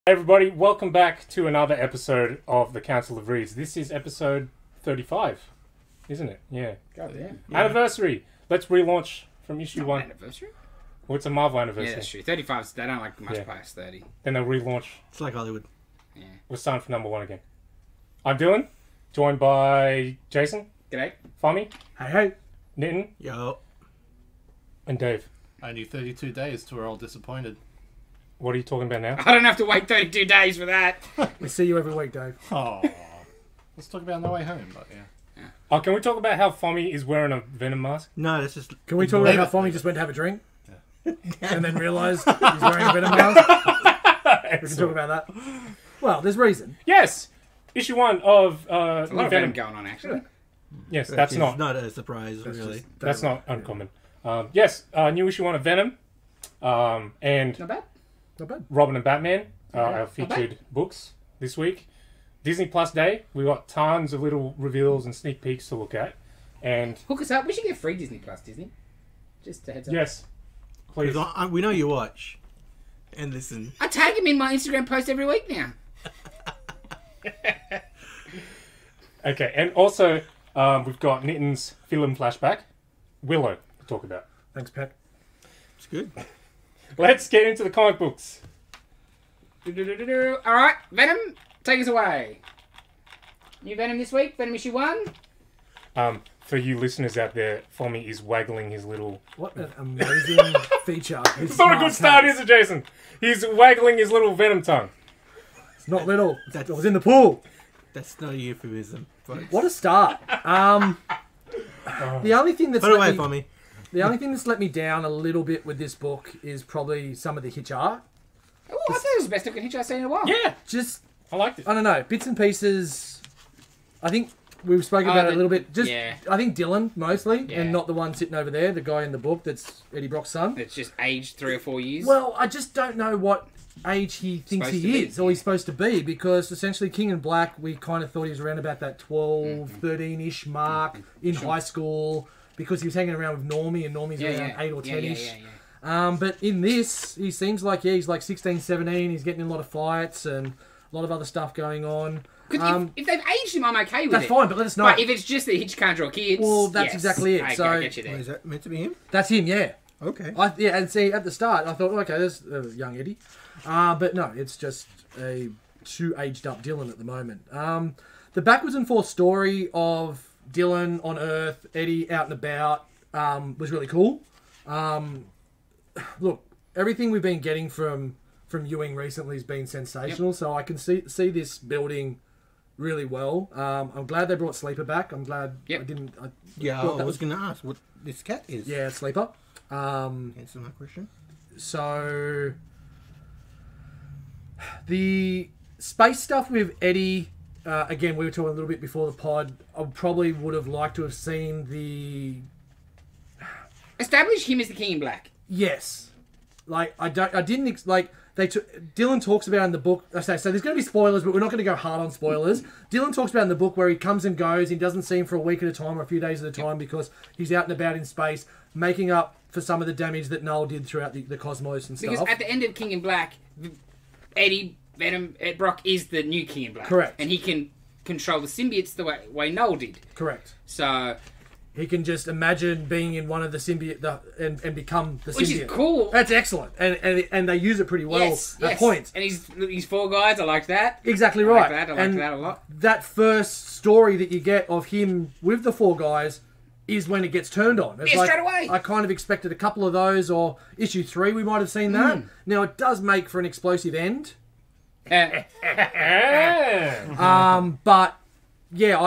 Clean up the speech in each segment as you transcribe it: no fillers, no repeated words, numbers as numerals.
Hey everybody, welcome back to another episode of the Council of Reeds. This is episode 35, isn't it? Yeah. God damn. Anniversary. Let's relaunch from issue 1. Anniversary? Well, it's a Marvel anniversary. Yeah, that's true. 35's, they don't like much Yeah. past 30. Then they'll relaunch. It's like Hollywood. Yeah. We're starting from number 1 again. I'm Dylan, joined by Jason, G'day. Fami, Hey. Nitin, Yo. and Dave. Only 32 days till we're all disappointed. What are you talking about now? I don't have to wait 32 days for that. We see you every week, Dave. Oh. Let's talk about No Way Home, but yeah. Oh, can we talk about how Fami is wearing a Venom mask? No, that's just... Can we talk about how Fommy just went to have a drink? And then realised he's wearing a Venom mask? We can talk about that. Well, there's reason. Yes! Issue 1 of A lot of Venom. Venom going on, actually. Yes, that's not a surprise, really. that's not uncommon. Yes, new issue 1 of Venom. And Not bad. Not bad. Robin and Batman, our not featured books this week. Disney Plus Day, we got tons of little reveals and sneak peeks to look at. And Hook us up. We should get free Disney Plus, Disney. Just a heads up. yes, please. Because we know you watch and listen. I tag him in my Instagram post every week now. Okay, and also we've got Nitin's film flashback, Willow, to talk about. Thanks, Peck. It's good. Let's get into the comic books. Alright, Venom, take us away. New Venom this week, Venom issue 1. For you listeners out there, Fommy is waggling his little... What an amazing feature. It's not a good start, is it, Jason? He's waggling his little Venom tongue. It's not little. It was in the pool. That's not a euphemism. But... What a start. The only thing that's Put it away for me. the only thing that's let me down a little bit with this book is probably some of the Hitch art. Oh, I thought it was the best looking Hitch I've seen in a while. Yeah, Just, I liked it. I don't know, bits and pieces. I think we've spoken about it a little bit. Just, yeah. I think Dylan mostly, Yeah. and not the one sitting over there, the guy in the book that's Eddie Brock's son. It's just aged 3 or 4 years. Well, I just don't know what age he thinks Supposed he to be, is, or he's supposed to be, because essentially King in Black, we kind of thought he was around about that 12, 13-ish mark in high school, because he was hanging around with Normie, and Normie's around 8 or 10-ish. But in this, he seems like, he's like 16, 17, he's getting in a lot of fights, and a lot of other stuff going on. Because if they've aged him, I'm okay with That's it. fine, but let us know. But if it's just that Hitch can't draw kids, Well, that's yes. exactly it, I so- get you there. Is that meant to be him? That's him, yeah. Okay. And see, at the start, I thought, okay, there's young Eddie. But no, it's just a too aged up Dylan at the moment. The backwards and forth story of Dylan on Earth, Eddie out and about, was really cool. Look, everything we've been getting from Ewing recently has been sensational, so I can see this building really well. I'm glad they brought Sleeper back. I'm glad I didn't... I thought that was going to ask what this cat is. Yeah, Sleeper. Answer my question. So the space stuff with Eddie, again, we were talking a little bit before the pod. I probably would have liked to have seen the Establish him as the King in Black. yes, like Dylan talks about in the book. I say so. There's going to be spoilers, but we're not going to go hard on spoilers. Dylan talks about in the book where he comes and goes. He doesn't see him for a week at a time or a few days at a time because he's out and about in space, making up for some of the damage that Noel did throughout the cosmos and stuff. Because at the end of King in Black, Eddie, Venom, Ed Brock is the new King in Black. Correct. And he can control the symbiotes the way Noel did. Correct. So, He can just imagine being in one of the symbiote and become the symbiote. which is cool. That's excellent, and they use it pretty well yes. at points. And he's 4 guys. I like that. Exactly I right. like that. I like and that a lot. that first story that you get of him with the 4 guys is when it gets turned on. It's Yeah, straight away. I kind of expected a couple of those, or issue 3 we might have seen that. Now it does make for an explosive end, but. Yeah,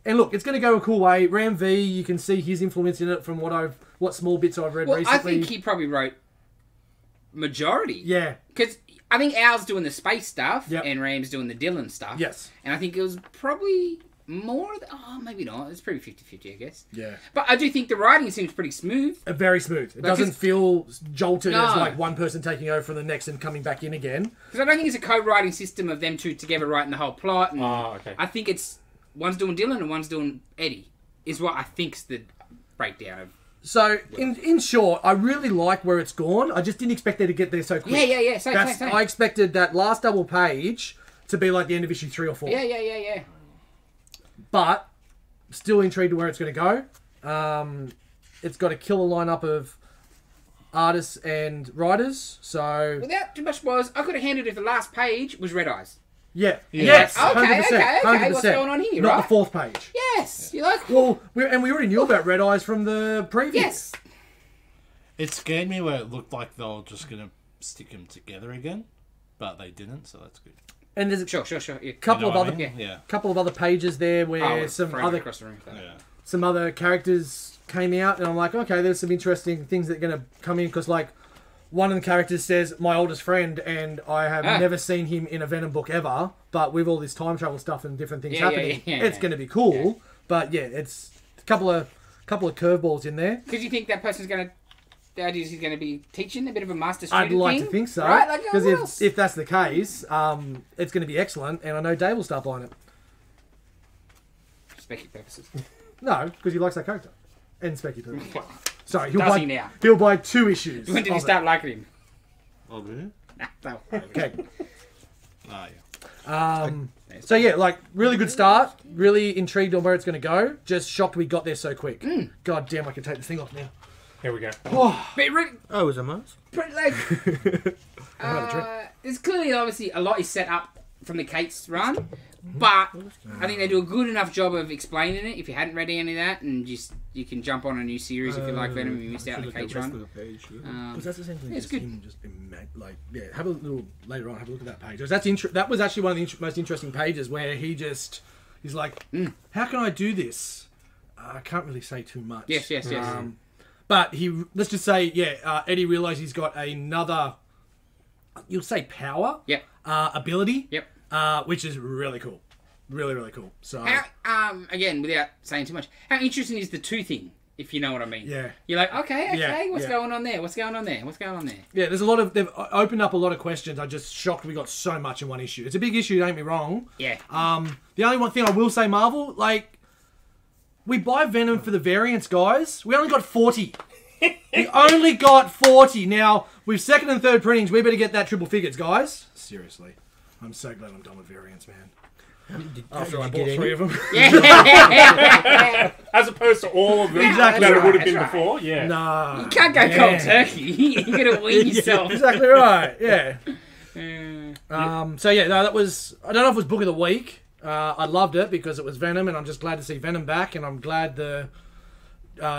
and look, it's going to go a cool way. Ram V, you can see his influence in it from what small bits I've read well, recently. I think he probably wrote majority. Yeah, Because I think Al's doing the space stuff Yep. and Ram's doing the Dylan stuff. yes, And I think it was probably more... maybe not. It's pretty 50-50, I guess. yeah. But I do think the writing seems pretty smooth. Very smooth. It Like, doesn't it's- feel jolted as No. like one person taking over from the next and coming back in again. Because I don't think it's a co-writing system of them two together writing the whole plot. And okay. I think it's... One's doing Dylan and one's doing Eddie. Is what I think's the breakdown of So, in short, I really like where it's gone. I just didn't expect it to get there so quick. Yeah. Same. I expected that last double page to be like the end of issue 3 or 4. Yeah. But still intrigued to where it's going to go. It's got a killer lineup of artists and writers. So Without too much spoilers, I could have handed if the last page was Red Eyes. yeah, Yes. yes, Okay. 100%. What's going on here, Not right? the 4th page. Yes. You like? Well, we already knew about Red Eyes from the preview. Yes. It scared me where it looked like they were just going to stick them together again, but they didn't, so that's good. And there's a Sure. Yeah. couple You know of what other I mean? Yeah. couple of other pages there where Oh, some thrown other across the room. Yeah. some other characters came out, and I'm like, okay, there's some interesting things that are going to come in, because like one of the characters says my oldest friend, and I have never seen him in a Venom book ever, but with all this time travel stuff and different things happening, it's going to be cool. Yeah. But yeah, it's a couple of curveballs in there. Because you think that person's going to... The idea is he's going to be teaching a bit of a master I'd student like thing, to think so, right? Like, because what else? if that's the case, it's going to be excellent, and I know Dave will start buying it. Specky purposes. No, because he likes that character. And Specky too. Well, Sorry, Does he now? he'll buy 2 issues. when did you of start liking him? Oh, really? No. it. Okay. Ah, yeah. So yeah, like really good start. Really intrigued on where it's going to go. Just shocked we got there so quick. God damn, I can take this thing off now. Here we go. But really, Oh, it was a Mars? like, there's clearly, obviously, a lot is set up from the Kate's run, but I think they do a good enough job of explaining it. If you hadn't read any of that, and just you can jump on a new series if you like Venom and you missed out on the Kate's run. Because that's essentially it's just good. him just have a little later on. Have a look at that page. That was actually one of the most interesting pages where he's like, how can I do this? I can't really say too much. Yes. But let's just say, Eddie realised he's got another, you'll say power, Yep. ability, Yep. which is really cool. Really, really cool. So, How, again, without saying too much, how interesting is the 2 thing, if you know what I mean? Yeah. You're like, okay, Yeah, what's yeah. going on there? What's going on there? yeah, there's a lot of, they've opened up a lot of questions. I'm just shocked we got so much in one issue. It's a big issue, don't get me wrong. Yeah. The only one thing I will say, Marvel, like, we buy Venom for the variants, guys. We only got 40. We only got 40. Now, with 2nd and 3rd printings, we better get that triple figures, guys. Seriously. I'm so glad I'm done with variants, man. After I bought 3 of them. Yeah. As opposed to all of them Exactly that it right, would have been that's right. before. Yeah. Nah. You can't go cold turkey. You're going to wean yourself. Exactly right, yeah. Uh, So, yeah, no, that was... I don't know if it was Book of the Week. I loved it because it was Venom, and I'm just glad to see Venom back, and I'm glad the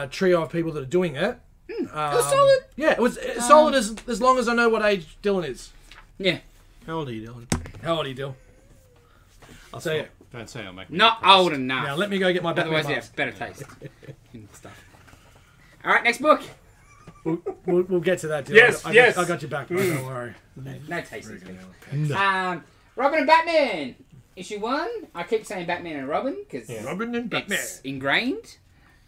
trio of people that are doing it. it was solid. Yeah, it was solid as long as I know what age Dylan is. Yeah. How old are you, Dylan? How old are you, Dylan? I'll say it. Don't say I'll make Not old enough. Now, let me go get my Batman Otherwise, you mask. have better taste in stuff. All right, next book. We'll get to that, Dylan. Yes, I yes. got you back, mate, don't worry. No taste. No. Robin and Batman. Issue 1. I keep saying Batman and Robin because Robin and Batman. it's ingrained.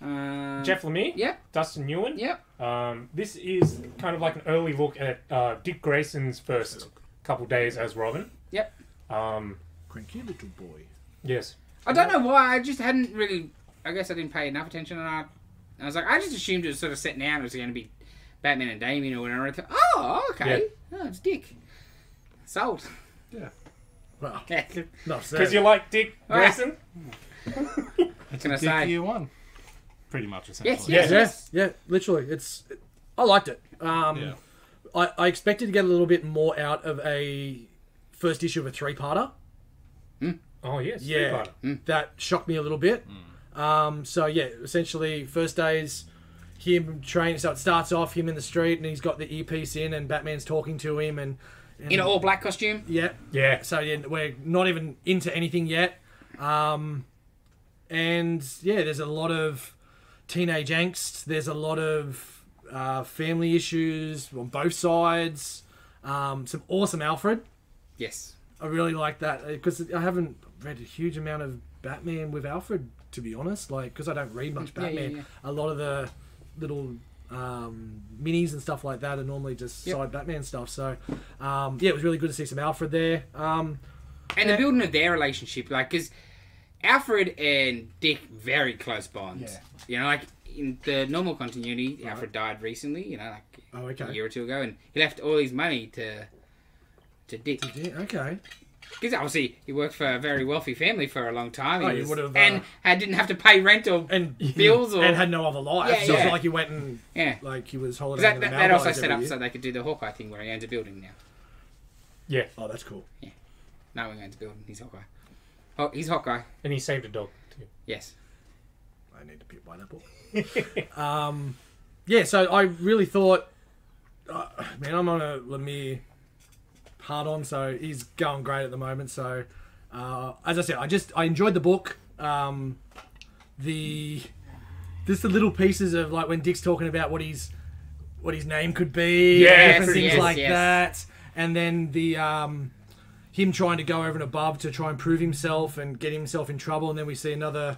Jeff Lemire. Yep. Dustin Nguyen. Yep. This is kind of like an early look at Dick Grayson's first couple days as Robin. Yep. Cranky little boy. Yes. I don't know why. I just hadn't really. I guess I didn't pay enough attention, and I was like, I just assumed it was sort of set now. It was going to be Batman and Damien or whatever. I thought, oh, okay. Oh, it's Dick. Sold. Well, Yeah. not so. Because you like Dick Grayson? What can I Dick say? Year 1. Pretty much, essentially. Yes. Yeah, literally. I liked it. Yeah. I expected to get a little bit more out of a first issue of a 3-parter. Oh, yes. Yeah, that shocked me a little bit. So yeah, essentially first days, him training. So it starts off him in the street, and he's got the earpiece in, and Batman's talking to him, and In an all black costume. yeah. Yeah. So yeah, we're not even into anything yet. And yeah, there's a lot of teenage angst. There's a lot of family issues on both sides. Some awesome Alfred. Yes. I really like that because I haven't read a huge amount of Batman with Alfred, to be honest. Like, because I don't read much Batman. Yeah. A lot of the little minis and stuff like that are normally just side Batman stuff. So, yeah, it was really good to see some Alfred there. And the building of their relationship, like, because Alfred and Dick, very close bonds. Yeah. You know, like, in the normal continuity, Alfred died recently. You know, like Oh, okay. a year or two ago, and he left all his money to Dick. Yeah, okay. Because obviously he worked for a very wealthy family for a long time. Oh, you would've, and didn't have to pay rent or And bills or and had no other life. Yeah, so it's yeah. not like he went and yeah. like he was 'Cause holidaying. that also set up so they could do the Hawkeye thing where he owns a building now. Yeah, Oh, that's cool. No, he owns a building. He's Hawkeye. Oh, he's Hawkeye. and he saved a dog too. Yes. I need to pick pineapple. Yeah, so I really thought, man, I'm on a Lemire hard on, so he's going great at the moment. So, as I said, I enjoyed the book. Just the little pieces of like when Dick's talking about what his name could be, Yeah, different things yes, like yes. that, and then the him trying to go over and above to try and prove himself and get himself in trouble, and then we see another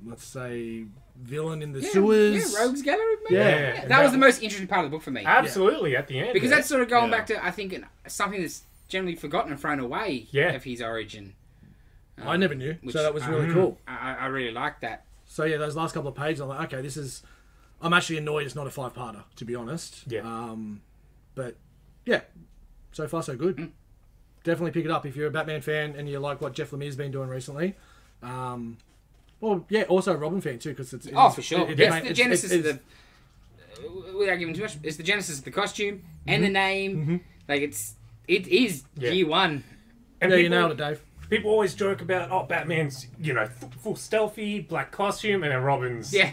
let's say villain in the sewers. Yeah, Rogues Gallery. Maybe? Yeah. That was the most interesting part of the book for me. Absolutely, at the end. Because yeah. that's sort of going Yeah. back to, I think, something that's generally forgotten and thrown away Yeah. of his origin. I never knew, Which, so that was really cool. I really like that. So yeah, those last couple of pages, I'm like, okay, I'm actually annoyed it's not a 5-parter, to be honest. Yeah. But yeah, so far so good. Definitely pick it up if you're a Batman fan and you like what Jeff Lemire's been doing recently. Well, yeah, also a Robin fan too, because it's For sure. It's the genesis of the... Without giving too much, it's the genesis of the costume and the name. Like, it is year one. And Yeah, you people- nailed it, Dave. People always joke about, Batman's, full stealthy, black costume, and then Robin's Yeah.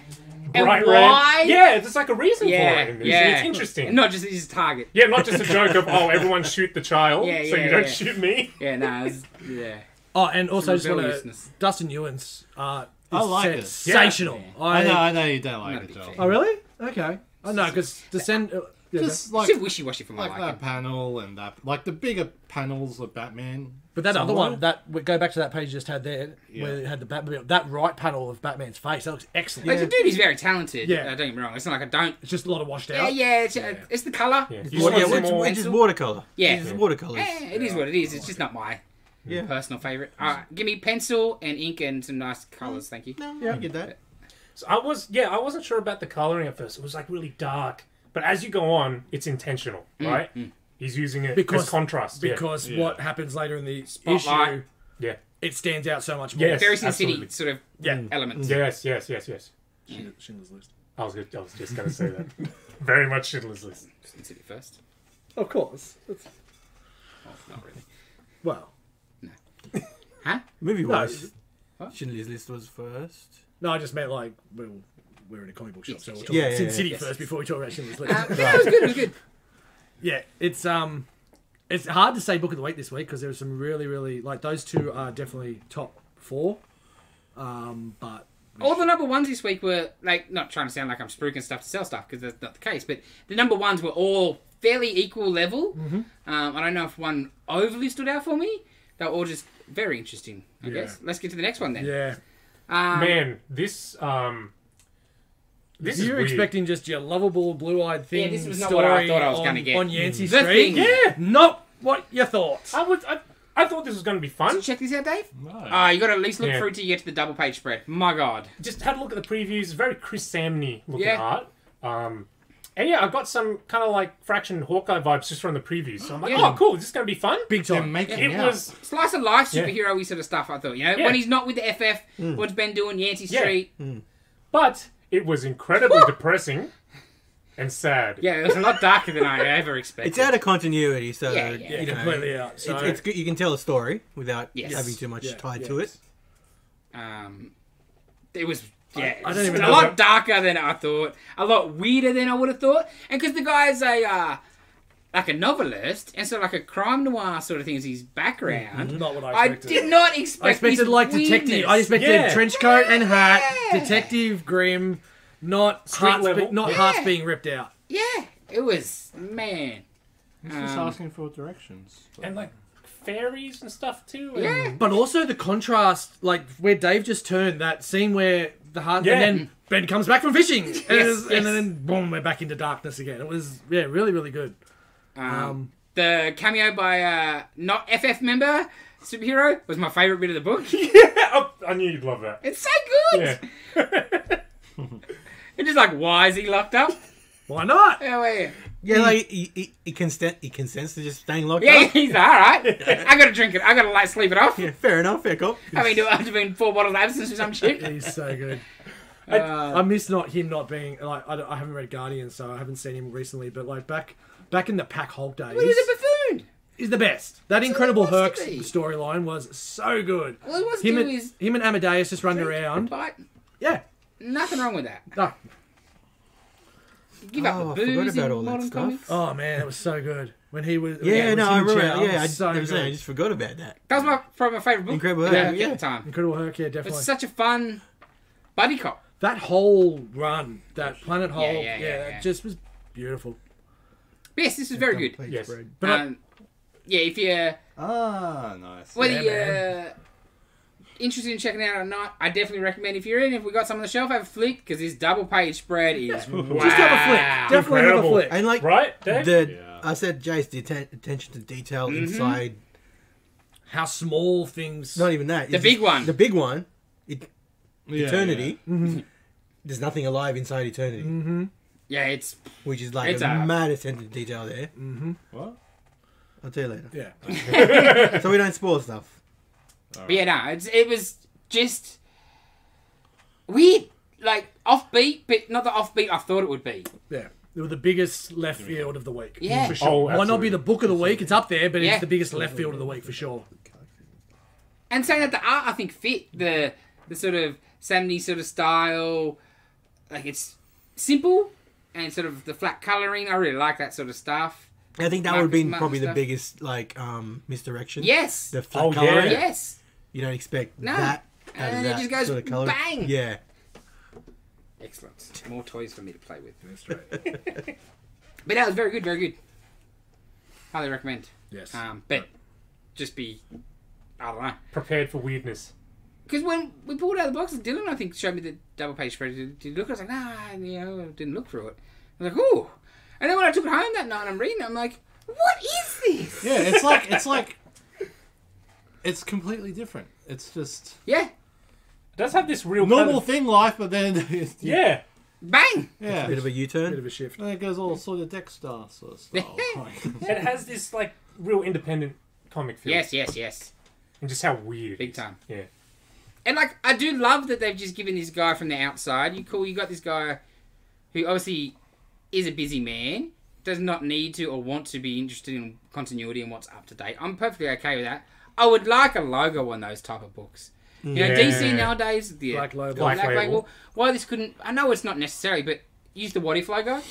And bright why? red. Yeah, there's like a reason for Yeah, it in this. yeah. It's interesting. And not just his target. Yeah, not just a joke of, everyone shoot the child, Yeah, so yeah, you don't yeah. shoot me. Yeah, no, yeah. Oh, and also I just want to rebelliousness. Dustin Ewan's art. I like it. Sensational. Yeah. I know you don't like Not a it, big Joel. fan. Oh really? Okay. I know because Descend. Just like It's a wishy-washy for my that liking. panel and that, like the bigger panels of Batman. But that other somewhere. one, that we go back to that page you just had there, where it had the Batman, that right panel of Batman's face, that looks excellent. Like, the dude is very talented. Yeah. Don't get me wrong. It's not like I don't... It's just a lot of washed Yeah, out. yeah. It's the colour. Yeah. It's You just want some more- It's just watercolor. Yeah. It's watercolors. Yeah, it is what it is. It's just not my Yeah. personal favourite. Give me pencil and ink and some nice colours, thank you. No, I get that. So I wasn't sure about the coloring at first. It was like really dark. But as you go on, it's intentional, right? He's using it as contrast. Because Yeah. what happens later in the Spotlight. issue, yeah. it stands out so much more. Yes. Very Sin absolutely. City sort of Yeah. elements. Yes. Schindler's List. I was just going to say that. Very much Schindler's List. Sin City first. Of course. Oh, not really. Well, Huh? Movie No. wise, Schindler's List was first. no, I just meant like, we're in a comic book shop, so we'll talk Yeah, about Sin yeah, City yes. first before we talk about Schindler's List. Yeah, it was good. It was good. Yeah, it's hard to say book of the week this week because there were some really, really like those two are definitely top 4. But All the number ones this week were, like, not trying to sound like I'm spruiking stuff to sell stuff, because that's not the case, but the number ones were all fairly equal level. I don't know if one overly stood out for me. They were all just very interesting, I guess. Let's get to the next one then. yeah, Man, this is you're weird. expecting just your lovable blue-eyed thing. Yeah, this was not what I story thought I was on- gonna get. on Yancey The Street. Thing. Yeah. Not what you thought. I thought this was going to be fun. Check this out, Dave. No. You got to at least look Yeah. through till you get to the double page spread. My God. Just had a look at the previews. It's very Chris Samney looking Yeah. art. And yeah, I got some kind of like Fraction Hawkeye vibes just from the previews. So I'm like, Yeah. oh, cool. This is going to be fun. Big They're time. making It out. was. Slice of life, Yeah. superhero-y sort of stuff, I thought. You know, Yeah. when he's not with the FF, what's Ben doing? Yancey Yeah. Street. But it was incredibly depressing and sad. Yeah, it was a lot darker than I ever expected. It's out of continuity, so Yeah, yeah. you know, Completely out. So it's good. You can tell a story without Yes. having too much Yeah, tied yeah. to it. It was, yeah, I don't even a know lot what- darker than I thought. A lot weirder than I would have thought. And because the guy's like a novelist, and so like a crime noir sort of thing is his background. not what I I expected. did not expect I expected this like detective. weirdness. I expected Yeah. trench coat and hat, Yeah. detective grim, not Street hearts, level. not Yeah. hearts being ripped out. Yeah, it was, man. He's just asking for directions. And like fairies and stuff too. And Yeah. But also the contrast, like where Dave just turned, that scene where the heart, Yeah. and then Ben comes back from fishing, and, Yes, and then boom, we're back into darkness again. It was really, really good. The cameo by not FF member superhero was my favourite bit of the book. Yeah, I knew you'd love that. It's so good. Yeah. It's just like, why is he locked up? Why not? Yeah, like he consents to just staying locked Yeah, up. he's all right. I gotta drink it. I gotta like sleep it off. Yeah, fair enough, fair cop. I mean, I've been 4 bottles of absence or some shit. He's so good. I miss him not being like I haven't read Guardian, so I haven't seen him recently. But like back in the Pack Hulk days, He was a buffoon. he's the best. That Incredible wants Hulk to be. storyline was so good. All he wants to do is him and Amadeus just running around. bite. Yeah, Nothing wrong with that. no. Give up Oh, the I forgot booze about in all that modern stuff. comics. Oh man, it was so good when he was. Yeah, it was no, I him and remember. Chow. Yeah, So I was saying, I good. just forgot about that. That was probably my favourite book. Incredible Yeah, Hulk, at yeah. the time. Incredible Hulk, yeah, definitely. It's such a fun buddy cop. That whole run, that Planet Hulk, yeah, it just was beautiful. But yes, this was very good. Yes. But Yeah, if you're Ah, nice. whether Yeah, you're interested in checking it out or not, I definitely recommend. If you're in, if we got some on the shelf, have a flick because this double page spread is wow. just have a flick. Definitely have a Incredible. flick. And like Right, Dave? I said, Jay's attention to detail Mm-hmm. inside. How small things. Not even that. The It's big just- one. The big one. Yeah, Eternity. There's nothing alive inside Eternity, Yeah, it's which is like It's a a- mad attention to detail there. What? I'll tell you later. Yeah. So we don't spoil stuff. but yeah, no, it was just weird, like offbeat, but not the offbeat I thought it would be. Yeah. They were the biggest left field of the week. Yeah. For sure. Oh, Might not be absolutely. the book of the week, it's up there, but Yeah. it's the biggest left field of the week for sure. And saying that the art, I think, fit the sort of 70s sort of style. Like, it's simple and sort of the flat colouring. I really like that sort of stuff. I think that Marcus would have been Martin probably the stuff. biggest like misdirection. Yes. The flat Oh, coloring. yeah. Yes. You don't expect No. that out And of it that just goes sort of colour. bang. Yeah. Excellent. More toys for me to play with. That's right. But that was very good, very good. Highly recommend. Yes. But just be, I don't know. Prepared for weirdness. Because when we pulled out of the box, Dylan, I think, showed me the double page spread. Did you look? I was like, nah, I didn't look through it. I was like, ooh. And then when I took it home that night and I'm reading it, I'm like, what is this? Yeah, it's completely different. It's just Yeah. It does have this real normal kind of- thing life, but then Yeah. Bang! yeah, Bit of a Bit U-turn. of a shift. then it goes all sort of Dexter sort of style. It has this like real independent comic feel. Yes. And just how weird. it Big is. time. Yeah. And, like, I do love that they've just given this guy from the outside. You got this guy who obviously is a busy man, does not need to or want to be interested in continuity and what's up to date. I'm perfectly okay with that. I would like a logo on those type of books. You know, Yeah. DC nowadays, the Black label. Black Black label. label. Why this couldn't... I know it's not necessary, but use the What If logo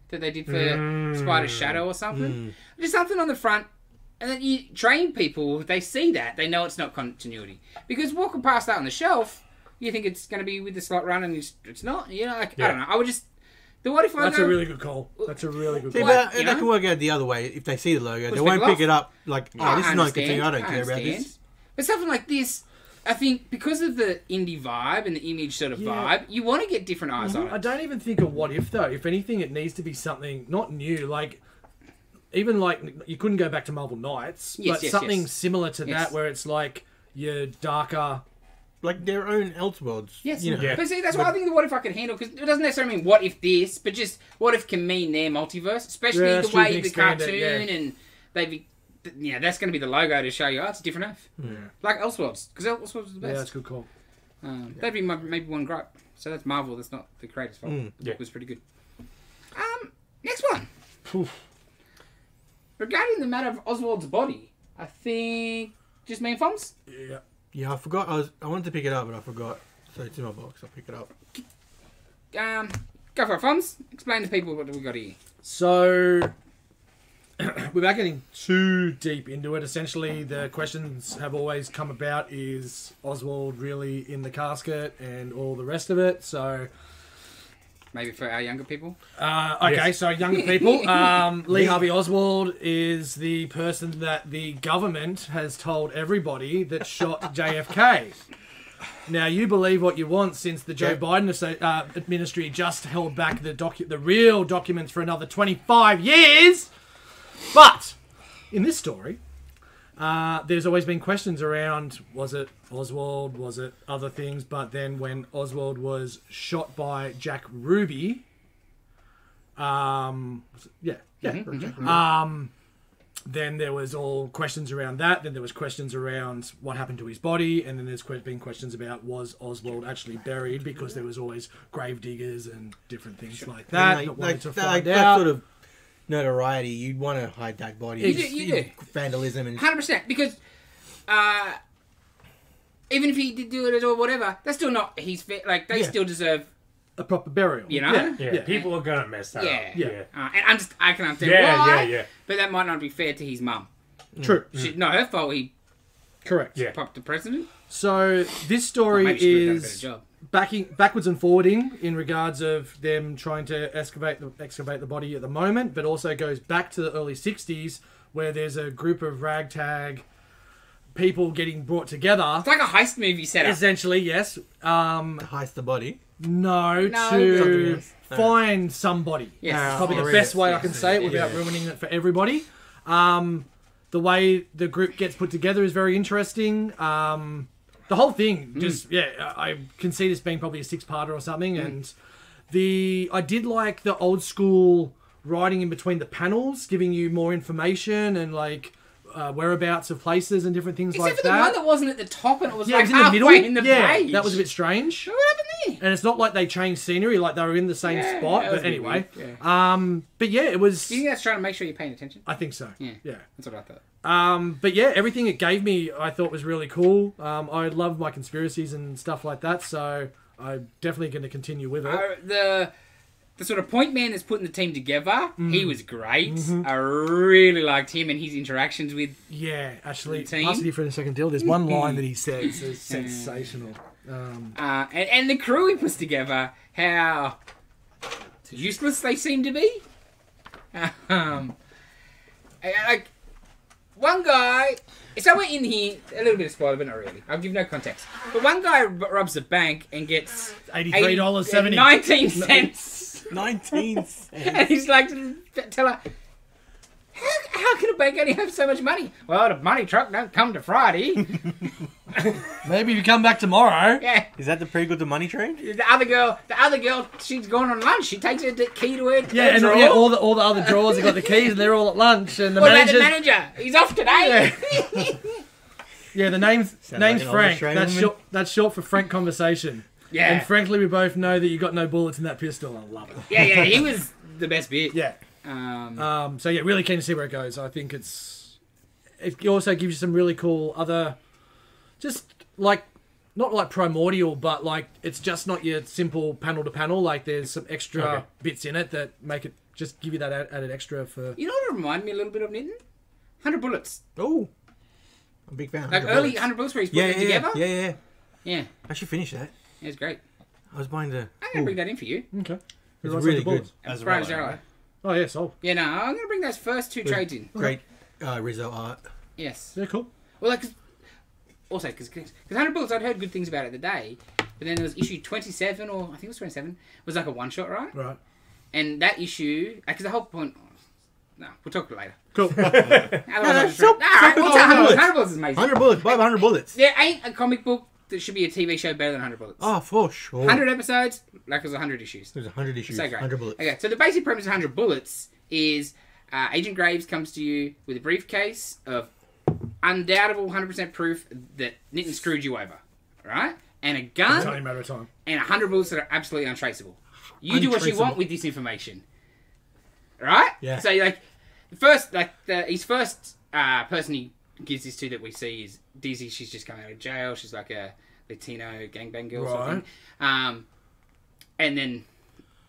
that they did for Spider Shadow or something. Just something on the front. And then you train people, they see that, they know it's not continuity. Because walking past that on the shelf, you think it's going to be with the slot run and it's not. You know, like, I don't know. I would just... The What If logo... That's a really good call. That's a really good See, call. Like, but you that know? can work out the other way. If they see the logo, they Push won't people pick it up like, oh, this is not continuing. I don't care about understand. this. But something like this, I think because of the indie vibe and the image sort of Yeah. vibe, you want to get different eyes on I it. don't even think of What If, though. If anything, it needs to be something not new. Like, even like, you couldn't go back to Marvel Knights, but something yes. similar to Yes. that where it's like your darker... Like their own Elseworlds. Yes, You know. Yeah. but see, that's why I think the What If I could handle, because it doesn't necessarily mean what if this, but just what if can mean their multiverse, especially Yeah, the that's true, you way can the expand cartoon it, yeah. and they've, that's going to be the logo to show you, oh, it's a different Earth. Yeah, Like Elseworlds, because Elseworlds is the yeah, best. that's a good call. That'd be maybe one gripe. So that's Marvel, that's not the creator's fault. Yeah. It was pretty good. Next one. Regarding the matter of Oswald's body, I think just me and Foms. Yeah. Yeah, I forgot. I wanted to pick it up, but I forgot. So it's in my box. I'll pick it up. Go for it, Foms. Explain to people what we got here. So, without getting too deep into it, essentially the questions have always come about, is Oswald really in the casket and all the rest of it? So, Maybe for our younger people. okay, Yes. so younger people, Lee Harvey Oswald is the person that the government has told everybody that shot JFK. Now, you believe what you want, since the Joe Biden administration just held back the real documents for another 25 years. But in this story, there's always been questions around, was it Oswald, was it other things? But then when Oswald was shot by Jack Ruby, then there was all questions around that. Then there was questions around what happened to his body, and then there's been questions about, was Oswald actually buried, because there was always grave diggers and different things like that. That sort of notoriety, you'd want to hide that body. You do. Vandalism and 100%, because even if he did do it or whatever, that's still not his fit. Like, they still deserve a proper burial. You know? Yeah. People are going to mess that up. And I can understand why. But that might not be fair to his mum. True. Not her fault. He popped the president. So this story is backwards and forwarding in regards of them trying to excavate the body at the moment, but also goes back to the early 60s where there's a group of ragtag people getting brought together. It's like a heist movie setup. Essentially, yes. Heist the body? No, to find somebody. Yes. Probably the best way I can say it without ruining it for everybody. The way the group gets put together is very interesting. The whole thing, I can see this being probably a 6-parter or something. And I did like the old school writing in between the panels, giving you more information and like whereabouts of places and different things like that. Except for the one that wasn't at the top and it was it like was in the middle. in the page. That was a bit strange. What happened there? And it's not like they changed scenery, like they were in the same spot. But anyway, but yeah, it was. Do you think that's trying to make sure you're paying attention? I think so. Yeah, that's what I thought. But yeah, everything it gave me, I thought was really cool. I love my conspiracies and stuff like that, so I'm definitely going to continue with it. The sort of point man that's putting the team together, he was great. I really liked him and his interactions with actually, the team. pass it here for a second, Dill. There's one line that he says is sensational. And the crew he puts together, how useless they seem to be. Like, one guy... So we're in here, a little bit of spoiler, but not really. I'll give no context. But one guy robs the bank and gets... $83.70. 19 cents. 19 cents. And he's like, tell her, how can a bank only have so much money? Well, the money truck don't come to Friday. Maybe if you come back tomorrow. Yeah. Is that the prequel to Money Train? The other girl, she's gone on lunch. She takes her key to her drawer. Yeah, all the other drawers have got the keys and they're all at lunch. And the what about the manager? He's off today. Yeah, the name's like Frank. That's short for Frank Conversation. Yeah. And frankly, we both know that you got no bullets in that pistol. I love it. Yeah, he was the best bit. Yeah. So yeah, really keen to see where it goes. I think it also gives you some really cool other, just like, not like primordial, but like it's just not your simple panel to panel. Like there's some extra bits in it that make it just give you that added extra for. You know what it reminded me a little bit of, Nitin? 100 Bullets. Oh, I'm a big fan. Like early 100 Bullets where he's putting it together. Yeah. I should finish that. Yeah, it's great. I was buying the. I'm gonna bring that in for you. Okay. It's really good. As Brian Zero. Oh yeah, sold. Yeah, no, I'm gonna bring those first 2 trades in. Great Rizzo art. Yes. Yeah, cool. Well, like, because 100 Bullets, I'd heard good things about it the day, but then there was issue 27, or I think it was 27, was like a one shot, right? Right. And that issue, because the whole point. No, we'll talk about it later. Cool. Alright, we'll talk 100 Bullets is amazing. 100 Bullets. Buy 100 Bullets. There ain't a comic book that should be a TV show better than 100 Bullets. Oh, for sure. 100 episodes, like there's 100 issues. There's 100 issues. So great. 100 Bullets. Okay, so the basic premise of 100 Bullets is Agent Graves comes to you with a briefcase of undoubtable 100% proof that Nitin screwed you over, right? And a gun. It's only a matter of time. And 100 bullets that are absolutely untraceable. You do what you want with this information, right? Yeah. So like, his first person he gives this to that we see is Dizzy. She's just coming out of jail. She's like a Latino gangbang girl, sort of thing. And then.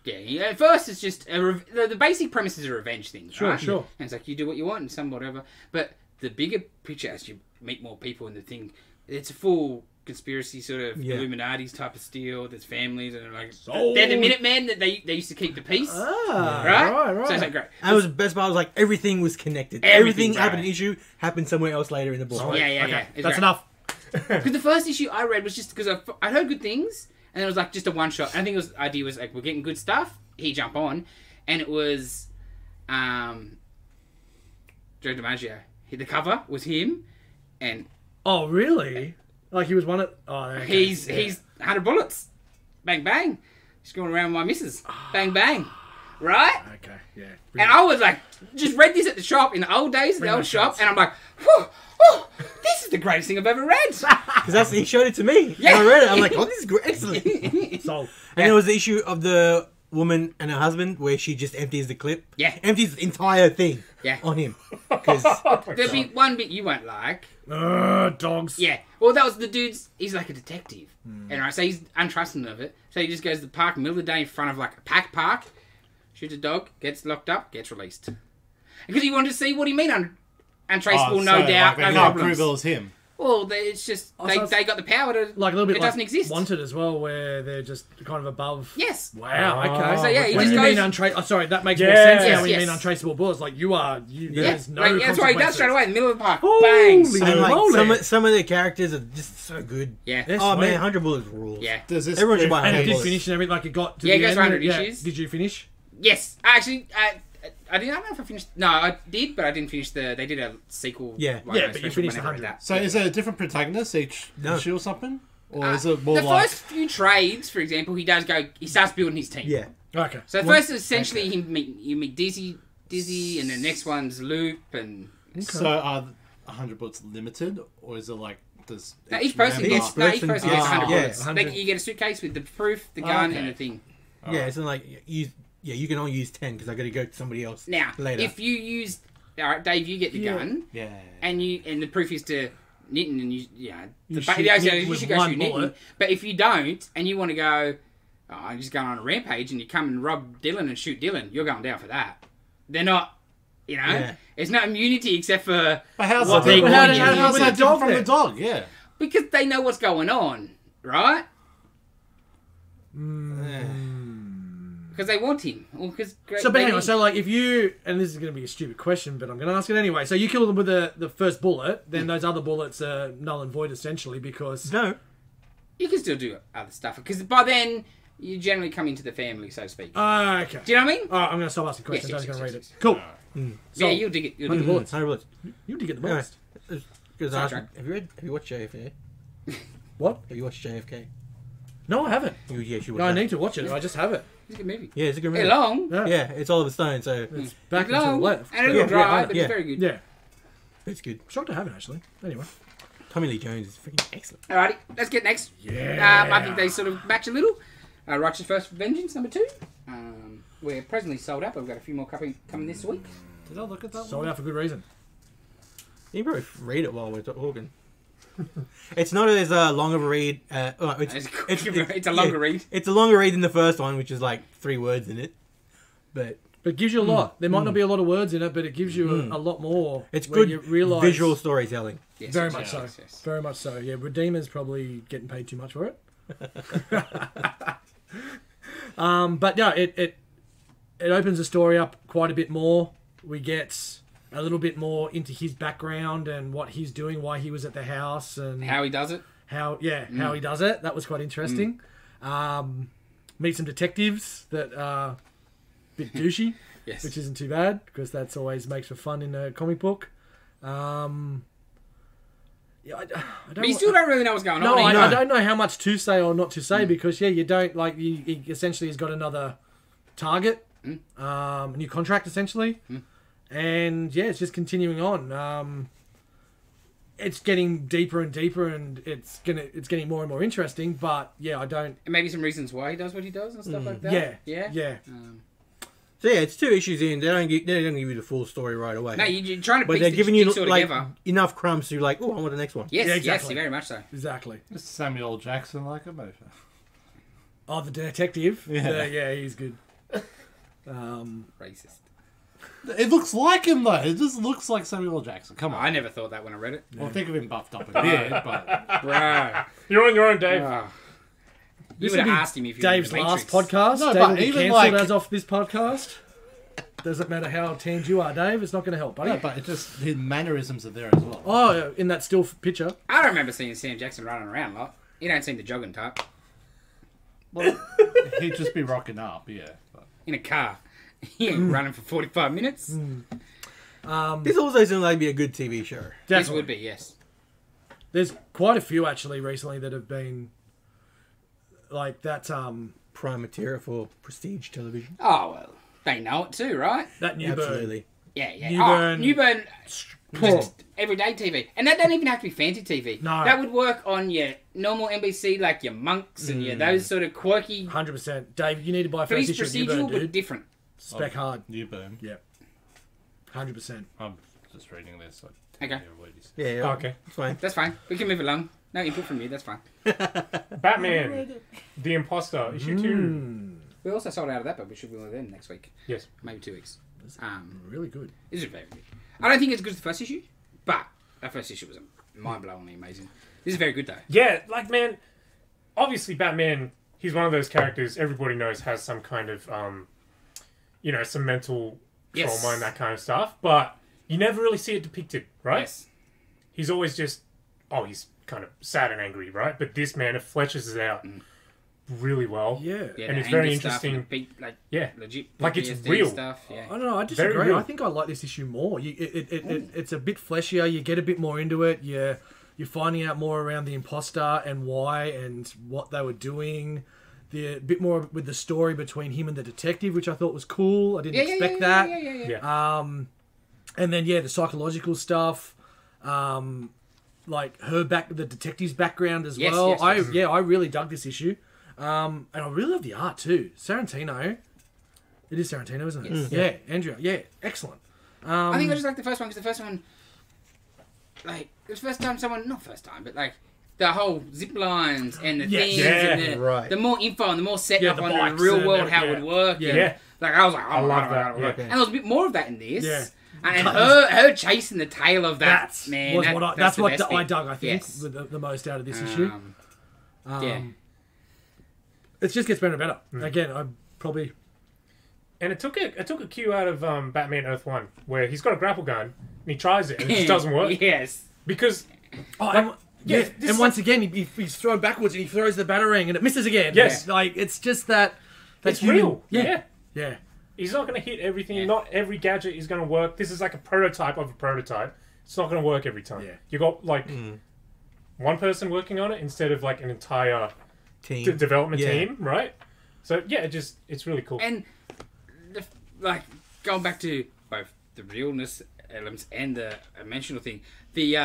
Yeah, at first it's just the basic premise is a revenge thing, right? Sure. And it's like you do what you want and some whatever. But the bigger picture, as you meet more people in the thing, it's a full conspiracy sort of Illuminati's type of deal. There's families and like they're the Minutemen that they used to keep the peace, right? So it's like great. And it was the best part. Was like everything was connected. Everything happened in issue happened somewhere else later in the book. Yeah. That's enough. Because the first issue I read was just because I heard good things. And it was like just a one shot. I think the idea was like we're getting good stuff. He jump on, and it was Joe DiMaggio. The cover was him, and Oh, really? Like he was one of. Oh, okay. he's 100 bullets. Bang bang. Just going around with my missus. Bang bang. Right? Okay, yeah. And I was like, just read this at the shop in the old days, the old shop, and I'm like, whew, this is the greatest thing I've ever read. Because he showed it to me. Yeah. And I read it. I'm like, oh, this is great. Excellent. So, And there was the issue of the woman and her husband where she just empties the clip. Yeah. Empties the entire thing Yeah. on him. Because There'll be one bit you won't like. dogs. Yeah. Well, that was the dude's. He's like a detective, and right, so he's untrusting of it. So he just goes to the park, middle of the day, in front of like a pack park, shoots a dog, gets locked up, gets released. Because he wanted to see what he mean untraceable, no doubt, no Like, problems. approval is him. Well, it's just they got the power to Like a little bit it like doesn't exist. Wanted as well, where they're just kind of above. Yes. Wow. Okay. So, yeah, he when just you goes- mean untraceable, sorry, that makes more Yes, sense now. yes, When you yes. mean untraceable bullets, like you are, Yeah. there's no. Like, that's what he does straight away in the middle of the park. Holy Bang. moly. and like Holy. some of the characters are just so good. Yeah. Yes, Oh sweet. man, 100 Bullets rules. Yeah. Does this Everyone should proof buy And it Hey, did bullets. finish and everything. Like it got to Yeah, it the goes end. for 100 yeah. issues. Did you finish? Yes. Actually, I don't know if I finished. No, I did, but I didn't finish they did a sequel. Yeah. like, Yeah, a but you special finished whenever I 100. read that. So is it a different protagonist each No. issue or something? Or is it more The like... first few trades, for example, he starts building his team. Yeah. Okay. So first, essentially, you meet Dizzy, and the next one's Loop, and So are 100 bullets limited? Or is it like... Does no, each person member- gets Each person 100 gets- bullets. yeah, They- 100. you get a suitcase with the proof, the gun, okay. and the thing. Yeah, it's not like you can only use 10 because I got to go to somebody else Now, later. if you use, all right, Dave, you get the gun, Yeah. and the proof is to knitting, and You the shoot idea is knitting you with should go one shoot knitting. bullet. But if you don't, and you want to go, I'm just going on a rampage, and you come and rob Dylan and shoot Dylan, you're going down for that. They're not, Yeah. There's no immunity except for But how's what that they different- want you to how's do. that with the dog different from the then? dog? Yeah. Because they know what's going on, right? Because they want him. Or because So, but hang on. So, like, if you, and this is going to be a stupid question, but I'm going to ask it anyway. So, you kill them with the first bullet, then those other bullets are null and void essentially because. no. you can still do other stuff. Because by then, you generally come into the family, so to speak. Ah, okay. Do you know what I mean? All right, I'm going to stop asking questions. Yes, I'm just going to yes, read it. Cool. So, Yeah, you'll dig it. You'll dig 100 it. bullets. 100 Bullets. You did get the Anyway, most. because Sidetrack. have you watched JFK? What? Have you watched JFK? No, I haven't. Yeah, you would. No, I have. need to watch it. I just have it. It's a good movie. Yeah, it's a good It's movie. long. Yeah. Yeah, it's Oliver Stone, so It's back It's and to the long. left. And a but- little dry, I know. but yeah. it's very good. Yeah. it's good. Shocked I haven't actually. Anyway. Tommy Lee Jones is freaking excellent. Alrighty, let's get next. Yeah. I think they sort of match a little. Righteous First Vengeance, number 2. We're presently sold out, but we've got a few more coming this week. Did I look at that Sold one? out for good reason. You can probably read it while we're talking. It's not as long of a read. It's a longer read. It's a longer read than the first one, which is like 3 words in it. But But it gives you a lot. There might not be a lot of words in it, but it gives you a lot more. it's where good you realise- visual storytelling. Yes, Very yes, much yes, so. yes, yes. Very much so. Yeah, Redeemer's probably getting paid too much for it. But no, it opens the story up quite a bit more. We get a little bit more into his background and what he's doing, why he was at the house, and How he does it. how he does it. That was quite interesting. Meet some detectives that are a bit douchey, Yes. which isn't too bad because that's always makes for fun in a comic book. Yeah, I don't. But you still don't really know what's going No, on. I don't know how much to say or not to say because you don't like. He essentially has got another target, new contract essentially, and yeah, it's just continuing on. It's getting deeper and deeper, and it's getting more and more interesting. But yeah, I don't. And maybe some reasons why he does what he does and stuff like that. Yeah. So yeah, it's 2 issues in. They don't give you the full story right away. No, you're trying to but piece they're the giving you jigsaw like together. enough crumbs to like, oh, I want the next one. Yes, Yeah, yes, exactly. very much so. Exactly. Is Samuel Jackson like a motor? Oh, the detective. Yeah. Yeah, he's good. Racist. It looks like him though. It just looks like Samuel Jackson. Come on. I never thought that when I read it. Well, think of him buffed up a bit, but Bro. You're on your own, Dave. You This would have will be asked him if you Dave's were in the last Matrix. podcast. No, Dave but will be even cancelled like- as off this podcast. Doesn't matter how tanned you are, Dave. It's not going to help, buddy. no, but it just his mannerisms are there as well. Oh, in that still picture. I don't remember seeing Sam Jackson running around a lot. You don't seem the jogging type. Well, he'd just be rocking up, yeah. But. In a car. He ain't running for 45 minutes. This also seems like to be a good TV show. This would be, yes. There's quite a few actually recently that have been like that. Prime material for prestige television. Oh well, they know it too, right? That New Burn. Absolutely. Yeah, yeah. New Burn. Just everyday TV, and that don't even have to be fancy TV. No. That would work on your normal NBC, like your Monks and your those sort of quirky, 100%. Dave, you need to buy first police issue of New procedural, Burn, but dude. different. Spec hard. New Burn. Yeah. 100%. I'm just reading this. Okay. Yeah. Okay. It's fine. That's fine. We can move along. No input from you. That's fine. Batman, The Imposter, issue 2. We also sold out of that, but we should be with them next week. Yes. Maybe 2 weeks. Really good. This is very good. I don't think it's as good as the first issue, but that first issue was mind-blowingly amazing. This is very good, though. Yeah, like, man, obviously Batman, he's one of those characters everybody knows has some kind of, some mental Yes. trauma and that kind of stuff, but you never really see it depicted, right? Yes. He's always just, he's kind of sad and angry, right? But this man, it fleshes it out really well. Yeah. Yeah, And the it's very anger stuff interesting. and the Yeah. legit Like, it's PTSD real. stuff. Yeah. I don't know. I Very disagree. real. I think I like this issue more. It's a bit fleshier. You get a bit more into it. You're finding out more around the imposter and why and what they were doing. A bit more with the story between him and the detective, which I thought was cool. I didn't expect that. Yeah. And then the psychological stuff, like the detective's background as Yes, well. yes, yes. I really dug this issue, and I really love the art too. Sarantino, it is Sarantino, isn't it? Yes. Yeah, Andrea. Yeah, excellent. I think I just like the first one because the first one, like, it was the first time not first time, but like the whole zip lines and the Yes. things Yeah, and right. the more info and the more setting Yeah, up the on the bikes real and world how it yeah. would work. Yeah. And, Yeah. like I was like, I love that. Yeah. Yeah. And there was a bit more of that in this. Yeah. And her chasing the tail of that, That's man. was that's the what best I bit. dug. I think Yes. with the most out of this issue. Yeah. It just gets better and better. Again, I probably And it took a cue out of Batman Earth 1, where he's got a grapple gun, and he tries it, and it just doesn't work. Yes. Because, and this and is once again he's thrown backwards and he throws the batarang and it misses again. Yes. Like it's just that. it's human- real. Yeah. Yeah. Yeah. He's not going to hit everything. Yeah. Not every gadget is going to work. This is like a prototype of a prototype. It's not going to work every time. Yeah. You got like one person working on it instead of like an entire Team. development Yeah. team, right? So yeah, it's really cool. And like going back to both the realness elements and the emotional thing, the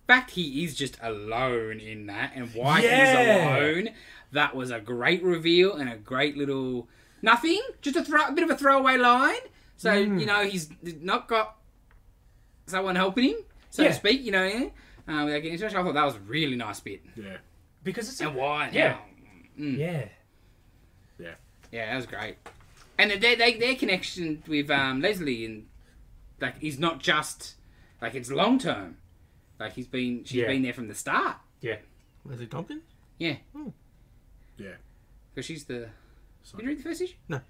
fact he is just alone in that and why Yeah. he's alone, that was a great reveal and a great little nothing, just a bit of a throwaway line. So he's not got someone helping him, so Yeah. to speak. Without getting into it, I thought that was a really nice bit. Yeah. Because it's And why? Yeah. How. yeah. Yeah, that was great. And their connection with Leslie and like he's not just like it's long term. Like she's been there from the start. Yeah. Leslie Tompkins? Yeah, Yeah. because she's the. Did you read the first issue? No.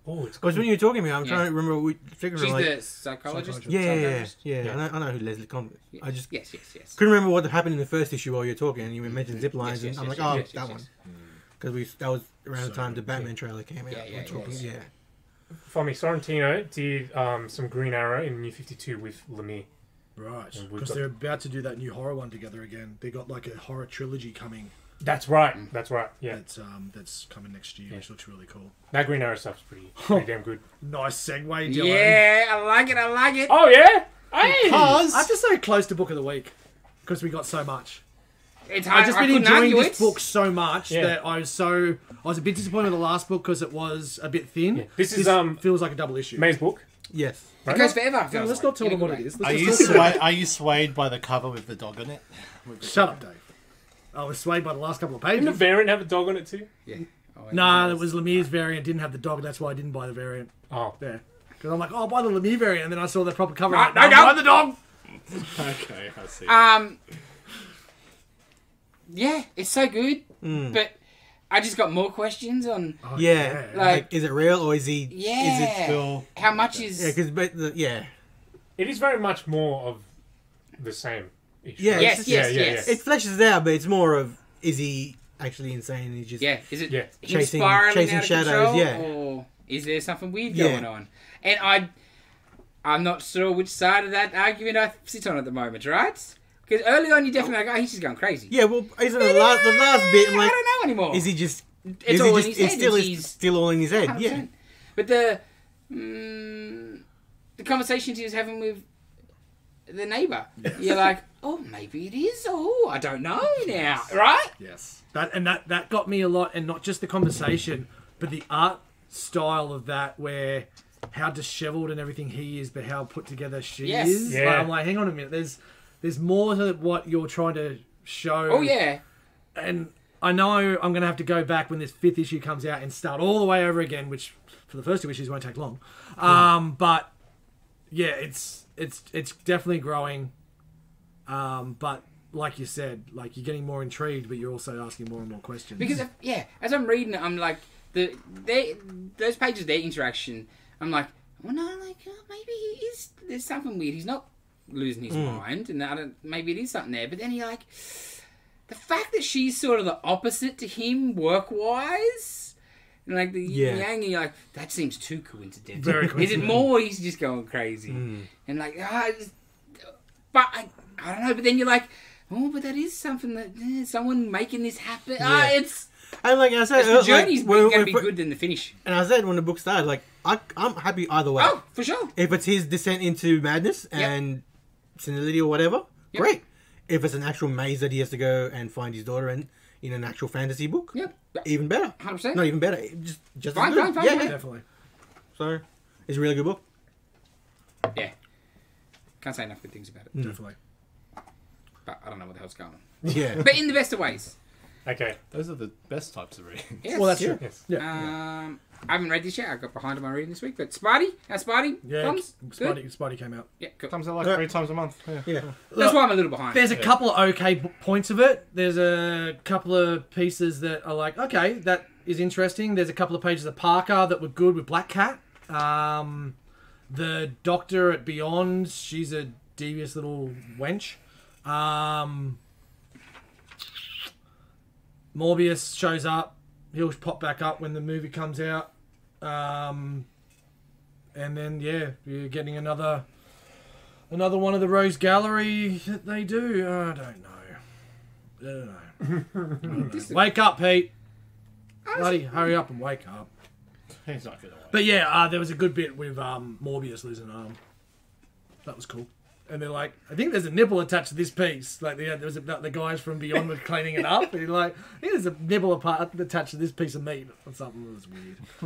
Oh, it's Because when you were talking to me, I'm Yeah. trying to remember which figure. She's Like, the psychologist. yeah. Yeah. I know who Leslie Tompkins. I just Yes. couldn't remember what happened in the first issue while you were talking, and you mentioned zip lines, Yes, and I'm yes, like, oh, yes, that yes, one. yes. Because that was around the So time the good, Batman trailer came out. Yeah, We were talking, yes. yeah. for me. Sorrentino did some Green Arrow in New 52 with Lemire. Right. And we've Because got- they're about to do that new horror one together again. They got like a horror trilogy coming. That's right. That's right. Yeah. That's coming next year, which looks really cool. That Green Arrow stuff's pretty damn good. Nice segue, Dylan. Yeah, I like it. Oh yeah. Hey. I have to say close to book of the week because we got so much. It's I've hard. just I been couldn't enjoying argue this it. book so much Yeah. that I was a bit disappointed with the last book because it was a bit thin. Yeah. This is, feels like a double issue. May's book. Yes. It goes forever. No, let's not tell them what it is. Let's just Are you swayed by the cover with the dog on it? Shut up, Dave. I was swayed by the last couple of Didn't the pages. variant have a dog on it too? Yeah. Oh, Nah, it was Lemire's variant. Didn't have the dog. That's why I didn't buy the variant. Oh. Yeah. Because I'm like, oh, I'll buy the Lemire variant. And then I saw the proper cover. No, like, no, no, buy the dog. Okay, I see. Yeah, it's so good, but I just got more questions on Yeah. yeah. Like, is it real or is he? Is yeah. it still? How much is Yeah, because yeah. It is very much more of the same issue. Yeah, Yes, it's yes, yeah, yes. It fleshes it out, but it's more of is he actually insane? He's just Yeah, is it Yeah. him Chasing- spiraling chasing out of shadows, control, yeah. or is there something weird Yeah. going on? And I'm not sure which side of that argument I sit on at the moment, right? Because early on, you definitely like, oh, he's just going crazy. Yeah, well, isn't the last bit like? I don't know anymore. Is he just? It's all in his head. It's still all in his head. 100%. Yeah. But the conversations he was having with the neighbour, you're like, oh, maybe it is. Oh, I don't know now, right? Yes. That got me a lot, and not just the conversation, but the art style of that, where how dishevelled and everything he is, but how put together she is. Yeah. Like, I'm like, hang on a minute. There's more to what you're trying to show. Oh, yeah. And I know I'm going to have to go back when this 5th issue comes out and start all the way over again, which for the first 2 issues won't take long. But yeah, it's definitely growing. But like you said, like you're getting more intrigued, but you're also asking more and more questions. Because, as I'm reading it, I'm like, those pages, their interaction, I'm like, well, no, like, maybe there's something weird. He's not losing his mind, and maybe it is something there. But then he like, the fact that she's sort of the opposite to him work-wise, and like the yin yang, and you're like, that seems too coincidental. Very Is it more he's just going crazy? And like, but I don't know. But then you're like, oh, but that is something that someone making this happen. Yeah. It's. And like I said, The journey's going to be good than the finish. And I said when the book started, like I'm happy either way. Oh, for sure. If it's his descent into madness and senility or whatever, great. If it's an actual maze that he has to go and find his daughter in an actual fantasy book, even better. 100%. Not even better, just Fine, as good. fine, yeah. Definitely. So it's a really good book. Yeah. Can't say enough good things about it. Definitely. But I don't know what the hell's going on. Yeah. But in the best of ways. Okay. Those are the best types of reading. Yes. Well, that's true. Yes. Yeah. I haven't read this yet. I got behind on my reading this week. But Spidey? Yeah, comes? Good? Spidey came out. Yeah, cool. Comes out like 3 times a month. Yeah. That's why I'm a little behind. There's a couple of okay points of it. There's a couple of pieces that are like, okay, that is interesting. There's a couple of pages of Parker that were good with Black Cat. The Doctor at Beyond, she's a devious little wench. Morbius shows up. He'll pop back up when the movie comes out. And then, you're getting another one of the Rose Gallery that they do. I don't know. Wake up, Pete. Bloody hurry up and wake up. He's not going to wait. But there was a good bit with Morbius losing an arm. That was cool. And they're like, I think there's a nipple attached to this piece. Like, there was the guys from Beyond were cleaning it up. And you're like, I think there's a nipple attached to this piece of meat or something. That was weird. I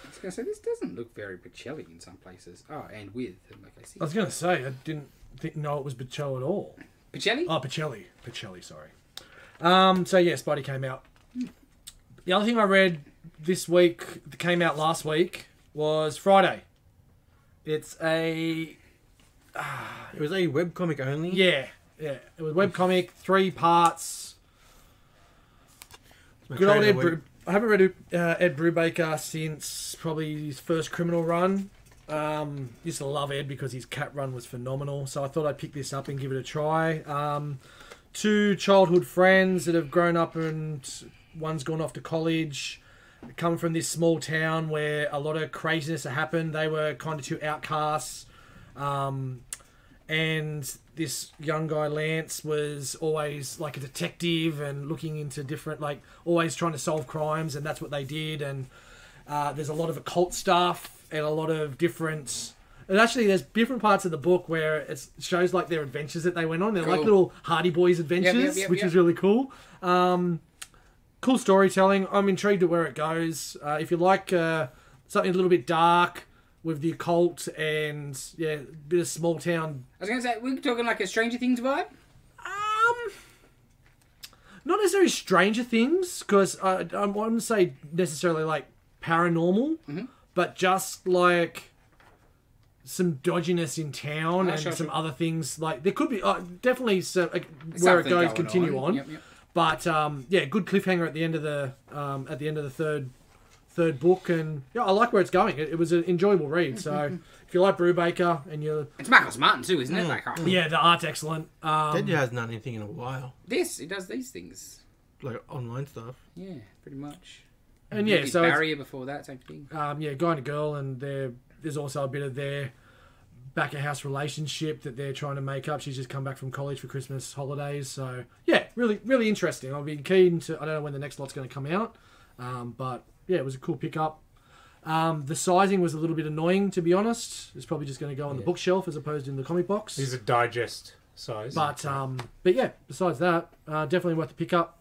was going to say, this doesn't look very Bocelli in some places. Oh, and with, like I see. I was going to say, I didn't know it was Bocelli at all. Bocelli? Oh, Bocelli, sorry. Spidey came out. The other thing I read this week, that came out last week, was Friday. It's a... It was a webcomic only. Yeah. It was webcomic, 3 parts. Good old Ed I haven't read Ed Brubaker since probably his first Criminal run. Used to love Ed because his Cat run was phenomenal. So I thought I'd pick this up and give it a try. 2 childhood friends that have grown up and one's gone off to college. Come from this small town where a lot of craziness had happened. They were kind of 2 outcasts. And this young guy, Lance, was always like a detective and looking into different, like, always trying to solve crimes, and that's what they did. And there's a lot of occult stuff and a lot of different... And actually, there's different parts of the book where it shows, like, their adventures that they went on. They're like little Hardy Boys adventures, which is really cool. Cool storytelling. I'm intrigued at where it goes. If you like something a little bit dark... with the occult and a bit of small town. I was going to say, we're talking like a Stranger Things vibe? Not necessarily Stranger Things, because I wouldn't say necessarily like paranormal, but just like some dodginess in town and some other things. Like there could be definitely where it goes continue on. Yep. But good cliffhanger at the end of the third book, and I like where it's going. It was an enjoyable read. So if you like Brubaker and it's Marcus Martin too, isn't it? Like, the art's excellent. Deadly hasn't done anything in a while. He does these things, like online stuff. Yeah, pretty much. And so Barrier before that, same thing. Guy and a Girl, and there's also a bit of their back of house relationship that they're trying to make up. She's just come back from college for Christmas holidays. So, yeah, really, really interesting. I'll be keen to... I don't know when the next lot's going to come out. But, yeah, it was a cool pickup. The sizing was a little bit annoying, to be honest. It's probably just going to go on the bookshelf as opposed to in the comic box. These are digest size. But yeah, besides that, definitely worth the pickup.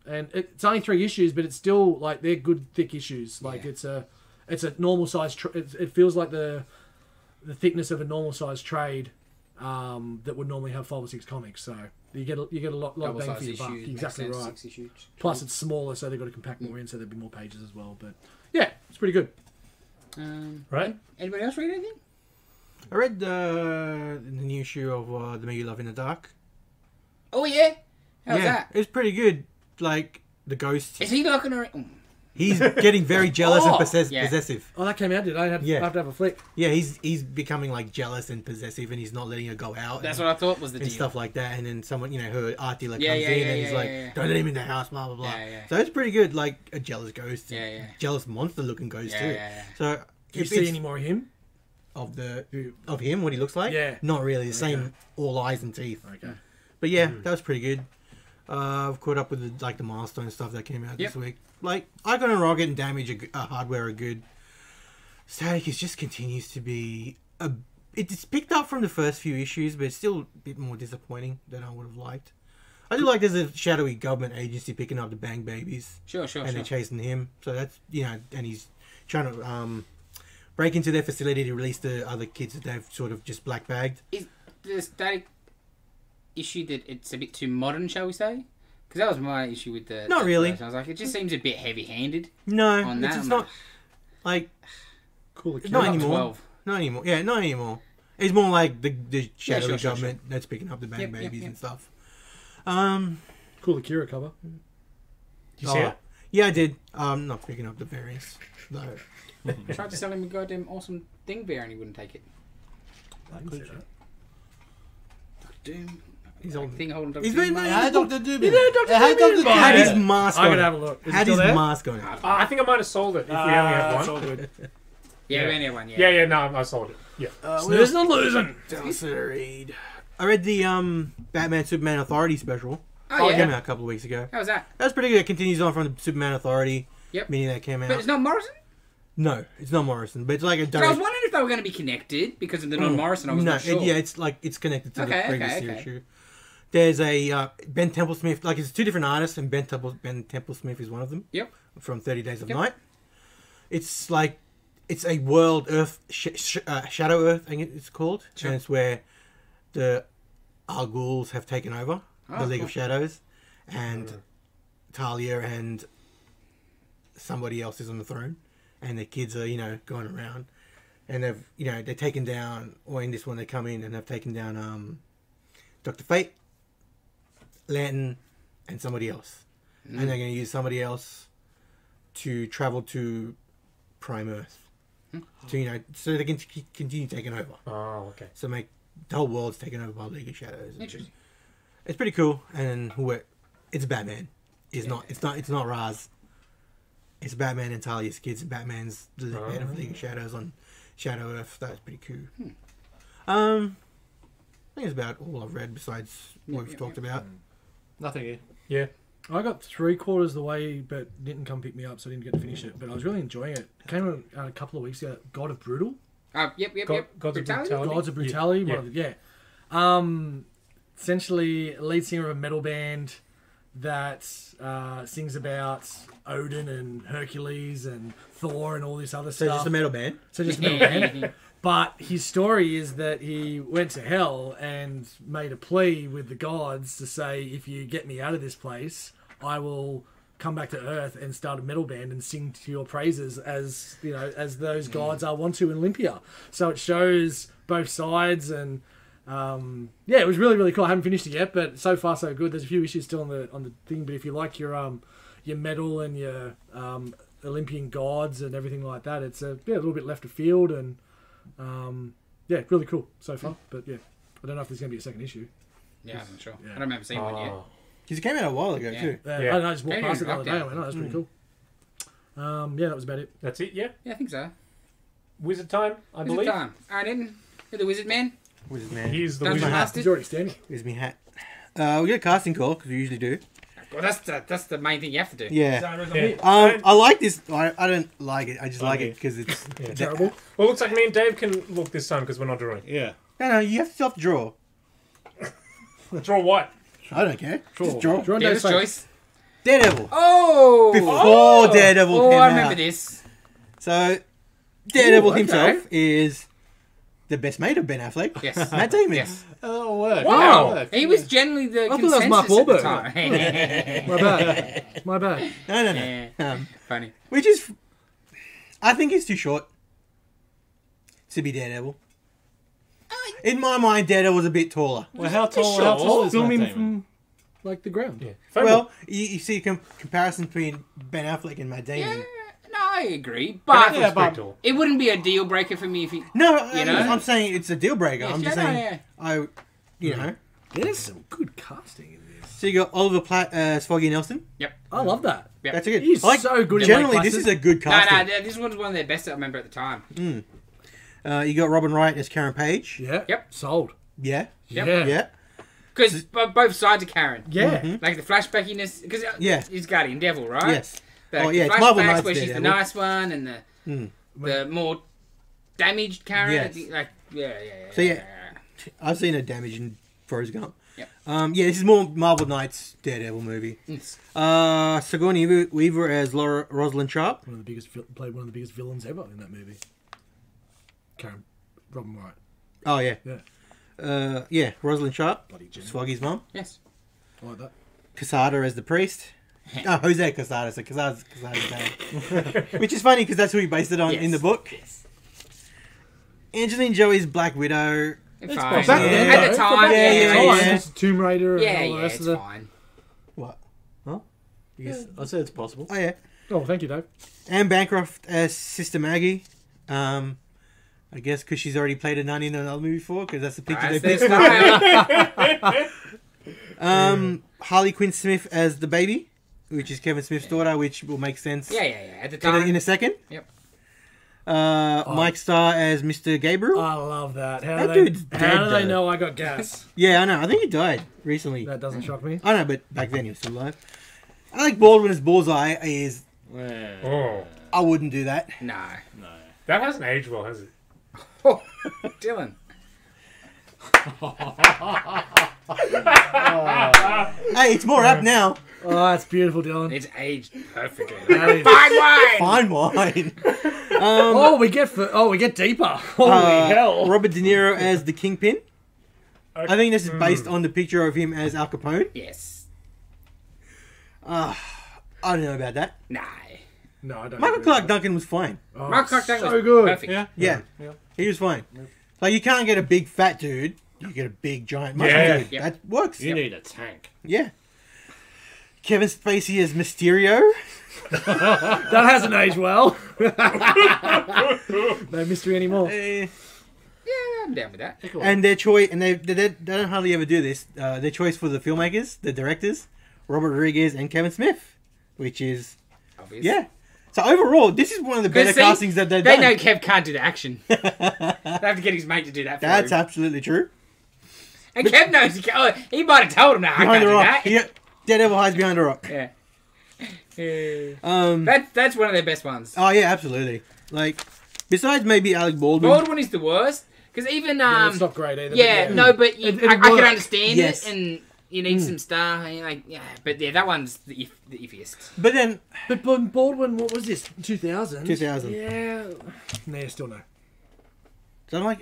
And it's only 3 issues, but it's still, like, they're good, thick issues. Like, it's a normal size... it feels like the thickness of a normal size trade that would normally have 5 or 6 comics. So you get a lot of bang for your buck. Exactly right. Plus it's smaller, so they've got to compact more in, so there'll be more pages as well. But yeah, it's pretty good. Right. Anybody else read anything? I read the new issue of The Me You Love in the Dark. Oh yeah, how's that? It's pretty good. Like the ghost. Is he looking around? He's getting very jealous and possessive. Oh, that came out, did I? I have to have a flick. Yeah, he's becoming like jealous and possessive, and he's not letting her go out. That's what I thought was the deal. And stuff like that. And then someone, her art dealer comes in and he's like, don't let him in the house, blah, blah, blah. So it's pretty good, like a jealous ghost. Jealous monster-looking ghost, too. So do you see any more of him? Of him, what he looks like? Yeah. Not really. The same all eyes and teeth. Okay. But yeah, that was pretty good. I've caught up with the milestone stuff that came out this week. Like, Icon and Rocket and Damage Hardware are good. Static just continues to be it's picked up from the first few issues, but it's still a bit more disappointing than I would have liked. I do like there's a shadowy government agency picking up the Bang Babies. Sure. And they're chasing him. So that's, and he's trying to break into their facility to release the other kids that they've sort of just black bagged. Is the Static issue that it's a bit too modern, shall we say? Because that was my issue with the... Not really. I was like, it just seems a bit heavy-handed. No, on that. it's not... Like... Cool. Not anymore. 12. Not anymore. Yeah, not anymore. It's more like the shadowy government that's picking up the Bang Babies and stuff. Cool Akira cover. Did you see it? Yeah, I did. Not picking up the variants, though. I tried to sell him a goddamn awesome thing bear and he wouldn't take it. I can see that. Doom. He's holding Dr. He's Doom. been Dr. Doom. Had his mask on. I'm gonna have a look. Had his mask on. I think I might have sold it if we only have one. It's all good. Yeah, we only have one. Yeah. Yeah, no, I sold it. Yeah. There's no losing. I read the Batman Superman Authority special. Oh, It came yeah. out a couple of weeks ago. How was that? That was pretty good. It continues on from the Superman Authority. Yep. Meaning that came out. But it's not Morrison? No, it's not Morrison. But it's like a So I was wondering if they were going to be connected because of the non-Morrison. I was not sure. It's connected to the previous issue. There's a Ben Templesmith. Like, it's 2 different artists, and Ben Templesmith is one of them. Yep. From 30 Days of Night. It's like... It's a world Earth... Shadow Earth, I think it's called. Sure. And it's where the Al Ghuls have taken over. The League of Shadows. And Talia and somebody else is on the throne. And the kids are, going around. And they've, they're taken down... Or in this one, they come in and they've taken down Dr. Fate, Lantern, and somebody else. And they're going to use somebody else to travel to Prime Earth. To, so they can continue taking over. Oh, okay. So the whole world's taken over by League of Shadows. Interesting. It's pretty cool. And it's Batman. It's not Raz. It's Batman and Talia's kids. And Batman's the head of League of Shadows on Shadow Earth. That's pretty cool. I think it's about all I've read besides what we've talked about. Nothing here. Yeah. I got 3/4 of the way, but didn't come pick me up, so I didn't get to finish it. But I was really enjoying it. It came out a couple of weeks ago. God of Brutal. Yep. Gods of Brutality. Gods of Brutality. Essentially, lead singer of a metal band that sings about Odin and Hercules and Thor and all this other stuff. So just a metal band? So just a metal band. But his story is that he went to hell and made a plea with the gods to say, if you get me out of this place, I will come back to Earth and start a metal band and sing to your praises as those gods are wont to in Olympia. So it shows both sides and it was really, really cool. I haven't finished it yet, but so far so good. There's a few issues still on the thing, but if you like your metal and your Olympian gods and everything like that, it's a little bit left of field and really cool so far. But I don't know if there's going to be a second issue. Yeah, I'm not sure. I don't remember seeing one yet. Because it came out a while ago too. I don't know, I just walked past it the other day. I went, that's pretty cool. That was about it. That's it, yeah? Yeah, I think so. Wizard time, I believe. Wizard time. Alright, then. You're the wizard man. Wizard man. He's the Dungeon wizard. Master. He's already standing. Here's me hat. We get a casting call because we usually do. Well, that's the main thing you have to do. Yeah. Yeah. I like this. I don't like it. I just like it because it's Terrible. Well, it looks like me and Dave can look this time because we're not drawing. Yeah. No, you have to draw. Draw what? I don't care. Just draw. Draw on Devil's Dave's face. choice. Daredevil. Oh! Before Daredevil Oh, came I remember out. this. So, Daredevil Ooh, okay. himself is the best mate of Ben Affleck. Yes. Matt Damon. Yes. That'll work. Wow. That'll work. He was generally the thought that was Mark consensus Wahlberg. at the time. My bad. My bad. No. Yeah. Funny. Which is, I think it's too short to be Daredevil. In my mind, Daredevil's a bit taller. Well, how tall is Film Matt him Damon? from like the ground. Yeah. Well, you see a comparison between Ben Affleck and Matt Damon. Yeah, no, I agree. But Yeah, but- Tall. it wouldn't be a deal breaker for me if he... No, You know? I'm saying it's a deal breaker. Yeah, I'm just yeah, no, saying, you know. There's some good casting in this. So you got Oliver Platt as Foggy Nelson. I love that. Yep. That's good. He's so good in Generally, Lake this Placid. is a good No, casting. this one's one of their best I remember at the time. You got Robin Wright as Karen Page. Yeah. Yep. Sold. Yeah. Yep. Yeah. Yeah. Because both sides of Karen. Yeah. Like the flashbackiness... Because Yeah. he's Guardian Devil, right? Yes. The Oh, yeah, it's flashbacks Marvel Knights where she's the Daredevil. nice one and the more damaged Karen. Yes. Yeah. So, yeah. I've seen a damage in Forrest Gump. Yep. Yeah, this is more Marvel Knights Daredevil movie. Yes. Sigourney Weaver as Laura Rosalind Sharp. Played one of the biggest villains ever in that movie. Karen, Robin Wright. Oh yeah. Yeah. Yeah, Rosalind Sharp. Bloody Jen. Swaggy's mum. Yes. I like that. Quesada as the priest. Oh, Jose Quesada. So Quesada's dad. Which is funny because that's who he based it on in the book. Yes. Angelina Jolie's Black Widow. It's Back fine. then, At though, the time, yeah, yeah. yeah. Tomb Raider and Yeah, all the rest it's of the... fine. What? Huh? Yes, I said it's possible. Oh yeah. Oh, thank you, Dave. Anne Bancroft as Sister Maggie. I guess because she's already played a nun in another movie before, because that's the picture That's they their picked. style. Harley Quinn Smith as the baby, which is Kevin Smith's daughter, which will make sense Yeah. At the time. in a second. Yep. Mike Starr as Mr. Gabriel. I love that. How That do dude's they, dead, how do they though. know I got gas? Yeah, I know. I think he died recently. That doesn't shock me. I know, but back then he was still alive. I like Baldwin as Bullseye. Oh, I wouldn't do that. No. that hasn't aged well, has it? Oh, Dylan. Hey, it's more up now. Oh, that's beautiful, Dylan. It's aged perfectly. That is- Fine wine. Fine wine. Oh, we get deeper. Holy hell! Robert De Niro as the Kingpin. I think this is based on the picture of him as Al Capone. Yes. I don't know about that. Nah. No, I don't. Michael agree Clark with Duncan was fine. that. Oh, Mark Clark Duncan so was good. perfect. Yeah, he was fine. Like you can't get a big fat dude. You get a big giant muscle Yeah. dude. Yep. That works. You need a tank. Yeah. Kevin Spacey as Mysterio. That hasn't aged well. No mystery anymore. Yeah, I'm down with that. And their choice, and they don't hardly ever do this. Their choice for the filmmakers, the directors, Robert Rodriguez and Kevin Smith, which is Obvious. yeah. So overall, this is one of the better See, castings that they've They done. know Kev can't do the action. They have to get his mate to do that for That's him. absolutely true. And Kev knows he might have told him, "No, I Behind can't the do rock. that." Yeah, Daredevil hides behind a rock. Yeah. Um. That's one of their best ones. Oh yeah, absolutely. Like, besides maybe Alec Baldwin. Baldwin is the worst because even Yeah, it's not great either. yeah, but no, but It I can worked. understand Yes. it, and you need some stuff, and you're like, yeah, but yeah, that one's the iffiest. But then, But Baldwin, what was this? 2000. 2000. Yeah. Nah, still no. so I'm like,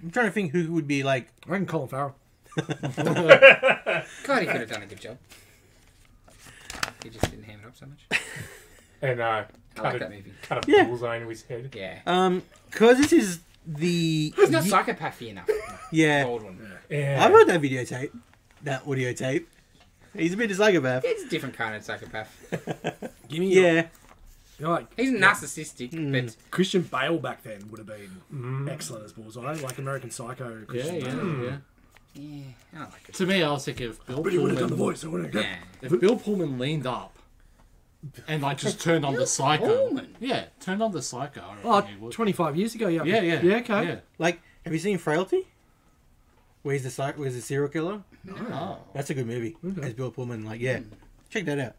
I'm trying to think who would be like. I reckon Colin Farrell. God, he could have done a good job. He just didn't ham it up so much. And I like that movie. cut a Yeah. bullseye into his head. Yeah, Because this is the. he's not psychopathy enough. Yeah. Baldwin. Yeah. I've heard that videotape. That audio tape. He's a bit of a psychopath. It's a different kind of psychopath. Give me Yeah. You know, like He's narcissistic, but Christian Bale back then would have been excellent as Bullseye, like American Psycho. Christian Yeah. Bale. yeah, I don't like it. To me, I was thinking if Bill But he would have done the Pullman, voice. I wouldn't have. Yeah. if Bill Pullman leaned up and like just turned on the psycho, Pullman? yeah, turned on the psycho. I Oh, reckon he would. 25 years ago, yeah. Yeah. Yeah, okay. Yeah. Like, Have you seen Frailty? Where's the serial killer? Oh. That's a good movie. Okay. As Bill Pullman, check that out.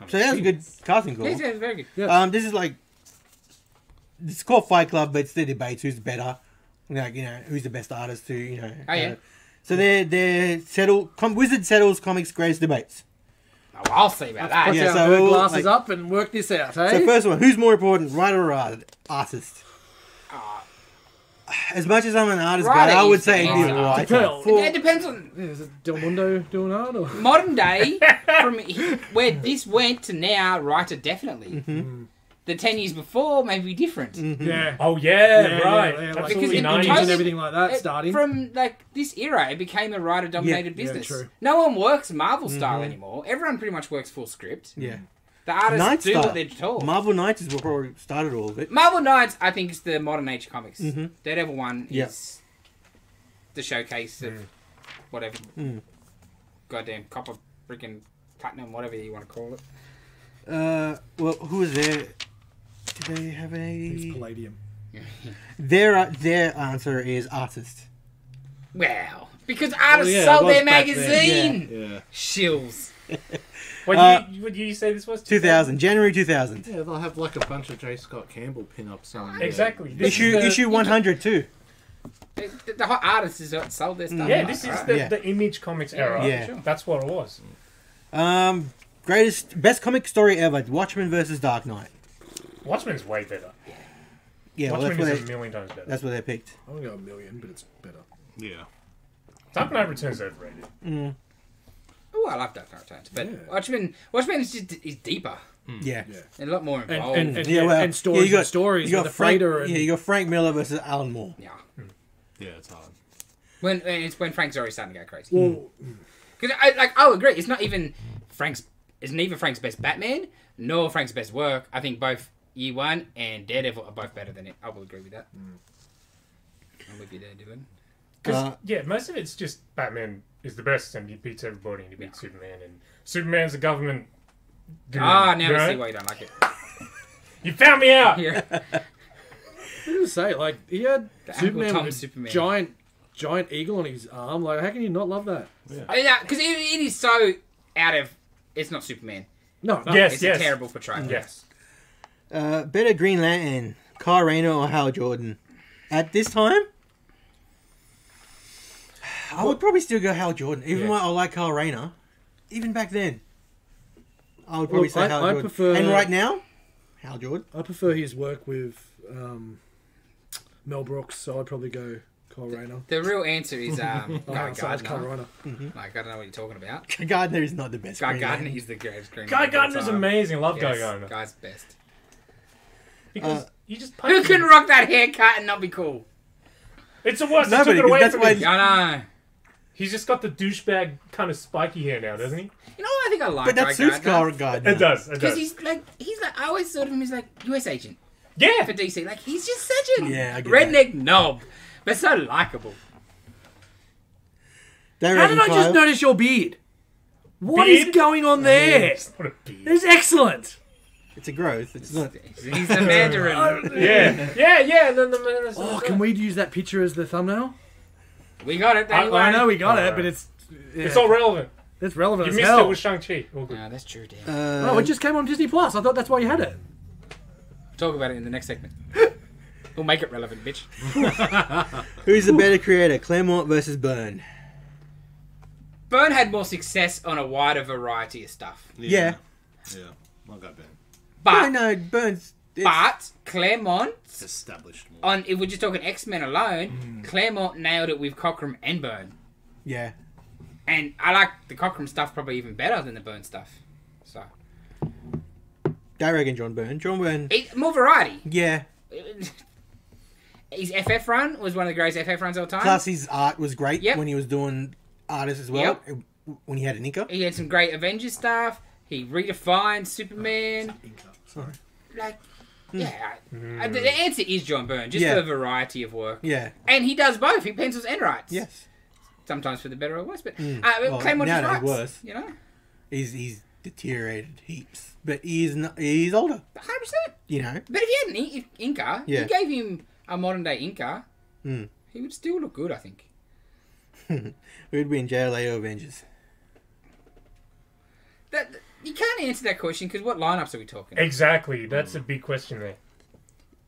So that was a good casting call. Yes, very good. This is like, it's called Fight Club, but it's the debates who's better, who's the best artist to, Oh, yeah. So they're Wizard settles comics greatest debates. Oh, I'll see about that. Put Yeah, our so bird we'll, glasses like- up and work this out, eh? So first one, who's more important, writer or artist? As much as I'm an artist guy, Writer I would is say the it'd be answer. writer. Depends. It depends on Yeah, is it Del Mundo doing that? Or? modern day, from where this went to now, writer definitely. The 10 years before may be different. Yeah. Oh yeah, right. Like Because Absolutely it nice. and totally- everything like that starting. From this era, it became a writer-dominated Yeah, business. true. No one works Marvel style anymore. Everyone pretty much works full script. Yeah. The artists Night do Star. what they're told. Marvel Knights is what probably started all of it. Marvel Knights, I think, is the modern age comics. Mhm. Daredevil 1 Yeah. is the showcase of whatever. Goddamn copper freaking platinum, whatever you want to call it. Well, who was there? Did they have It's a... Palladium. Their answer is artist. Wow. Because artists yeah, it sold was their back then. magazine. Yeah. Shills. What you say this was? 2000, January 2000. Yeah, they'll have like a bunch of J. Scott Campbell pin-ups on. Exactly. This Issue is the- issue 100 too. The hot artists is what sold their stuff. Yeah, this is right? the, Yeah. the Image Comics era. Yeah. Sure. That's what it was. Best comic story ever: Watchmen versus Dark Knight. Watchmen's way better. Yeah, well, Watchmen that's is what a million times better. that's what they picked. I'm gonna go 1,000,000, but it's better. Yeah. Dark Knight Returns overrated. Oh, I love Dark Knight Returns, but Yeah. Watchmen is deeper Yeah. Yeah. and a lot more And, involved. and, and, Yeah, well, and stories you got- and stories You with got the Frank. freighter and Yeah, you got Frank Miller versus Alan Moore. yeah, Yeah, it's hard. when it's when Frank's already starting to go crazy. well, Because I'll agree, it's not even it's neither Frank's best Batman nor Frank's best work. I think both Year One and Daredevil are both better than it. I will agree with that. I'm with you there, Dylan. Because most of it's just Batman is the best and he beats everybody and he beats Superman and Superman's a government. Dude, Now you know? I see why you don't like it. You found me out. Yeah. I was gonna say, like, he had The Superman Uncle Tom with a Superman. giant eagle on his arm. Like, how can you not love that? Yeah, because it is so out of. It's not Superman. No, Yes, It's yes. a terrible portrayal. Yes. Better Green Lantern: Kyle Rayner or Hal Jordan? At this time, I would probably still go Hal Jordan, even though I like Kyle Rayner. Even back then, I would probably say Hal I Jordan. prefer. And right now, Hal Jordan. I prefer his work with Mel Brooks, so I'd probably go Kyle Rayner. The real answer is Guy Oh, so that's Kyle Gardner. Rayner. Like, I don't know what you're talking about. Gardner is not the best. Guy Green Gardner Lantern. is the greatest Green Guy Lantern of all Gardner's time. amazing. Love Guy Yes, Gardner. Guy's best. Because you just Who punch can him. rock that haircut and not be cool? It's the worst. They Nobody, took it away that's from why- him. I know. He's just got the douchebag kind of spiky hair now, doesn't he? You know what I think I like But that Guy suits Gardner? Kyle Gardner. It does. It Because does. he's like, I always thought of him as like US agent Yeah. for DC. Like, he's just such a Yeah, I get redneck knob, but so likable. They How reckon did I just Kyle- notice your beard? What is Beard? going on there? It's not a beard. It's excellent. It's a growth. It's not. He's the Mandarin. Yeah. And then the Oh, can we use that picture as the thumbnail? We got it. Don't you I worry. know we got it, Alright. but it's It's all relevant. it's relevant You as missed hell. it with Shang-Chi. All good. No, that's true, Dan. Oh, it just came on Disney Plus. I thought that's why you had it. Talk about it in the next segment. We'll make it relevant, bitch. Who's the better creator, Claremont versus Byrne? Byrne had more success on a wider variety of stuff. Yeah. Yeah. I'll go Ben. But No, Byrne's. Claremont Established more. on if we're just talking X-Men alone, Claremont nailed it with Cockrum and Byrne. Yeah. And I like the Cockrum stuff probably even better than the Byrne stuff. So I reckon John Byrne. John Byrne. more variety. Yeah. His FF run was one of the greatest FF runs of all time. Plus, his art was great Yep. when he was doing artists as well. When he had an inker. He had some great Avengers stuff. He redefined Superman. Sorry. Like, yeah. The answer is John Byrne, just Yeah. for the variety of work. Yeah. And he does both. He pencils and writes. Yes. Sometimes for the better or worse, but Well, Claremont just nowadays writes. worse. You know, He's deteriorated heaps, but he's older. 100%. You know. But if he had an inker, Yeah. you gave him a modern day Inca, he would still look good, I think. Who'd win, JLA or Avengers? You can't answer that question because what lineups are we talking? Exactly. That's a big question there.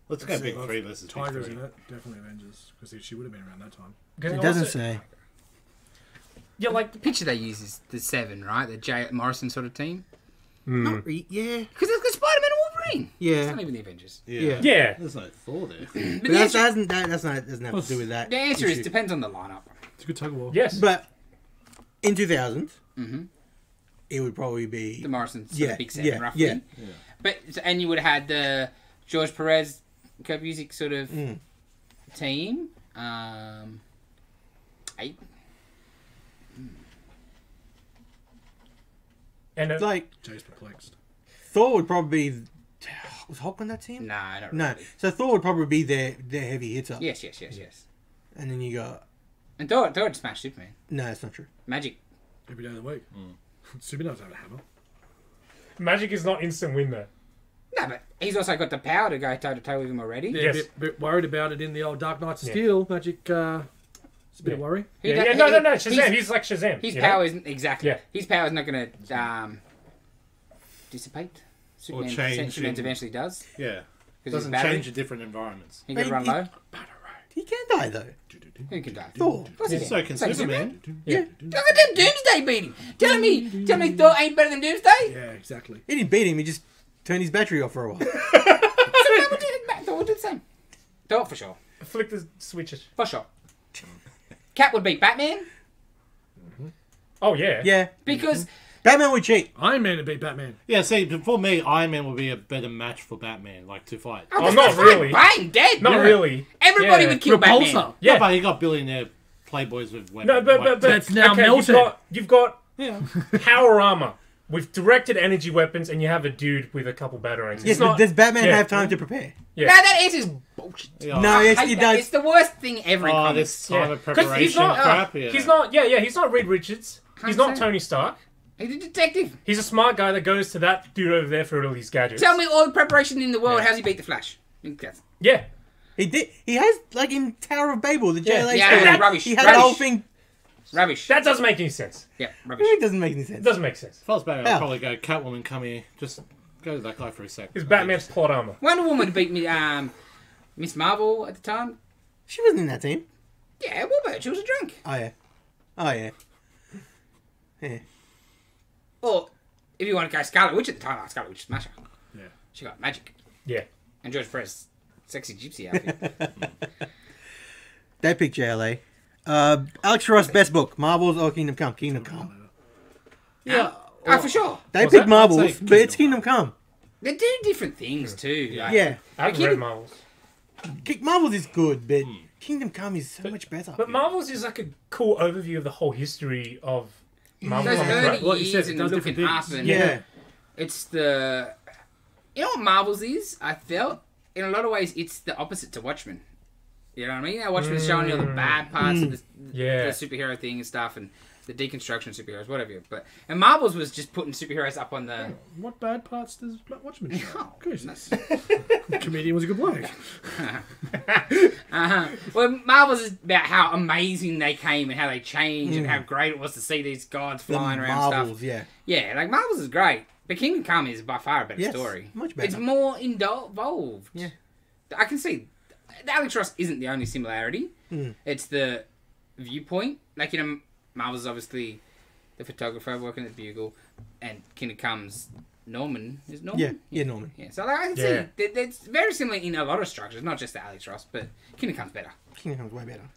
Let's go big three versus big Tigers three. in it. Definitely Avengers. Because she would have been around that time. It doesn't say. Yeah, like The picture they use is the 7, right? The J. Morrison sort of team. Not yeah. Because it's got Spider-Man and Wolverine. It's Yeah. not even the Avengers. Yeah. yeah. There's no Thor there. But But the that answer, doesn't have to do with that. the answer is issue. depends on the lineup. It's a good tug of war. Yes. But in 2000, it would probably be The Morrison sort of big 7, yeah, roughly. yeah. But and you would have had the George Perez, Kurt Busiek sort of team. 8. And like Jay's perplexed. Thor would probably be. Was Hulk on that team? No, not No. really. So Thor would probably be their heavy hitter. Yes. And then you got. And Thor would smash Superman. No, that's not true. Magic. Every day of the week. Super does have a hammer. Magic is not instant win though. No, but he's also got the power to go toe to toe with him already. Yeah, Yes. bit worried about it in the old Dark Knights of Steel. Magic, it's a bit of worry. No, Shazam. He's like Shazam. His you know? power isn't exactly. Yeah. His power is not going to dissipate. Superman, change Superman's in- eventually does. Yeah. 'Cause Doesn't his battery- change in different environments. He can run low. He can die though. Who can die? Thor. Of course he can. So can Superman. Yeah. Look at them Doomsday beat him. Tell me Thor ain't better than Doomsday? Yeah, exactly. He didn't beat him. He just turned his battery off for a while. Superman would do it. Thor would do the same. Thor for sure. Flick the switches. For sure. Cat would beat Batman Oh yeah. Yeah. because Batman would cheat. Iron Man to beat Batman. Yeah, see, for me, Iron Man would be a better match for Batman, like to fight. Oh, not really. Bang, dead. Not really. Everybody Yeah. would kill Batman. Repulsor. Yeah. No, but he got billionaire playboys with weapons. No, but That's now okay, melted. You've got power armor with directed energy weapons, and you have a dude with a couple batarangs. Yes, It's but not- does Batman yeah. have time to prepare? Yeah. No, that answer's bullshit. Yeah. No, I yes, hate he that. does. It's the worst thing ever in Oh, comics. this time of 'Cause preparation he's not, crap. Yeah. He's not. Yeah. He's not Reed Richards. He's not 100%. Tony Stark. He's a detective. He's a smart guy that goes to that dude over there for all his gadgets. Tell me all the preparation in the world. Yeah. How's he beat the Flash? Yeah. He did. He has like in Tower of Babel, the JLA Yeah, story. yeah, rubbish. He had Rubbish. the whole thing. Rubbish. That doesn't make any sense. Yeah, rubbish. It doesn't make any sense. It doesn't make sense. If I was Batman, Hell. I'd probably go, Catwoman, come here. Just go to that guy for a sec. It's Batman's plot armor. Wonder Woman beat me, Miss Marvel at the time. She wasn't in that team. Yeah, what about? She was a drunk. Oh yeah. Oh yeah. Yeah. Or if you want to go Scarlet Witch at the time, Scarlet Witch smasher. Yeah. She got magic. Yeah. And George Perez, sexy gypsy outfit. They picked JLA. Alex Ross, best book, Marvels or Kingdom Come? Kingdom Come. Yeah. Oh, for sure. They What's picked that? Marvels, I'd say but it's Kingdom Come. They do different things too. Like, Yeah. I haven't Like, read Marvels. Marvels is good, but Kingdom Come is so much better. But Marvels is like a cool overview of the whole history of Marvel Those comics, early right? What you years said, and it does looking different up things. and yeah. it's the... You know what Marvels is? I felt, in a lot of ways, it's the opposite to Watchmen. You know what I mean? Watchmen's showing you all the bad parts of the Yeah. superhero thing and stuff and the deconstruction of superheroes, whatever. And Marvels was just putting superheroes up on the... What bad parts does Watchmen show? Oh, Goodness. The comedian was a good bloke. Well, Marvels is about how amazing they came and how they changed and how great it was to see these gods The flying around Marvels, stuff. yeah. Yeah, like Marvels is great. But Kingdom Come is by far a better Yes, story. much better. It's more involved. Yeah. I can see Alex Ross isn't the only similarity. Mm. It's the viewpoint. Like, you know, Marvel's is obviously the photographer working at Bugle, and Kingdom Come's Norman. Is Norman? Yeah, Norman. Yeah, so like, I can Yeah. see it's very similar in a lot of structures, not just the Alex Ross, but Kingdom Come's better. Kingdom Come's way better.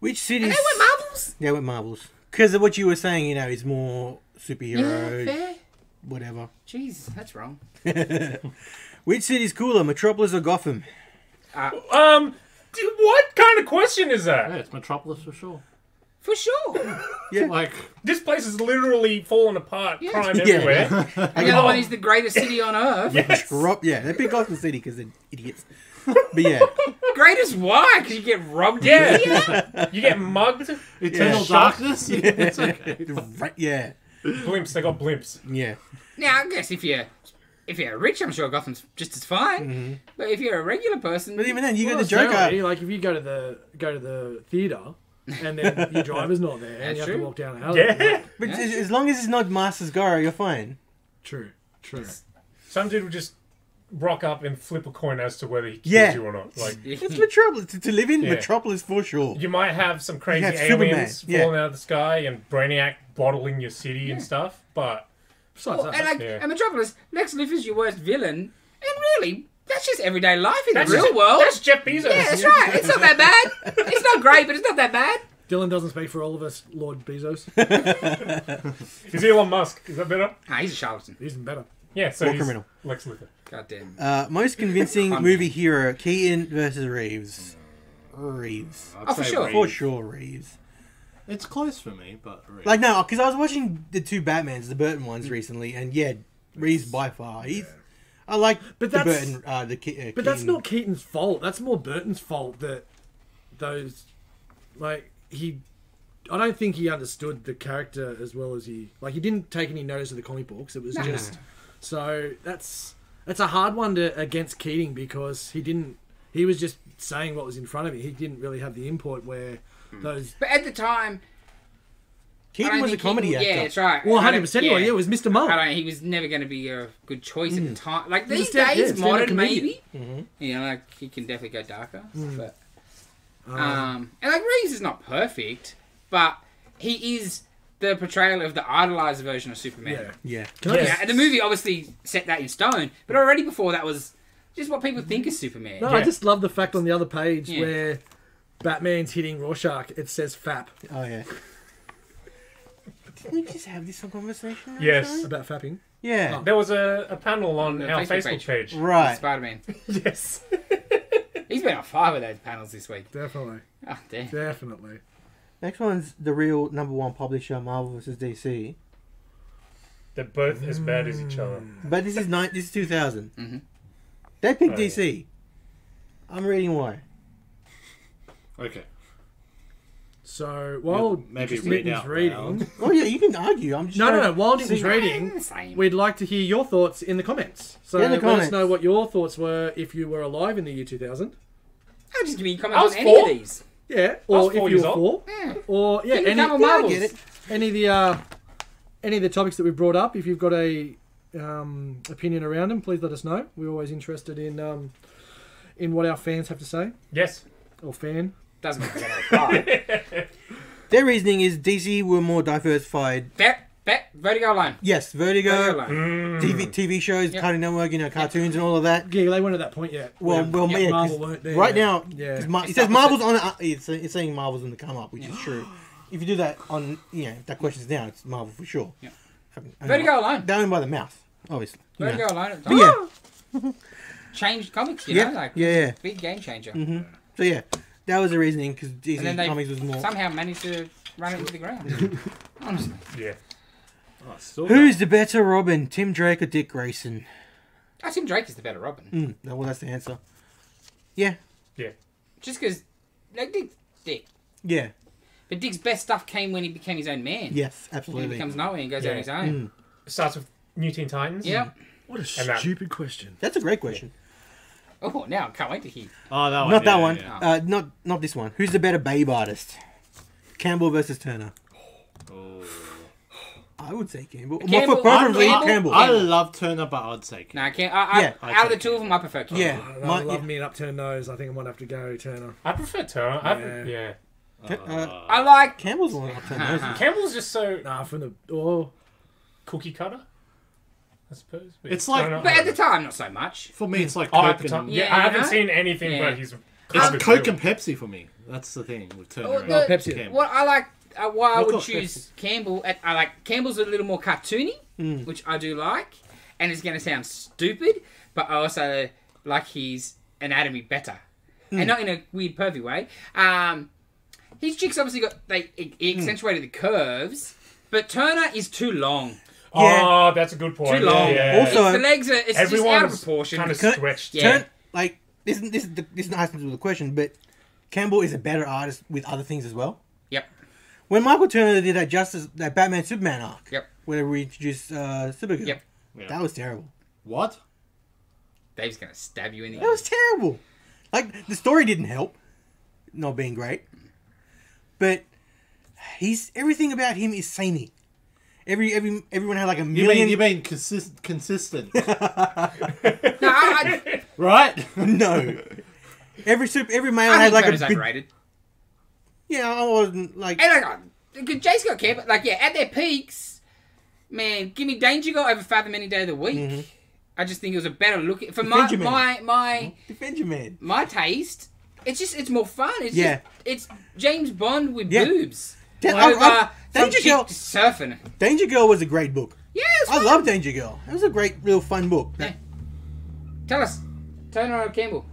Which And cities? they went Marvels? Yeah, with Marvels. Because of what you were saying, you know, it's more Yeah, superhero, fair. whatever. Jeez, that's wrong. Which city's cooler, Metropolis or Gotham? Dude, what kind of question is that? Yeah, it's Metropolis for sure. For sure. Like, This place is literally falling apart, Yeah. crime Yeah. everywhere. And the other one is the greatest city on earth. Yes. Yeah, they pick Gotham City because they're idiots. But yeah, Greatest why? Because you get robbed. Yeah. You get mugged. Eternal Shock. Darkness? It's okay. yeah, Blimps, they got blimps. yeah. Now, I guess if you if you're rich, I'm sure Gotham's just as fine. But if you're a regular person, But even then, you got the Joker. Joker. Like if you go to the theater and then your driver's not there, and That's you have true. to walk down an alley. Yeah. But as long as it's not Master Sgoro, you're fine. True. Some dude would just rock up and flip a coin as to whether he kills Yeah. you or not. Like, It's Metropolis. To live in Yeah. Metropolis for sure. you might have some crazy have aliens Superman, yeah. falling out of the sky and Brainiac bottling your city and stuff, but Besides Well, that, and like Yeah. and Metropolis, Lex Luthor's your worst villain, and really, that's just everyday life in that's the real just- world. That's Jeff Bezos. Yeah, that's right. It's not that bad. It's not great, but it's not that bad. Dylan doesn't speak for all of us, Lord Bezos. He's Elon Musk. Is that better? Ah, he's a charlatan. He's better. Yeah, so War he's criminal. Lex Luthor. God damn. Most convincing movie hero: Keaton versus Reeves. Reeves. Oh, for sure. For sure, Reeves. It's close for me, but Like, no, because I was watching the two Batmans, the Burton ones recently, and yeah, Reeves by far. I like But the that's- Burton. But that's Keaton. not Keaton's fault. That's more Burton's fault that those, like, I don't think he understood the character as well as he didn't take any notice of the comic books. It was just so that's a hard one against Keating because he was just saying what was in front of him. He didn't really have the input where those. But at the time, I Keaton don't was a think he- comedy actor. Yeah, that's right. Well, I don't- 100%. Yeah, it was Mr. Mull. He was never going to be a good choice at the time. Like He's these a stand- days, stand-up modern comedian. maybe. You know, like he can definitely go darker. But and like Reeves is not perfect, but he is the portrayal of the idolized version of Superman. Yeah. Yeah. Yes. And the movie obviously set that in stone, but already before that was just what people think is Superman. No, Yeah. I just love the fact on the other page Yeah. where Batman's hitting Rorschach. It says "fap" Oh yeah. Didn't we just have this conversation? Yes. about fapping. Yeah. There was a panel on The our Facebook Facebook page. Right. Spider-Man. Yes. He's been on 5 of those panels this week. Definitely. Oh, damn. Definitely. Next one's the real #1 publisher, Marvel vs DC. They're both as bad as each other. But this is 2000. Mhm. They picked Oh, yeah. DC. I'm reading why. okay. So while Maybe read Newton's out reading, loud. Oh yeah, you can argue. I'm just no. trying- While Newton's See- reading, Same. we'd like to hear your thoughts in the comments. So In the let comments. us know what your thoughts were if you were alive in the year 2000. I'll just give me I comments was on any of 4. these. Yeah, I was or 4 if you years were old. 4, Yeah. or Give me any Marvel Marvels. get it. any of the topics that we've brought up. If you've got a opinion around them, please let us know. We're always interested in what our fans have to say Yes. or fan. Doesn't matter what I reply. Their reasoning is DC were more diversified. Vertigo alone. Yes, Vertigo Vertigo, alone. TV shows, Yep. Cartoon Network, cartoons and all of that. Yeah, they weren't at that point yet. Well, Yeah, yeah, Marvel 'cause weren't there. right yet. now, Yeah. 'cause it says Marvel's on. It's saying Marvel's on the come up, which is true. If you do that on, that question's down. It's Marvel for sure. Yeah. Fucking- Vertigo alone. They're owned by the mouth, obviously. you know. Vertigo alone. But yeah. Changed comics, you Yeah, know? Like, yeah. big game changer. So yeah, that was the reasoning because DC And then they Comics was more. somehow managed to run it into the ground. Honestly. Yeah. Oh, still Who's the better Robin, Tim Drake or Dick Grayson? Tim Drake is the better Robin. Well, that's the answer. Yeah, Yeah. Just because, like, Dick. yeah, But Dick's best stuff came when he became his own man. yes, When he absolutely. becomes Noah and goes Yeah. out on his own. It starts with New Teen Titans. Yep. What a And that- stupid question. That's a great question. Oh, now I can't wait to hear. Oh, that one. Not that yeah, one. yeah. Not this one. Who's the better Babe artist? Campbell versus Turner. Oh. I would say Campbell. Campbell- Preferably Campbell- Campbell. I love Turner, but I'd say No, I can't. Yeah, out of the two of them, I prefer Campbell. Yeah, I love me an upturned nose. I think I might have to go Turner. I prefer Turner. Yeah. I like. Campbell's the one up to nose. Campbell's just so Nah, from the cookie cutter, I suppose. But It's like- Turner, But I at the don't know. time, not so much. For me, it's like Oh, Coke at the time. and... Yeah, Yeah, I haven't you know? seen anything, Yeah. but he's. It's Coke and Pepsi for me. That's the thing with Turner. Oh, and the- Pepsi. Campbell. What I like, why I Look would up choose Campbell. I like Campbell's a little more cartoony, which I do like, and it's going to sound stupid, but I also like his anatomy better, and not in a weird pervy way. His chicks obviously got he accentuated the curves, but Turner is too long. Oh, that's a good point. Too long. Yeah. Also- the legs are it's just out of Everyone's proportion. kind of Can- stretched. Yeah. Like this is not asking to the question, but Campbell is a better artist with other things as well. Yep. When Michael Turner did that Batman Superman arc, Yep. where we introduced Supergirl, Yep. that was terrible. What? Dave's gonna stab you in the That was terrible. Like, the story didn't help, not being great. But everything about him is samey. Everyone had like a million. You mean consistent? No, Right? No. Every male I had think like a Jonah's bit. overrated. Yeah, I wasn't like. And like, Jay's got care, but like, yeah, at their peaks, man, give me Danger Girl over Fathom any day of the week. Mm-hmm. I just think it was a better look for Defend your my Defend your man. my taste. It's more fun. It's Yeah. it's James Bond with Yeah. boobs. Danger Danger Girl- Girl surfing. Danger Girl was a great book. Yeah, it's I fun. love Danger Girl. It was a great, real fun book. Yeah. Tell us, Turner Campbell.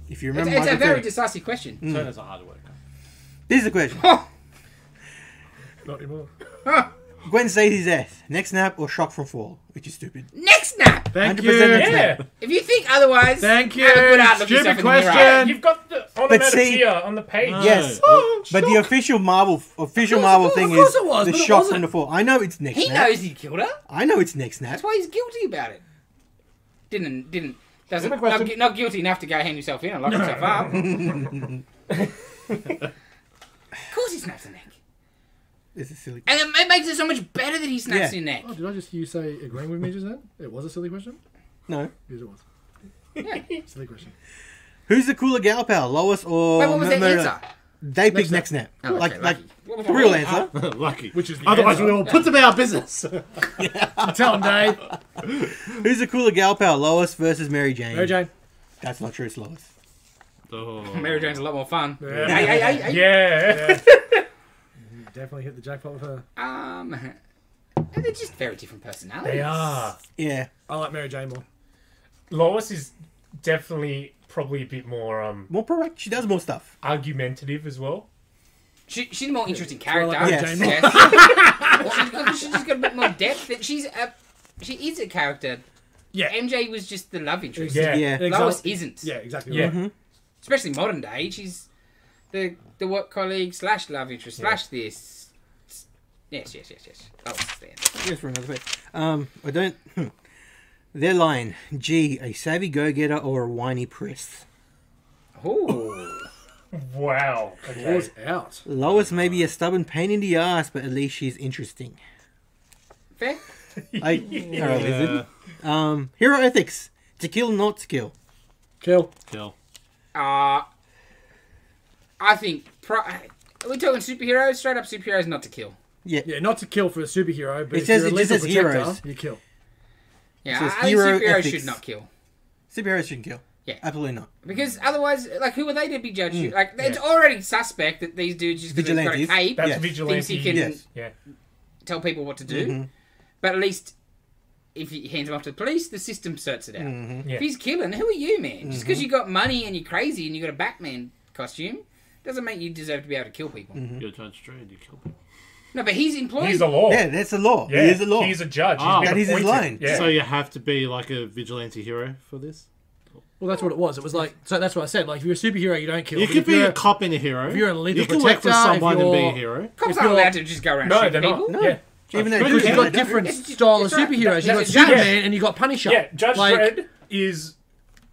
If you It's, remember, it's a Michael very Terry. decisive question. Turner's a hard worker. This is the question. Oh, Not anymore. Gwen Stacy's death, neck snap or shock from fall, which is stupid. next snap. Thank 100% you. next Yeah. snap. If you think otherwise, Thank you. have a good outlook Stupid yourself in the mirror. question. You've got the onomatopoeia on the page. Yes, but the official Marvel thing course is it was, the but it shock wasn't. from the fall. I know it's neck He snap. knows he killed her. I know it's neck snap. That's why he's guilty about it. Doesn't Good question. not guilty enough to go hand himself in and lock himself up. Of course he snaps the neck. This is silly. And it makes it so much better that he snaps Yeah. the neck. Oh, did I just hear you say agreeing with me just then? It was a silly question? No. Yes, it was. Yeah. Silly question. Who's the cooler gal pal, Lois or Wait, what was the Murder? answer? They picked neck snap. Oh, okay, like lucky. What was the the real answer? answer. Lucky. Which is the Otherwise, answer. we will put them out of business. Tell him, Dave. Who's the cooler gal pal, Lois versus Mary Jane? Mary Jane. That's not true, it's Lois. Oh. Mary Jane's a lot more fun. Yeah. Hey. Yeah. Definitely hit the jackpot with her. And they're just very different personalities. They are. Yeah. I like Mary Jane more. Lois is definitely probably a bit more More correct. She does more stuff. argumentative as well. She's a more interesting character. Well, I like Yes. Mary Jane more. Well, she's just got a bit more depth. She is a character. Yeah. MJ was just the love interest. Yeah. Yeah. Lois isn't. Yeah, exactly. Yeah. Right. Mm-hmm. Especially modern day. She's the work colleague / love interest / this. Yes. Lois is there. Yes, for another bit. I don't. Their line: Gee, a savvy go-getter or a whiny priest. Ooh. Wow. Okay. Claws out. Lois may be a stubborn pain in the ass, but at least she's interesting. Fair. Yeah. Hero ethics: to kill, not to kill. Kill. Kill. I think. Are we talking superheroes? Straight up superheroes not to kill. Yeah. Yeah, not to kill for a superhero, but It if says- you're a it just lethal says protector, heroes. you kill. Yeah, says I think hero superheroes ethics. should not kill. Superheroes shouldn't kill. Yeah. Absolutely not. Because otherwise, like, who are they to be judged? Like, it's already suspect that these dudes, just because they've got a Vigilantes. cape, That's Yes. vigilante. thinks he can Yes. Yeah. tell people what to do. But at least, if he hands them off to the police, the system sorts it out. Yeah. If he's killing, who are you, man? Just because you got money and you're crazy and you got a Batman costume, doesn't make you deserve to be able to kill people. You're Judge Dredd, you kill people. No, but he's employed. He's the law. Yeah, that's the law. Yeah. He is the law. He's a judge. Oh. He's been That is his appointed. line. Yeah. So you have to be like a vigilante hero for this? Well, that's what it was. It was like, so that's what I said. Like, if you're a superhero, you don't kill. You But could if be you're a cop and a hero. if you're a lethal you can work for protector, someone if and be a you're- hero. Cops if aren't you're- allowed to just go around No, shooting they're people. not. Yeah. Even though Because Because you've got Yeah. different It's- style of it's right. superheroes. You've got That's exactly- Superman and you've got Punisher. Yeah. Judge Like- Dredd is.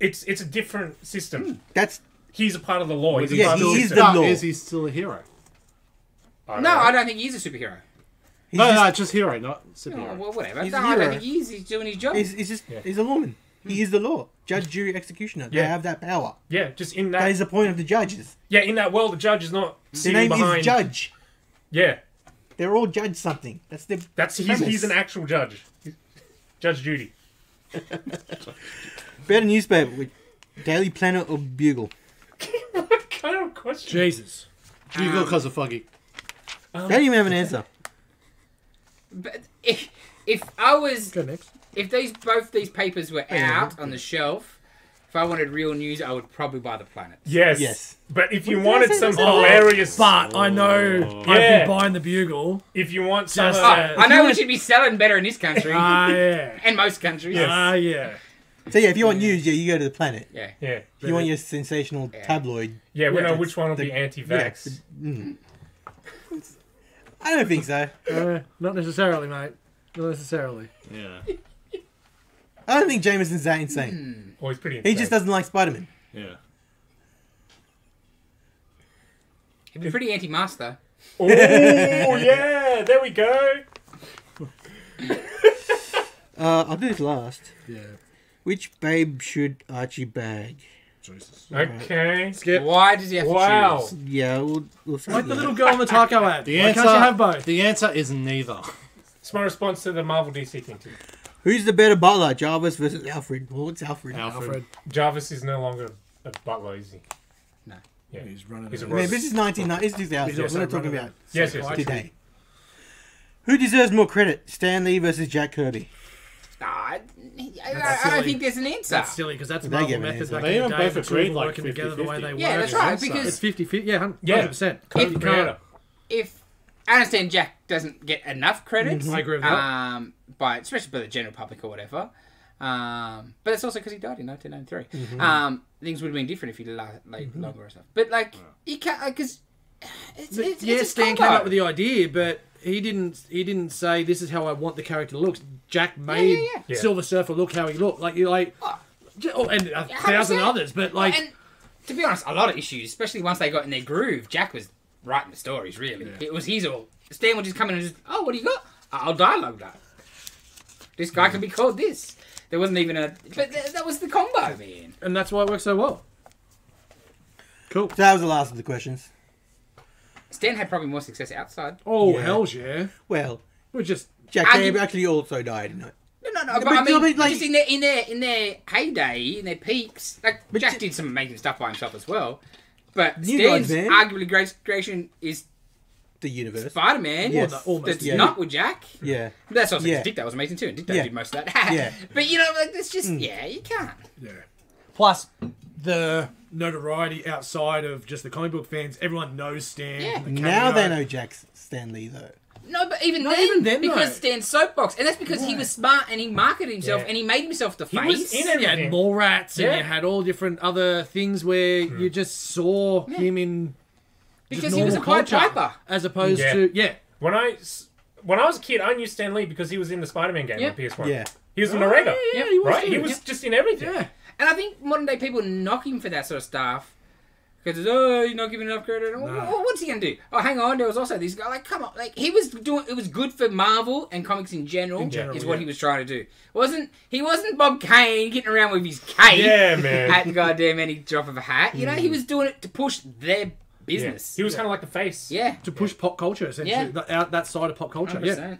It's a different system. that's He's a part of the law. He's a Yeah, part of he the is system. the law. Is he still a hero? No, I don't think he's a superhero. he's No, just, just hero, not Oh, superhero. well, whatever. He's No, a I don't hero. think he is. He's doing his job. he's just Yeah. he's a lawman. He is the law. Judge, jury, executioner. They Yeah. have that power. Yeah, just in That that. is the point of the judges. Yeah, in that world, the judge is not Their sitting name behind. is Judge. Yeah, They're all judge something. That's the that's he's an actual judge. Judge Judy. better newspaper with Daily Planet or Bugle. What kind of question? Jesus. You go because of Foggy. Don't even have an answer. But if I was, Go next. if both these papers were out on the shelf, if I wanted real news, I would probably buy the Planet. Yes. Yes. But if you What did I wanted say? some Oh, hilarious, But I know I'd Yeah. be buying the Bugle. if you want some, Just- I know we should be selling better in this country Yeah. and most countries. Yes. Yeah. So yeah, if you want news, yeah, you go to the Planet. Yeah. yeah, If you want your sensational tabloid, yeah, we Yeah, know that's which one will be anti-vax. I don't think so. Not necessarily, mate. Not necessarily. Yeah. I don't think Jameson's that insane. Oh, he's pretty insane. He just doesn't like Spider-Man. Yeah. He'd be pretty anti-mask, though. Oh, yeah. There we go. I'll do this last. Yeah. Which babe should Archie bag? Jesus. Okay. Skip. Why does he have to Wow. choose? Yeah, we'll see. Like the little girl on the taco ad. The Why answer. can't you have both? The answer is neither. It's my response to the Marvel DC thing, too. Who's the better butler, Jarvis versus Alfred? Well, it's Alfred. Alfred. Jarvis is no longer a butler, is he? Yeah. He's running. He's a Man, this is 1990. It's 2000. He's We're also not talking running about Yes, psychiatry. today. Who deserves more credit? Stan Lee versus Jack Kirby. I That's don't silly. think there's an answer. That's silly because that's They Marvel give an method answer. back They in the even day. both The two agreed of them like working together the way they 50-50. Yeah, work. that's right, So because- it's 50-50. Yeah, 100%. Yeah. If- If I understand Jack doesn't get enough credit, I agree with that. by especially by the general public or whatever. But it's also because he died in 1993. Things would have been different if he laid longer or stuff. But like, you can't because it's Yeah, a Stan combo. came up with the idea, but he didn't say this is how I want the character to look. Jack made Yeah. Silver Surfer look how he looked. Like you're like, and a thousand 100%. others, but like And to be honest, a lot of issues, especially once they got in their groove, Jack was writing the stories. Really, it was his all. Stan would just come in and just, oh, what do you got? I'll dialogue that. This guy can be called this. There wasn't even a, but that was the combo, man. and that's why it works so well. Cool. So that was the last of the questions. Stan had probably more success outside. Oh Yeah. hell's yeah! Well, We're just Jack Argue- Kirby actually also died. You know? No, but but- I mean, but, like- just in their heyday, in their peaks, like But Jack ju- did some amazing stuff by himself as well. But New Stan's Gods, man. arguably great creation is The universe. Spider-Man. Yes. almost. That's Yeah. not with Jack. Yeah. But that's also Yeah. because Dick that was amazing too, and Dick Yeah. did most of that. Yeah. But you know, like that's just yeah, you can't. yeah. Plus the notoriety outside of just the comic book fans, everyone knows Stan. Yeah. the Now they cameo. know Jack's Stan Lee though. No, but even Not then, even then, because though. Stan's soapbox, and that's because he was smart and he marketed himself Yeah. and he made himself the He face. was in You had everything. Mallrats and Yeah. you had all different other things where you just saw him in just because he was a normal Pied culture, Piper. as opposed Yeah. to When I was a kid, I knew Stan Lee because he was in the Spider-Man game Yeah. on PS1. Yeah. He was the narrator. yeah, he was Right? He too. was just in everything. Yeah. And I think modern day people knock him for that sort of stuff. Because, you're not giving enough credit. Well, what's he going to do? Oh, hang on, there was also this guy. Like, come on. Like, he was doing... It was good for Marvel and comics in general, is what he was trying to do. He wasn't Bob Kane getting around with his cape Yeah, man. at goddamn any drop of a hat. You know, he was doing it to push their Yeah. business. He was kind of like the face. Yeah. To push pop culture, essentially. Yeah. That side of pop culture. Yeah. 100%.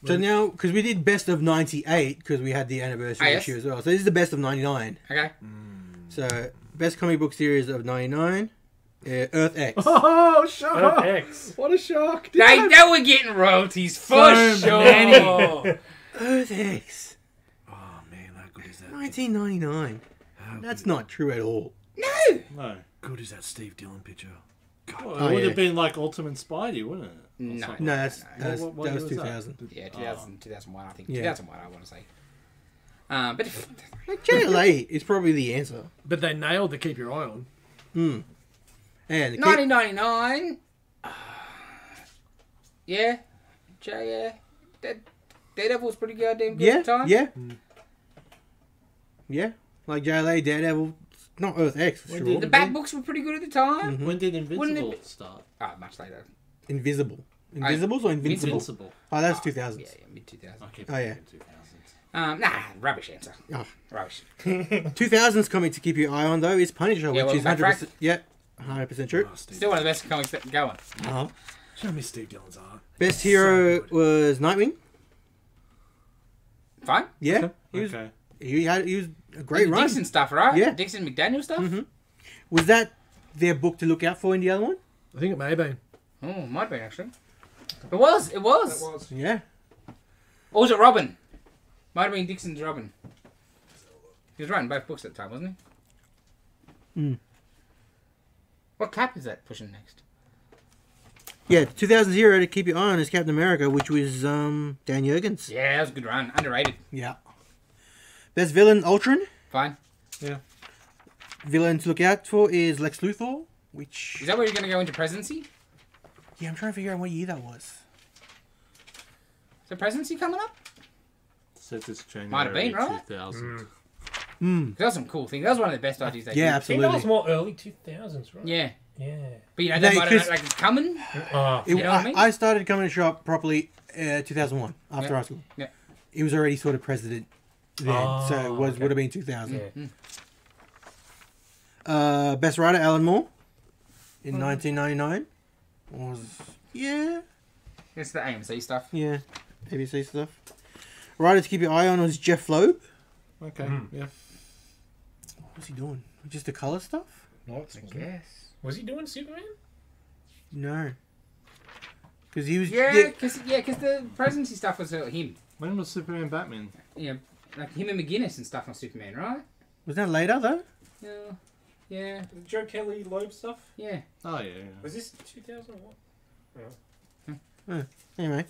So now, because we did best of '98, because we had the anniversary yes. issue as well. So this is the best of '99. Okay. So best comic book series of '99, Earth X. Oh, shut Earth up. X. What a shock. They were getting royalties for So sure. many. Earth X. Oh, man, how good is that? 1999. That's not true at all. No. No. Good is that Steve Dillon picture? Well, Oh, it would yeah. have been like Ultimate Spidey, wouldn't it? Or No. something. No, that was What year was that? 2000. Yeah, 2001, I think. Yeah. 2001, I want to say. But Like JLA is probably the answer. But they nailed the keep your eye on. And the 1999. Yeah. Daredevil was pretty goddamn good yeah, at the time. yeah, yeah. Like JLA, Daredevil, not Earth X for When sure. did The back books were pretty good at the time. Mm-hmm. When did Wouldn't Invincible it start? Much later. Invisible. Invisibles or Invincible? Invincible. Oh, that's 2000s. Yeah, mid 2000s. I keep Oh, yeah. thinking 2000s. Nah, rubbish answer. Oh. Rubbish. 2000s comic to keep your eye on though is Punisher, Yeah, which well, is backtrack. 100%. Yeah, 100% true. Oh, Steve. Still one of the best comics that going. Uh-huh. Show me Steve Dillon's art. Best hero So good. was Nightwing. Fine. Yeah, he was Okay. he was a great The run. Dixon stuff, right? Yeah. Dixon McDaniel stuff? Was that their book to look out for in the other one? I think it may have been. Oh, might be actually. It was. It was. Yeah. Or was it Robin? Might have been Dixon's Robin. He was writing both books at the time, wasn't he? What cap is that pushing next? Yeah, 2000 hero to keep your eye on is Captain America, which was Dan Jurgens. Yeah, that was a good run. Underrated. Yeah. Best villain Ultron. Fine. Villain to look out for is Lex Luthor, which Is that where you're going to go into presidency? yeah, I'm trying to figure out what year that was. Is the presidency coming up? Says it's January Might have been, right? 2000. That was some cool thing. That was one of the best ideas they did. I think that was more early 2000s, right? Yeah. Yeah. But you know, they might have like it's coming. You know what I mean? I started coming to shop properly 2001 after high school. Yeah. He was already sort of president then, so it would have been 2000. Yeah. Best writer Alan Moore in 1999 was It's the AMC stuff. ABC stuff. Writer to keep your eye on was Jeff Loeb. Okay, yeah. What was he doing? Just the color stuff? No, I guess. Was he doing Superman? No, because he was Because the presidency stuff was him. When was Superman Batman? Yeah, like him and McGuinness and stuff on Superman, right? Was that later though? Yeah. Yeah. The Joe Kelly Loeb stuff? Yeah. Oh yeah. Was this 2001? Anyway,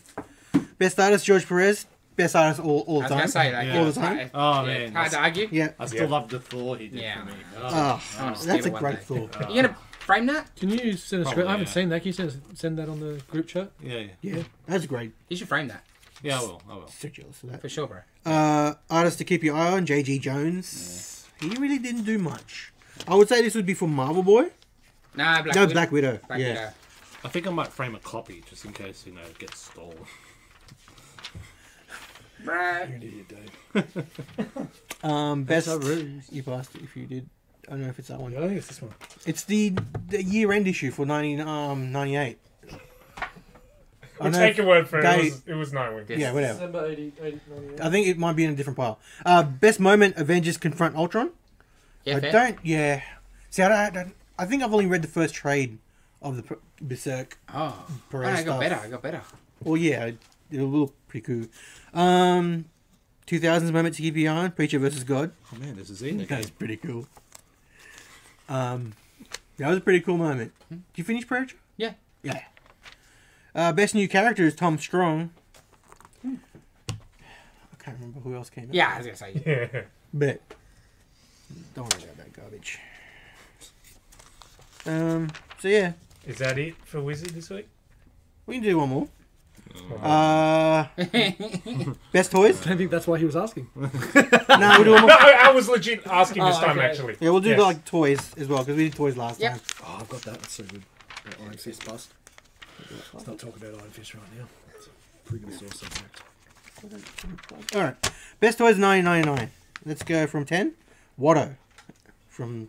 best artist George Perez. Best artist all the I was time. gonna say that. all the time. Oh man, Hard to argue. Yeah. I still love the Thor he did for me. Oh, I wanna steal that's a it one great day. thought. You gonna frame that? Can you send a Oh, screen? I haven't yeah. seen that. Can you send that on the group chat? Yeah. Yeah, that's great. You should frame that Yeah, I will. So jealous of that. for sure, bro. Artist to keep your eye on, J.G. Jones. He really didn't do much. I would say this would be for Marvel Boy. Nah, Black No, Widow. Black Widow. Black yeah. Widow. I think I might frame a copy just in case it gets stolen. Bruh. Best. You passed it if you did. I don't know if it's that one. I think it's this one. It's the year-end issue for 98. We'll take your word for it. they- It was 9 weeks. Yeah, whatever. December 98. I think it might be in a different pile. Best moment: Avengers confront Ultron. Yeah, I fair. don't. Yeah. See, I think I've only read the first trade of the Berserk. Oh, Perez I got stuff. better. Well, yeah, it will look pretty cool. 2000s moment to keep your eye on: Preacher versus God. Oh man, this is Ian again. That's pretty cool. That was a pretty cool moment. Did you finish Preacher? Yeah. Yeah. Best new character is Tom Strong. I can't remember who else came out. Yeah, I was gonna say. Yeah. But don't worry about that garbage. So yeah, Is that it for Wizard this week? we can do one more. Best toys? I don't think that's why he was asking. No, we'll do one No, more. I was legit asking this Oh, time, okay. actually. Yeah, we'll do Yes. like toys as well because we did toys last Yep. time. Oh, I've got that. That's so good. That Iron Fist bust. Let's not talk about Iron Fist right now. It's a pretty good source subject. All right, best toys 1999. Let's go from 10. Watto from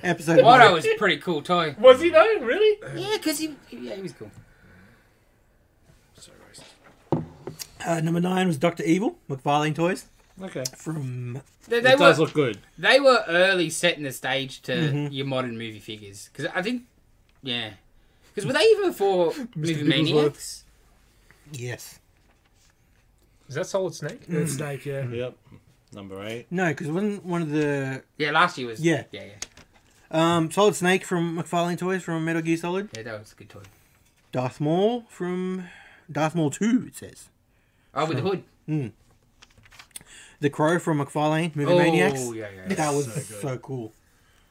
episode Watto 1. was a pretty cool toy. Was he though? Really? Yeah, because he was cool. So racist. Number 9 was Dr. Evil, McFarlane Toys Okay. from. They It does were look good. they were early setting the stage to your modern movie figures. Because I think, because were they even before Movie Maniacs? Yes. Is that Solid Snake? It's Snake, yeah. Yep. Number 8. No, because it wasn't one of the. Yeah, last year was. Yeah. Yeah. Solid Snake from McFarlane Toys from Metal Gear Solid. Yeah, that was a good toy. Darth Maul from Darth Maul 2, it says. Oh, with the hood. The Crow from McFarlane, Movie Maniacs. Oh, yeah. That was so cool.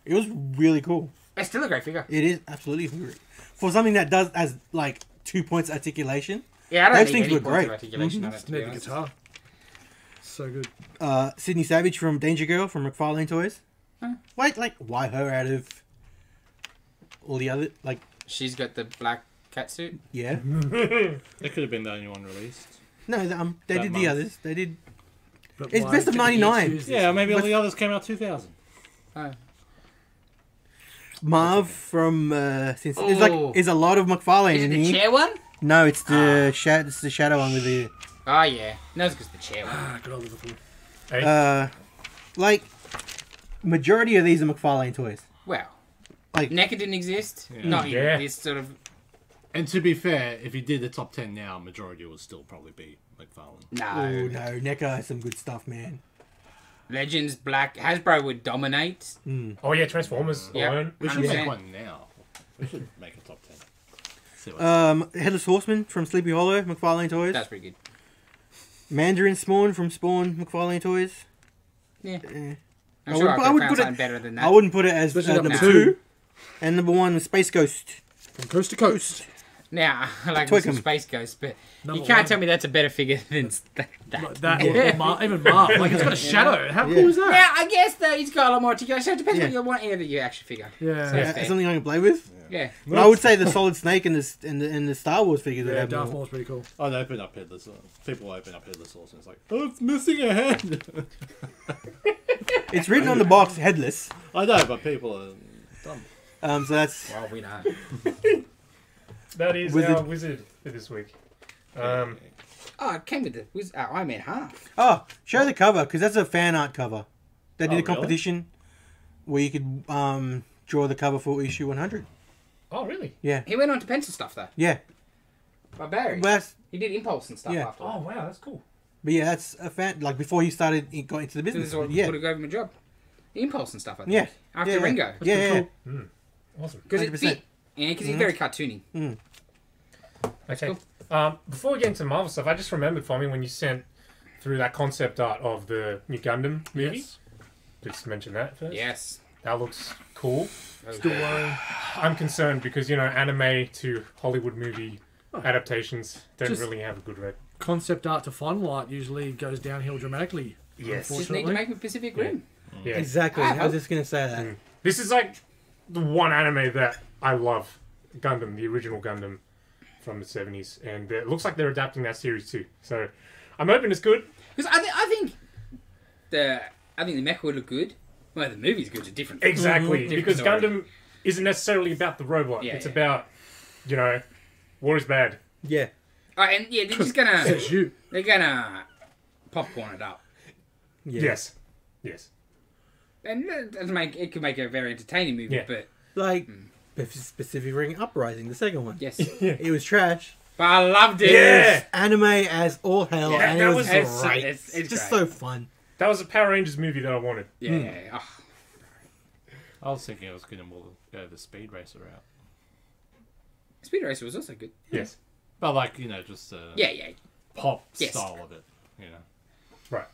It was really cool. It's still a great figure. It is absolutely great. For something that does as like 2 points articulation. Yeah, I don't Those need things any were points of great. articulation on it, to be Need the honest. guitar. So good. Sydney Savage from Danger Girl from McFarlane Toys. Why her out of all the other She's got the black catsuit. yeah. That could have been the only one released. No, they That did month. the others. They did. But It's why best of did he 99. choose this Yeah, one? maybe all the others came out 2000. Oh. Marv from since Oh. there's a lot of McFarlane Is it in the here. chair one? No, it's the it's the shadow one with the Oh, yeah. No, it's because the chair one. Ah, good old Liverpool. like majority of these are McFarlane toys. Well, Like- NECA didn't exist. Yeah. Not Yeah. in this sort of. And to be fair, if you did the top 10 now, majority will still probably be McFarlane. No. Oh no, NECA has some good stuff, man. Legends, Black. Hasbro would dominate. Oh yeah, Transformers Yeah. alone. We should 100%. make one now. We should make a top 10. See what's Headless Horseman from Sleepy Hollow, McFarlane Toys. That's pretty good. Mandarin Spawn from Spawn, McFarlane Toys. Yeah. Eh. I'm sure I could would have found put something it. better than that. I wouldn't put it as Especially number number 2. two. And number 1 was Space Ghost. From coast to coast. Now, I like Twickham. some Space Ghost, but Number you can't one. tell me that's a better figure than that. That or even Marv. Like, it's got a shadow. How cool is that? Now, I guess that he's got a lot more articulation. So it depends Yeah. what you want out of your action figure. Yeah. So- Yeah, something I can play with. Yeah. But I would say the Solid Snake and the Star Wars figures would Yeah, have Darth more. Maul's pretty cool. I'd open up Headless. People open up Headless Horse and it's like, oh, it's missing a head. It's written on the box, headless. I know, but people are dumb. So that's Well, we know. That is Wizard. our wizard for this week. Oh, it came with the Iron Man half. oh, show the cover because that's a fan art cover. They did Oh, a really? competition where you could draw the cover for issue 100. Oh, really? Yeah, He went on to pencil stuff though. yeah. By Barry. Well, that's, He did Impulse and stuff Yeah. after. Oh, wow, that's cool. but yeah, that's a fan. Like before he started, he got into the This business. is what Yeah, would have given him a job. Impulse and stuff. I think. yeah. After yeah, Ringo. Yeah, yeah. pretty Awesome. Because it 100%. fit. Yeah, because he's very cartoony. Okay. Before we get into Marvel stuff, I just remembered for me when you sent through that concept art of the new Gundam movie. Yes. Just mention that first. Yes. That looks cool. Still worrying. I'm concerned because, anime to Hollywood movie adaptations don't Just- really have a good rep. Concept art to final art usually goes downhill dramatically. Yes. Just need to make it Pacific Rim. Yeah. Exactly. I was just gonna say that. This is like the one anime that I love. Gundam, the original Gundam from the 70s. And it looks like they're adapting that series too. So I'm hoping it's good. Because I think the mecha would look good. Well, the movie's good. It's a different. Exactly. Different Because story. Gundam isn't necessarily about the robot. Yeah, It's yeah. about, war is bad. Yeah. And yeah, they're just gonna Says you. they're gonna popcorn it up, Yeah. Yes. Yes. and it could make a very entertaining movie. Yeah. But Like Pacific Ring Uprising, the second one. yes, It was trash. but I loved it. Yeah. Anime as all hell, Yeah, and that it was was- great. it's It's just great. so fun. That was a Power Rangers movie that I wanted. Yeah. Oh, I was thinking I was going to more go the Speed Racer route. Speed Racer was also good. Yes. But like, just Yeah. pop Yes. style of it. Right.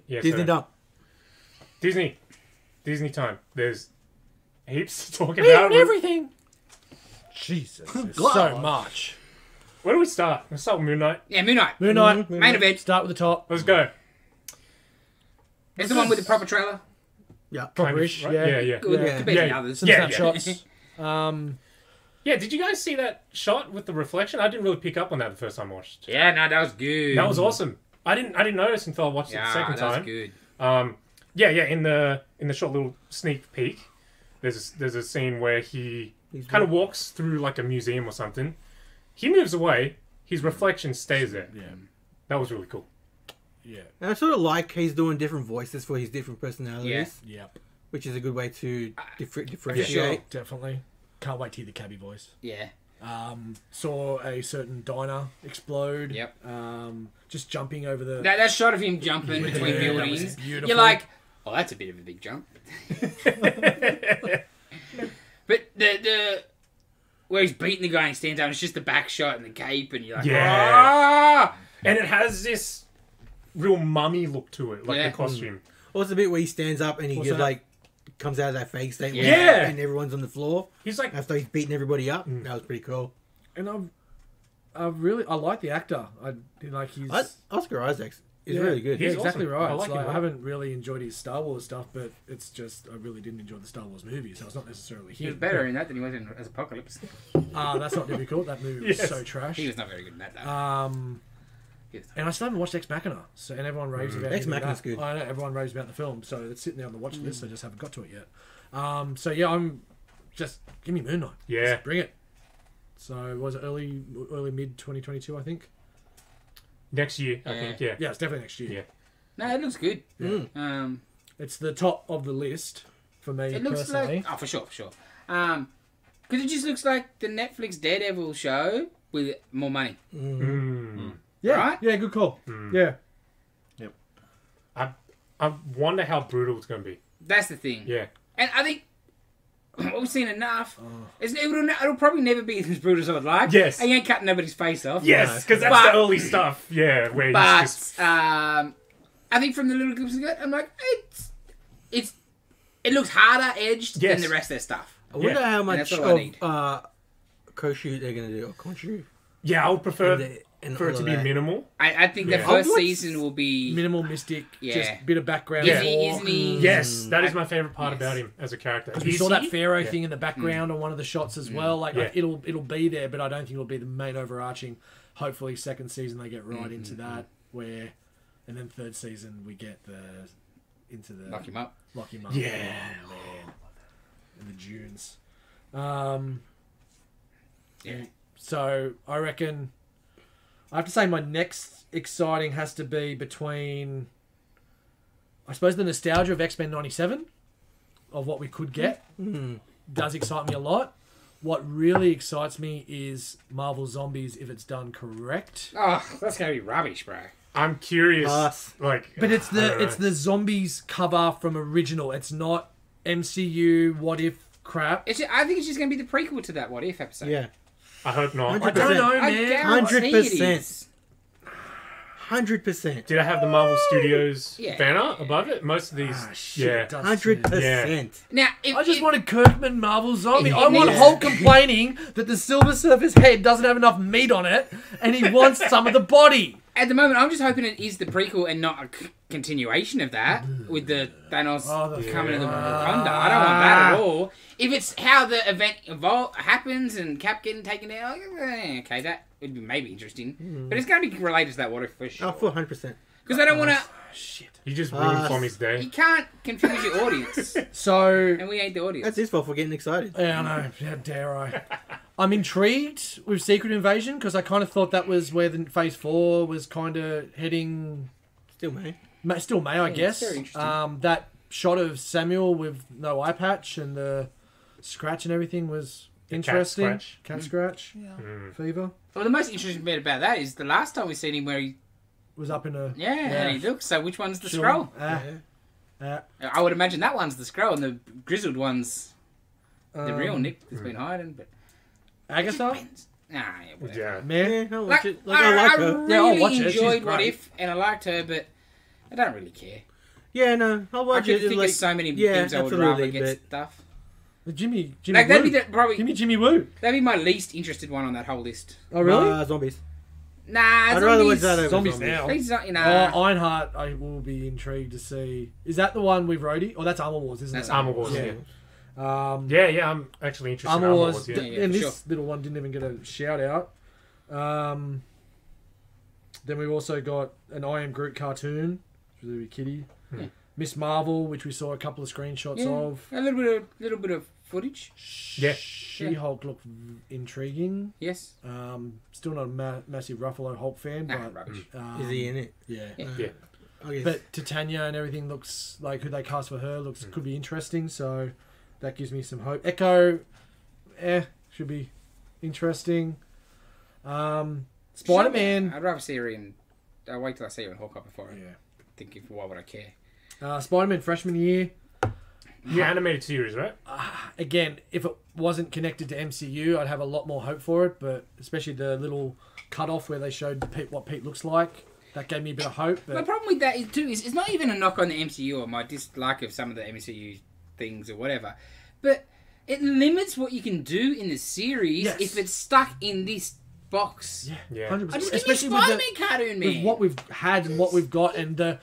Yeah, Disney so dump. Disney time. There's heaps to talk about. Everything. Jesus. There's so much. Where do we start? Let's start with Moon Knight. Yeah, Moon Knight. Moon Knight. Main event. Start with the top. Let's go. It's the one with the proper trailer. Yeah. Proper-ish. Right? Yeah. Yeah. Good, Yeah. compared to the Yeah. others. Some Yeah, snapshots. Yeah, did you guys see that shot with the reflection? I didn't really pick up on that the first time I watched. Yeah, no, that was good. That was awesome. I didn't notice until I watched it the Yeah, second that was time. good. Yeah. In the short little sneak peek, there's a scene where he kind of walks through like a museum or something. He moves away. His reflection stays there. Yeah. That was really cool. Yeah. And I sort of like he's doing different voices for his different personalities, Yep. which is a good way to sure. differentiate. Definitely. Can't wait to hear the cabbie voice. Yeah. Saw a certain diner explode. Yep. Just jumping over the. That shot of him jumping between Yeah, that was buildings, beautiful. you're like, oh, that's a bit of a big jump. But the where he's beating the guy and he stands up, it's just the back shot and the cape, and you're like, Yeah. ah! And it has this real mummy look to it, like Yeah. the costume. Or it's the bit where he stands up and he What's just that? like comes out of that fake state, Yeah. and everyone's on the floor He's like, after he's beating everybody up. That was pretty cool. And I like the actor. I like he's. Oscar Isaacs is Yeah. really good. Yeah, He's exactly awesome. right. I It's like like, him a I lot. haven't really enjoyed his Star Wars stuff, but it's just I really didn't enjoy the Star Wars movies. So it's not necessarily He was him. better in that than he was in as Apocalypse. That's not difficult. That movie was Yes. so trash. He was not very good in that, though. He was- And I still haven't watched Ex Machina, and everyone raves about Ex him and Machina's that. good. I know everyone raves about the film, so it's sitting there on the watch list. I just haven't got to it yet. So yeah, I'm just give me Moon Knight. Yeah. Just bring it. So was it early mid 2022? I think. next year, I Yeah. think, yeah. Yeah, it's definitely next year. Yeah. No, it looks good. It's the top of the list for me It looks personally. like... Oh, for sure. Because it just looks like the Netflix Daredevil show with more money. Yeah, Right? yeah, good call. Yeah, I wonder how brutal it's going to be. That's the thing. Yeah. And I think what we've seen enough. It'll probably never be as brutal as I would like. Yes. I ain't cutting nobody's face off. Yes, because that's But- the early stuff. Yeah, where he's But just... I think from the little clips I got, I'm like, it looks harder edged Yes. than the rest of their stuff. I wonder how that's much all I need. of Koshu they're gonna do or Khonshu. Yeah, I would prefer And for it all to of be that. minimal. I think the Yeah. first Hogwarts? season will be. Minimal mystic, Yeah. just bit of background. Yeah. Isn't he? Yes, that is my favorite part Yes. about him as a character. We saw that Pharaoh Yeah. thing in the background on one of the shots as well. Like Yeah. it'll be there, but I don't think it'll be the main overarching. Hopefully, second season they get right into that where, and then third season we get into the Lock him up. Lock him up. Yeah. Oh, man. In the dunes. Yeah. So I reckon I have to say my next exciting has to be between, I suppose, the nostalgia of X-Men 97 of what we could get does excite me a lot. What really excites me is Marvel Zombies if it's done correct. Oh, that's gonna be rubbish, bro. I'm curious. Pass. Like, But it's I don't know. the zombies cover from original. It's not MCU what if crap. I think it's just gonna be the prequel to that What If episode. Yeah. I hope not. 100%. I don't know, I man. guarantee it 100%. is. 100%. Did I have the Marvel Studios Yeah. banner above it? Most of these, Ah, shit, yeah. it does 100%. Now, if, I just wanted Kirkman Marvel Zombie. It I want needs- Hulk complaining that the Silver Surfer's head doesn't have enough meat on it, and he wants some of the body. at the moment, I'm just hoping it is the prequel and not a continuation of that with the Thanos coming to the Wakanda. I don't want that at all. If it's how the event happens and Cap getting taken down, okay, that would be maybe interesting. But it's going to be related to that What If for sure. Oh, for 100%. Because they don't want to. Shit. You just ruined Tommy's You day. can't confuse your audience, So and we ain't the audience. That's his fault for getting excited. yeah, I know. How dare I? I'm intrigued with Secret Invasion because I kind of thought that was where the Phase 4 was kind of heading. Still, man. Still may, I guess. very interesting. That shot of Samuel with no eye patch and the scratch and everything was interesting. scratch. Cat scratch. Fever. Well, the most interesting bit about that is the last time we seen him where he, Was up in a... and he looks. So which one's the Sure. scroll? I I would imagine that one's the scroll, and the grizzled one's the real Nick that's been hiding. But Agatha? nah, yeah, whatever. Yeah. Man. Yeah, I'll Like, watch it. Like, I like her. really Yeah, I'll watch it. She's enjoyed What great. If, and I liked her, but I don't really care. Yeah, no, I'll I watch could it. think Like, there's so many yeah, things I would rather absolutely, get but- stuff. Jimmy Like Woo. that'd be probably Give me Jimmy Woo. that'd be my least interested one on that whole list. Oh, really? Zombies. Nah, I'd rather watch that over Zombies now. He's not, you know. Ironheart, I will be intrigued to see. Is that the one with Rhodey? Oh, that's Armor Wars, isn't That's it? Armor Wars, yeah. Yeah. I'm actually interested in Armor Armor Wars, Wars, yeah. Yeah, and for this sure. little one didn't even get a shout out. Then we've also got an I Am Groot cartoon, which is a kitty. Yeah. Miss Marvel, which we saw a couple of screenshots Yeah, of. a little bit of footage. Yeah. She-Hulk looked intriguing. Yes. Still not a massive Ruffalo Hulk fan, Nah, but rubbish. Is he in it? yeah. Yeah. I guess. But Titania and everything looks like who they cast for her looks could be interesting, so that gives me some hope. Echo, should be interesting. Spider-Man, I'd rather see her in. I'll wait till I see her in Hawkeye before I yeah. think if why would I care. Spider-Man freshman year. The animated series, right? Again, if it wasn't connected to MCU, I'd have a lot more hope for it. But especially the little cut-off where they showed Pete, what Pete looks like, that gave me a bit of hope. The But problem with that is too is it's not even a knock on the MCU or my dislike of some of the MCU things or whatever, but it limits what you can do in the series Yes. if it's stuck in this box. Yeah. 100%. I just give me Especially with Spider-Man cartoon, man. with what we've had and what we've got and the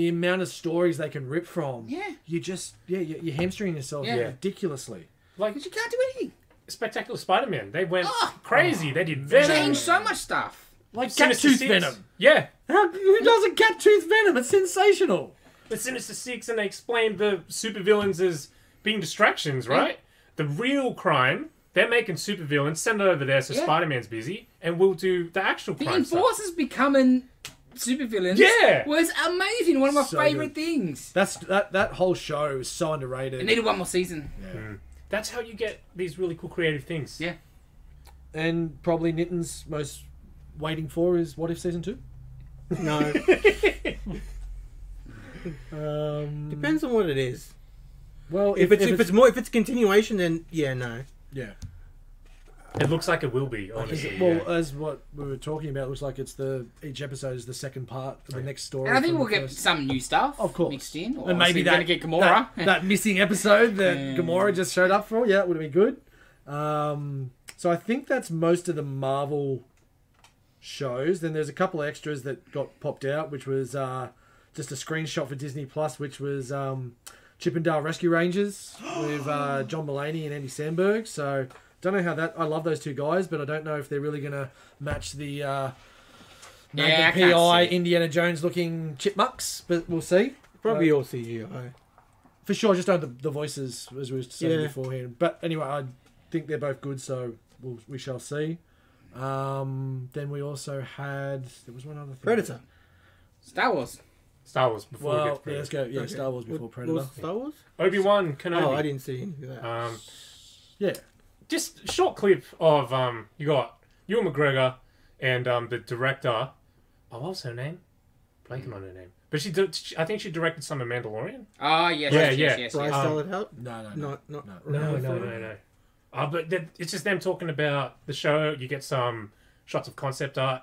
amount of stories they can rip from. Yeah. You just you're hamstringing yourself Yeah. ridiculously. Like Because you can't do anything. Spectacular Spider-Man. They went Oh. crazy. They did Venom. Change so much stuff. Like Sinister Cat-Tooth Six. Venom. Yeah. Who doesn't Cat-Tooth Venom? It's sensational. The Sinister Six, and they explained the supervillains as being distractions, right? The real crime, they're making supervillains, send it over there so Yeah. Spider-Man's busy, and we'll do the actual The crime stuff. Enforcers becoming supervillains Yeah. was amazing. One of my So favourite good. things. That whole show is so underrated. It needed one more season. That's how you get these really cool creative things. Yeah. And probably Nitton's most waiting for is What If Season 2? No. Depends on what it is. Well, If it's continuation, then yeah, no. yeah. It looks like it will be, honestly. Well, yeah. as what we were talking about, it looks like it's each episode is the second part of the next story. And I think from we'll the get first. some new stuff Of course. mixed in. And maybe we're going to get Gamora. that missing episode that Gamora just showed up for. Yeah, that would have been good. So I think that's most of the Marvel shows. Then there's a couple of extras that got popped out, which was just a screenshot for Disney Plus, which was Chip and Dale Rescue Rangers with John Mulaney and Andy Samberg. So don't know how that. I love those two guys, but I don't know if they're really going to match the Magnum PI Indiana Jones looking chipmunks. But we'll see. Probably all CGI. For sure, just don't the voices as we were saying beforehand. But anyway, I think they're both good, so we shall see. Then we also had there was one other thing. Predator. Star Wars. Star Wars before we get to Yeah, Predator. let's go. Yeah, Okay. Star Wars before What Predator. was Star Wars? Obi-Wan Kenobi. Oh, I didn't see any of that. Yeah, Just a short clip of you got Ewan McGregor and the director. Oh, what was her name? Blanking on her name. But I think she directed some of Mandalorian. Oh, yes. Yeah, yes, yeah. yes, Bryce yes. Dallas Howard? no. Not No. But it's just them talking about the show. You get some shots of concept art.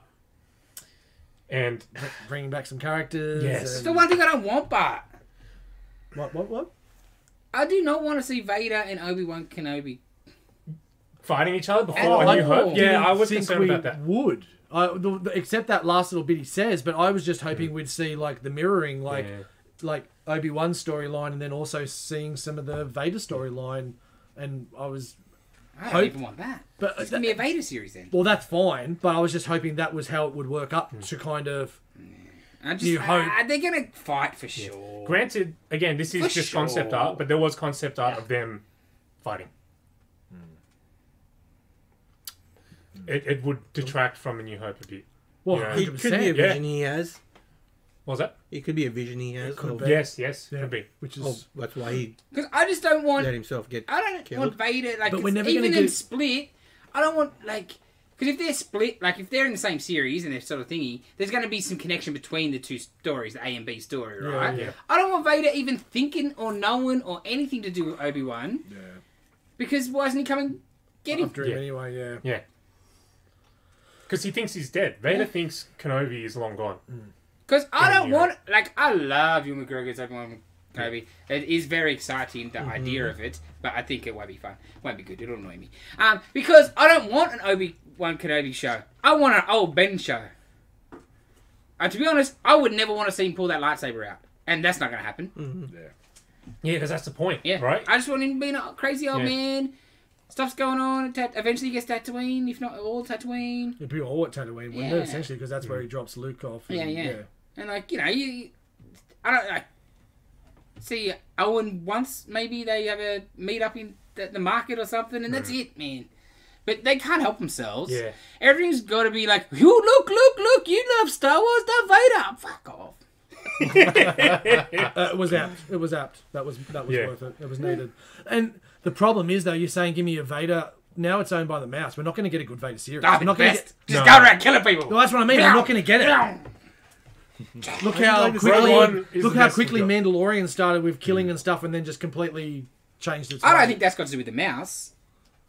And Bringing back some characters. Yes. It's and- the one thing I don't want, Bart. What? I do not want to see Vader and Obi-Wan Kenobi. fighting each other before And A New I Hope. Yeah, I was think concerned we about that. would. Except that last little bit he says, but I was just hoping we'd see like the mirroring, like Obi-Wan's storyline, and then also seeing some of the Vader storyline. And I was, I don't even want that. but It's going to be a Vader series then. well, that's fine. But I was just hoping that was how it would work up to kind of. You hope. They're going to fight for sure. Granted, again, this is For just sure. concept art, but there was concept art of them fighting. It would detract from A New Hope a bit. Well, Yeah. It could be a 100%, vision he has. What was that? It could be a vision he has. could of- be. Yes, Yeah. could be. which Oh, is that's why he Because I just don't want... let himself get. I don't killed. want Vader... Like, But we're never even gonna in get- Split, I don't want, like... Because if they're split, like, if they're in the same series and they're sort of thingy, there's going to be some connection between the two stories, the A and B story, right? yeah. I don't want Vader even thinking or knowing or anything to do with Obi-Wan. yeah. Because why isn't he coming get him? After him Yeah. anyway, yeah. Yeah. Because he thinks he's dead. Vader thinks Kenobi is long gone. Because I don't Yeah. want... Like, I love Ewan McGregor's Obi-Wan Kenobi. It is very exciting, the idea of it, but I think it won't be fun. Won't be good. It'll annoy me. Because I don't want an Obi-Wan Kenobi show. I want an old Ben show. And to be honest, I would never want to see him pull that lightsaber out. And that's not going to happen. Yeah, because that's the point, Yeah. right? I just want him being a crazy old Yeah. man. Stuff's going on. Eventually he gets Tatooine, if not all Tatooine. It'd be all at Tatooine, wouldn't Yeah. it? Essentially, because that's where he drops Luke off. and- Yeah. And like, you know, I don't like see Owen once. Maybe they have a meet up in the market or something, and that's it, man. But they can't help themselves. Yeah. Everything's got to be like, you look, you love Star Wars, Darth Vader. Fuck off. It was apt. It was apt. That was Yeah. worth it. It was needed. And the problem is, though, you're saying give me a Vader. Now it's owned by the mouse. We're not going to get a good Vader series. That'd We're be not the going to best. get. Just No. go around killing people. Well, that's what I mean. I'm not going to get it. Look how like to see quickly, one is look the how best quickly we've got. Mandalorian started with killing and stuff, and then just completely changed its. I don't way. think that's got to do with the mouse.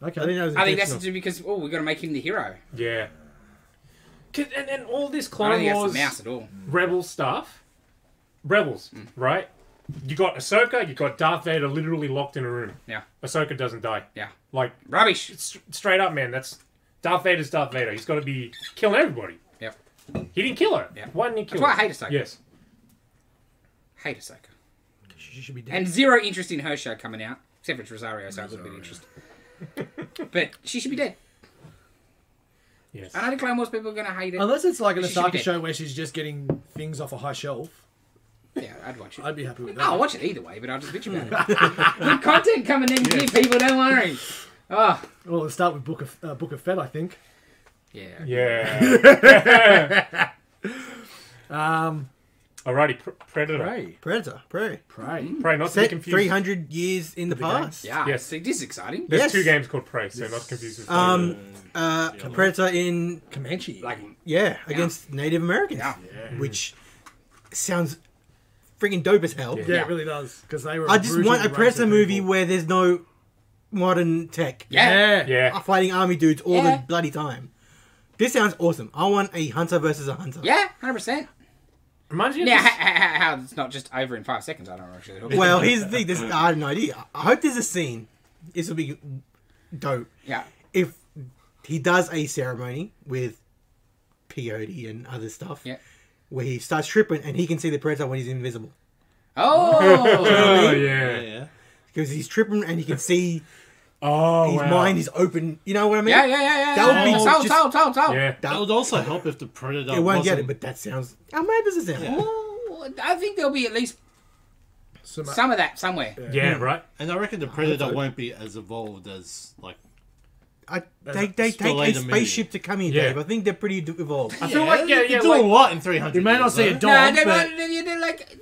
Okay. I think that was I think that's to intentional. do because we've got to make him the hero. Yeah. And all this I don't Clone think that's Wars the mouse at all. Rebel stuff. Rebels, right? You got Ahsoka, you got Darth Vader literally locked in a room. Yeah. Ahsoka doesn't die. Yeah. Like, Rubbish. straight up, man, that's... Darth Vader's Darth Vader. He's got to be killing everybody. Yep. He didn't kill her. Yeah. Why didn't he kill That's why her? I hate Ahsoka. Yes. Hate Ahsoka. She should be dead. And zero interest in her show coming out, except for it's Rosario, so I have a little bit of interest. But she should be dead. Yes. I know the Clone Wars people are going to hate it. Unless it's like an She should be Asaka dead. show where she's just getting things off a high shelf, Yeah, I'd watch it. I'd be happy with that. I'll watch it either way, but I'll just bitch about it. Good content coming in here, people, don't worry. Oh, Well, let's start with Book of Fett, I think. yeah. Yeah. Alrighty, Predator. Prey. Predator. Prey. Prey. Prey, not to be Set confused. 300 years in the past. Yeah, Yes. see, this is exciting. There's Yes. two games called Prey, so not confused with Predator in Comanche. Like, against Native Americans, yeah. which sounds freaking dope as hell. yeah, it really does. Because they were. I just want a brutal race Predator of movie people. where there's no modern tech. Yeah. Yeah. Fighting army dudes all Yeah. the bloody time. This sounds awesome. I want a hunter versus a hunter. Yeah, 100%. Reminds me of Now, this- how it's not just over in 5 seconds, I don't actually. Well, here's the thing. I have no idea. I hope there's a scene. This will be dope. Yeah. If he does a ceremony with peyote and other stuff. Yeah. Where he starts tripping and he can see the Predator when he's invisible. Oh! Oh, Yeah, yeah. yeah. Because he's tripping and he can see Oh, his wow. mind is open. You know what I mean? Yeah. That would be Told. Yeah. That would also help if the Predator It won't get wasn't- it, but that sounds... How mad does it sound? Yeah. Ooh, I think there'll be at least some of that somewhere. Yeah, right? And I reckon the Predator won't be as evolved as, like... They take a later movie. spaceship to come here, Yeah. Dave. I think they're pretty evolved. I feel like, yeah, You're yeah, doing like, what in 300 You may not years, see a though? dog, No, but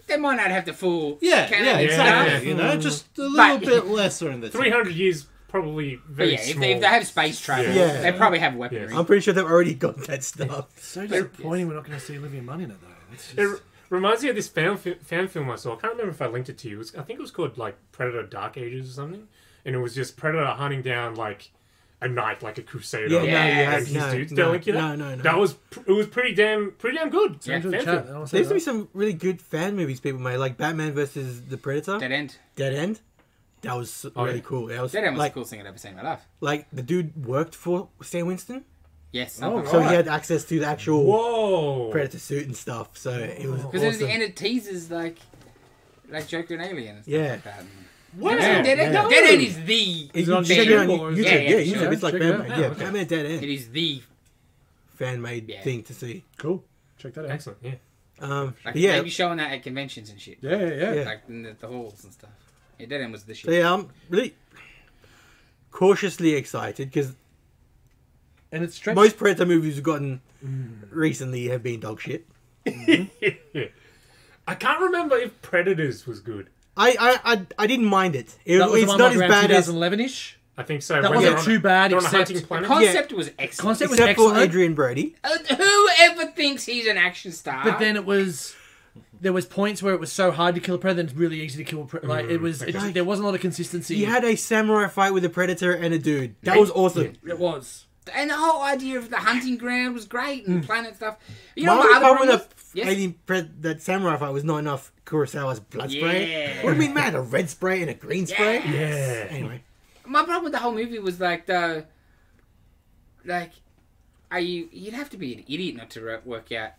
they might not have the full. Yeah, canon yeah, and exactly. stuff. You know, just a little But- bit lesser in the 300 years probably But very yeah, if small. they have space travel, Yeah. they probably have weaponry. Yeah. I'm pretty sure they've already got that stuff. so disappointing we're not going to see Olivia Munn in it, though. It's just... It reminds me of this fan film I saw. I can't remember if I linked it to you. I think it was called like Predator Dark Ages or something. And it was just Predator hunting down like a knight, like a crusader. Yeah, Yeah. no, His dudes. no, Did I link you that? no. That was it was pretty damn good. Yeah. Into the Fan chat, film. I'll say There used to be that. some really good fan movies people made, like Batman versus the Predator, Dead End. Dead End. That was Oh, really yeah. cool. That was Dead End was like, the coolest thing I'd ever seen in my life. like the dude worked for Sam Winston, Yes. Oh, so right. he had access to the actual Whoa. Predator suit and stuff. So it was Because awesome. at the end it teases like Joker and Alien and stuff Yeah. like that. Wow. Dead End, Yeah. Dead End is the If it on you check it YouTube on or is YouTube, it- yeah, Yeah, YouTube. sure. It's like Check it Batman. out. Yeah, Oh, okay. Batman Dead End. it is the Fan made Yeah. thing to see. Cool. Check that out. Excellent, yeah. like But yeah, maybe showing that at conventions and shit. Yeah. Yeah. Like in the halls and stuff. Yeah, Dead End was the shit. so yeah, I'm really cautiously excited because And it's stretched. most Predator movies we've gotten recently have been dog shit. I can't remember if Predators was good. I didn't mind it. that was the It's one not like as around bad as 2011-ish. I think so. That when wasn't they're on too bad, they're on a except hunting The planet. concept was excellent. Concept was except for excellent. Adrian Brody. Whoever thinks he's an action star. But then it was... There was points where it was so hard to kill a predator, and it's really easy to kill a predator. Like, it was... Like- there wasn't a lot of consistency. You had a samurai fight with a predator and a dude. That was awesome. It was. And the whole idea of the hunting ground was great and planet stuff. You know My what only other problem problem with was? Yes. that samurai fight was not enough Kurosawa's blood spray. Yeah. What do you mean, man? A red spray and a green spray? Yes. Yeah. Anyway, My problem with the whole movie was like you'd have to be an idiot not to work out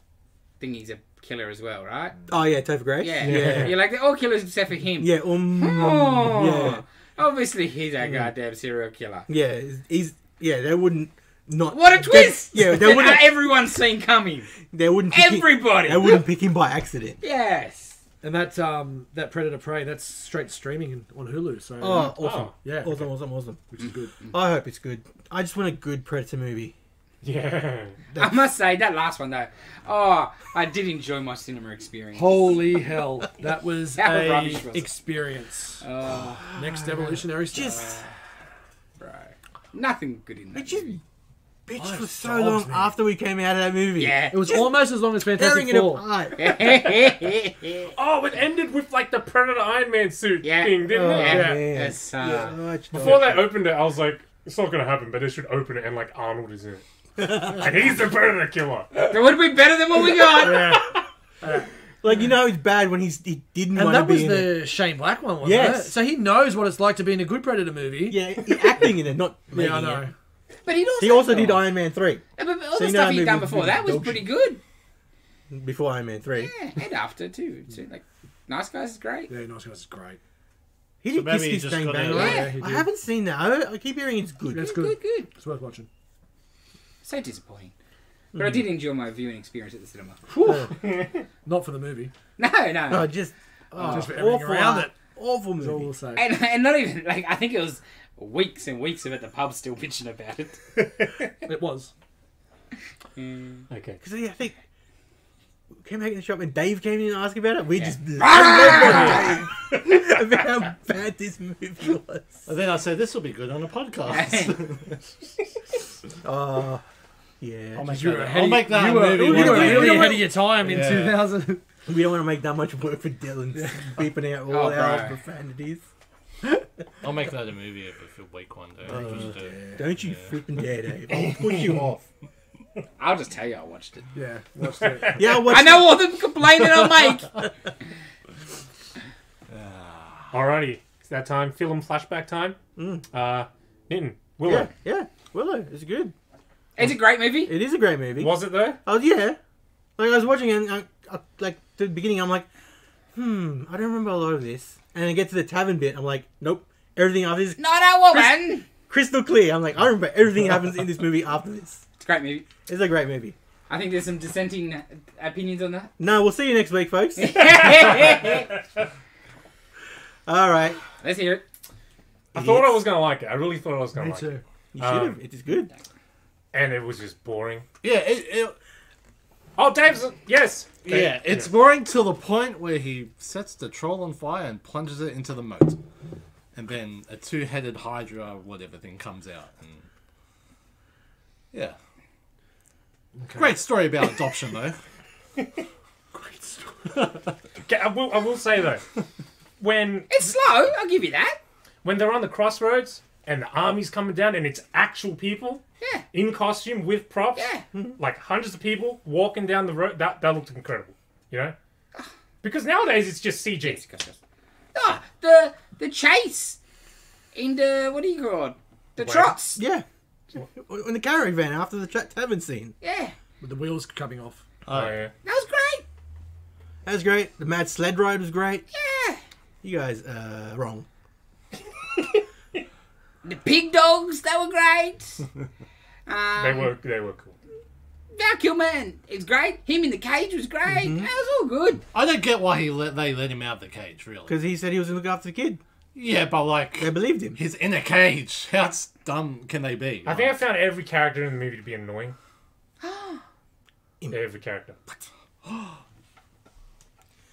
Thingy's a killer as well, right? oh yeah, Topher Grace. Yeah. You're like, they're all killers except for him. yeah. Oh. Yeah, Obviously he's a goddamn serial killer. yeah. He's yeah. They wouldn't not. What a twist! Yeah, they That wouldn't. everyone's seen coming. They wouldn't. Pick Everybody. They wouldn't pick him by accident. Yes. And that Predator Prey, that's straight streaming on Hulu. So Oh, awesome! Oh. yeah, Awesome! which is good. I hope it's good. I just want a good Predator movie. Yeah. I must say, that last one though, I did enjoy my cinema experience. Holy hell, that was How a rubbish was it? experience. Oh, Next evolutionary step. Just bro. Nothing good in it that just movie. bitched Oh, for so dogs, long man. after we came out of that movie. Yeah. It was Just almost as long as tearing Fantastic it Four. apart. Oh, it ended with like the Predator Iron Man suit Yeah. thing, didn't it? Yeah. man. That's, Before they opened it, I was like, it's not gonna happen, but they should open it and like Arnold is in it. And he's the Predator killer. that would have been better than what we got. Like, you know, it's bad when he didn't And want to that was be in it. the Shane Black one, wasn't Yes. it? So he knows what it's like to be in a good Predator movie. Yeah, he's acting in it, not making Yeah, I know. it. But He also did Iron Man 3 But all So the you know stuff that he'd movie done was before that was dog pretty shit. good. before Iron Man 3. Yeah, and after too. So, like, Nice Guys is great. Yeah, Nice Guys is great. He So did maybe Kiss he Kiss just Bang got Bang, a- right? Yeah, he I did. haven't seen that. I keep hearing it's good. It's Good, good. good. It's worth watching. So disappointing. But I did enjoy my viewing experience at the cinema. Not for the movie. No. No, just Just for everything awful, around it. awful That's all movie. we'll say. And not even, like, I think it was weeks and weeks of at the pub still bitching about it. It was. Okay. Because I think we came back in the shop and Dave came in and asked about it. We just Ah! about how bad this movie was. And then I said, this will be good on a podcast. Oh, yeah. I'll make You that, were I'll ahead, make that you a were, movie. you one were day. really ahead of your time in Yeah. 2000. We don't want to make that much work for Dylan beeping out all Oh, our bro. profanities. I'll make that a movie if you week one day. Just, Don't you freaking dare, Dave. I'll push you off. I'll just tell you I watched it. Yeah, watched it. Yeah, I know all the complaining I'll make. Alrighty. It's that time. Film flashback time. Nitin, Willow. Yeah, Willow. It's good. It's a great movie. It is a great movie. Was it though? Oh yeah, like I was watching it, and like the beginning, I'm like, I don't remember a lot of this, and then I get to the tavern bit, I'm like, nope, everything after this Not a woman. crystal clear. I'm like, I remember everything happens in this movie after this. It's a great movie. It's a great movie. I think there's some dissenting opinions on that. No, we'll see you next week, folks. All right, Let's hear it. I thought I was gonna like it. I really thought I was gonna Me like too. it. you should have. It is good. And it was just boring. Yeah, Oh, Dave's yes. yeah, it's boring till the point where he sets the troll on fire and plunges it into the moat. And then a two-headed hydra, whatever thing, comes out. And yeah. Great story about adoption, though. Okay, I will say though, when It's slow. I'll give you that. they're on the crossroads and the army's coming down and it's actual people Yeah. in costume with props, Yeah. like hundreds of people walking down the road, that looked incredible, you know? Because nowadays it's just CG. Ah, the chase in the what do you call it? The Wait. trots. Yeah. In the caravan after the tavern scene. Yeah. With the wheels coming off. Oh yeah. That was great. That was great. The mad sled ride was great. Yeah. You guys, wrong. The pig dogs, they were great. They were cool. Val Kilmer, it's great. Him in the cage was great. Mm-hmm. That was all good. I don't get why they let him out of the cage, really. Because he said he was going to look after the kid. Yeah, but like, They believed him. he's in a cage. How dumb can they be? I think I found every character in the movie to be annoying. Every character.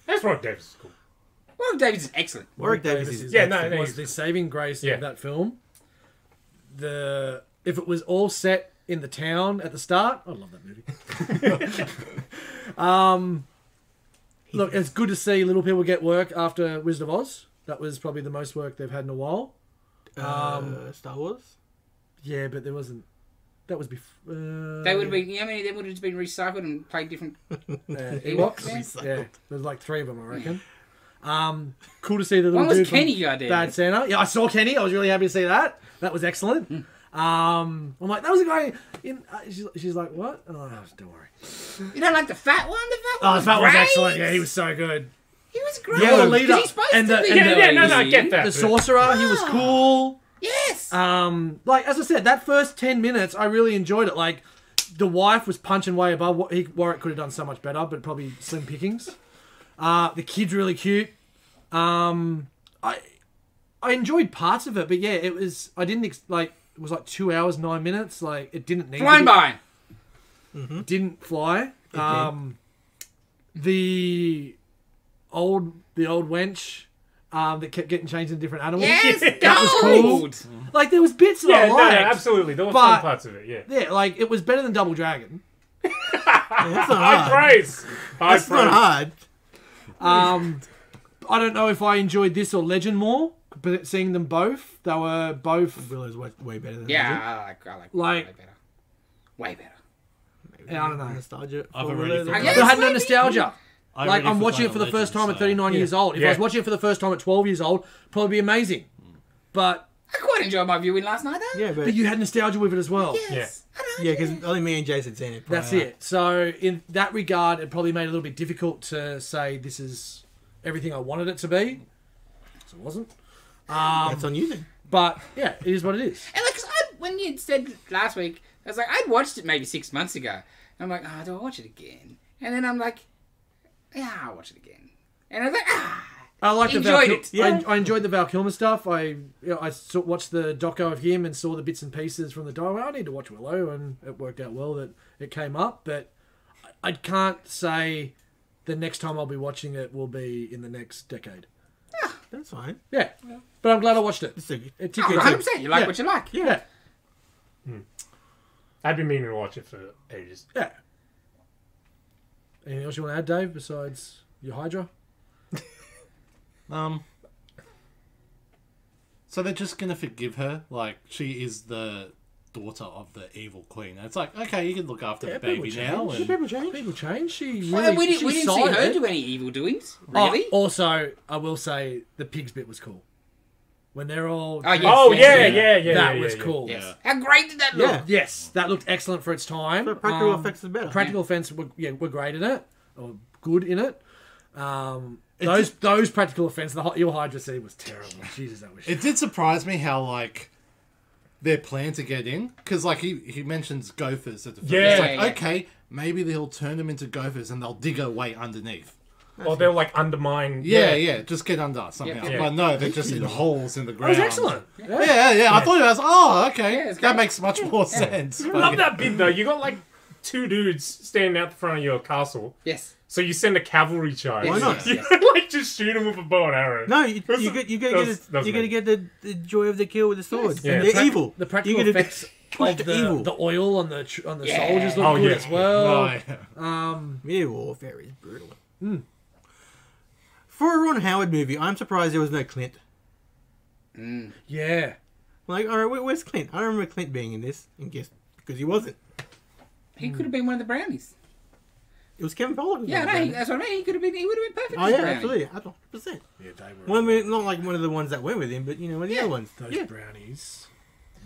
That's Warwick Davis is cool. Warwick Davis is excellent. Warwick Davis is... Yeah, no, no, was he's- the saving grace Yeah. of that film. If it was all set in the town at the start, I love that movie. Look, it's good to see little people get work after Wizard of Oz. That was probably the most work they've had in a while. Star Wars? Yeah, but there wasn't. That was before. They would have been, how many of them would have been recycled and played different? Ewoks. Yeah. Yeah, there's like 3 of them, I reckon. Cool to see the little One was dude from Kenny, goddamn. Bad Santa. Yeah, I saw Kenny. I was really happy to see that. That was excellent. I'm like, that was a guy. She's like, what? Oh, don't worry. You don't like the fat one? The fat Oh, one that was great. excellent. Yeah, he was so good. He was great. Yeah, the leader. He's supposed And to the- be. and Yeah, no, I get that. The sorcerer, he was cool. Yes. Like as I said, that first 10 minutes, I really enjoyed it. Like the wife was punching way above what Warwick could have done so much better, but probably slim pickings. The kid's really cute. I enjoyed parts of it, but yeah, it was. I didn't it was like 2 hours 9 minutes. Like it didn't need. Flown to be, by. It didn't fly. The old wench. That kept getting changed into different animals. Yes, That was cool. gold. Like there was bits that Yeah, I no, liked. absolutely. There were but- fun parts of it, yeah. Yeah, like it was better than Double Dragon. That's not High hard. praise! High That's not praise. hard. I don't know if I enjoyed this or Legend more, but seeing them both, they were both. Willow's way better than Yeah, I like Like- way better. Way better. I don't know. Nostalgia. I've for already Willow. forgotten. Yeah, I had no maybe. nostalgia. I Like already I'm watching it forgot for the first time at 39 years old. If I Yeah. was watching it for the first time at 12 years old, probably be amazing. But I quite enjoyed my viewing last night, though. Yeah, but you had nostalgia with it as well. Yes. I don't yeah, know. because only me and Jason had seen it. That's prior. it. So in that regard, it probably made it a little bit difficult to say this is everything I wanted it to be. So it wasn't. That's on you then. But yeah, it is what it is. And like, 'cause when you said last week, I was like, I'd watched it maybe 6 months ago. I'm like, oh, do I watch it again? And then I'm like, yeah, I'll watch it again. And I was like, I like the Enjoyed Val it. Yeah. I enjoyed the Val Kilmer stuff. I watched the doco of him and saw the bits and pieces from the doco. I need to watch Willow, and it worked out well that it came up. But I can't say the next time I'll be watching it will be in the next decade. That's fine. Yeah, but I'm glad I watched it. It's a, It oh, took me 100%. You like Yeah. what you like. Yeah, I've been meaning to watch it for ages. yeah. Anything else you want to add, Dave, besides your Hydra? So they're just gonna forgive her? Like she is the daughter of the evil queen. And it's like, okay, you can look after the baby now. And People change. She Well, really. we didn't see her solid. do any evil doings, Oh, really. also, I will say the pigs bit was cool. when they're all. Oh, yes, Oh yes, yeah. That was cool. Yes. How great did that look? Yeah. Yes, that looked excellent for its time. But practical effects is better. Practical effects were great in it, or good in it. Those practical effects, the Eel Hydra scene was terrible. Jesus, that was shit. It did surprise me how like their plan to get in, because like he mentions gophers at the first. Yeah. It's like, Yeah. okay, maybe they'll turn them into gophers and they'll dig a way underneath. Or they'll like undermine. Yeah, just get under somehow. Yeah. But no, they're just in holes in the That ground. was excellent. Yeah. I thought it was. Oh, okay, Yeah, it's that great. makes much more sense. I love that bit though. You got like two dudes standing out the front of your castle. Yes. So you send a cavalry charge. Why not? You like just shoot them with a bow and arrow. No, you That's- gotta that's me. get the joy of the kill with the swords. Yeah. And they're Prac- evil. The practical You gotta effects push of the evil. the oil on the Yeah. soldiers look Oh, good yeah. as well. Oh, yeah. Mere warfare is brutal. For a Ron Howard movie, I'm surprised there was no Clint. Yeah. Like, all right, where's Clint? I don't remember Clint being in this. And guess because he wasn't. He could have been one of the brownies. It was Kevin Pollak. who Yeah, was no, Brownie. that's what I mean. He would have been perfect. Oh as yeah, Brownie. absolutely, 100%. Yeah, they were. Well, I mean, not like one of the ones that went with him, but you know, one of the other ones. Those Yeah. brownies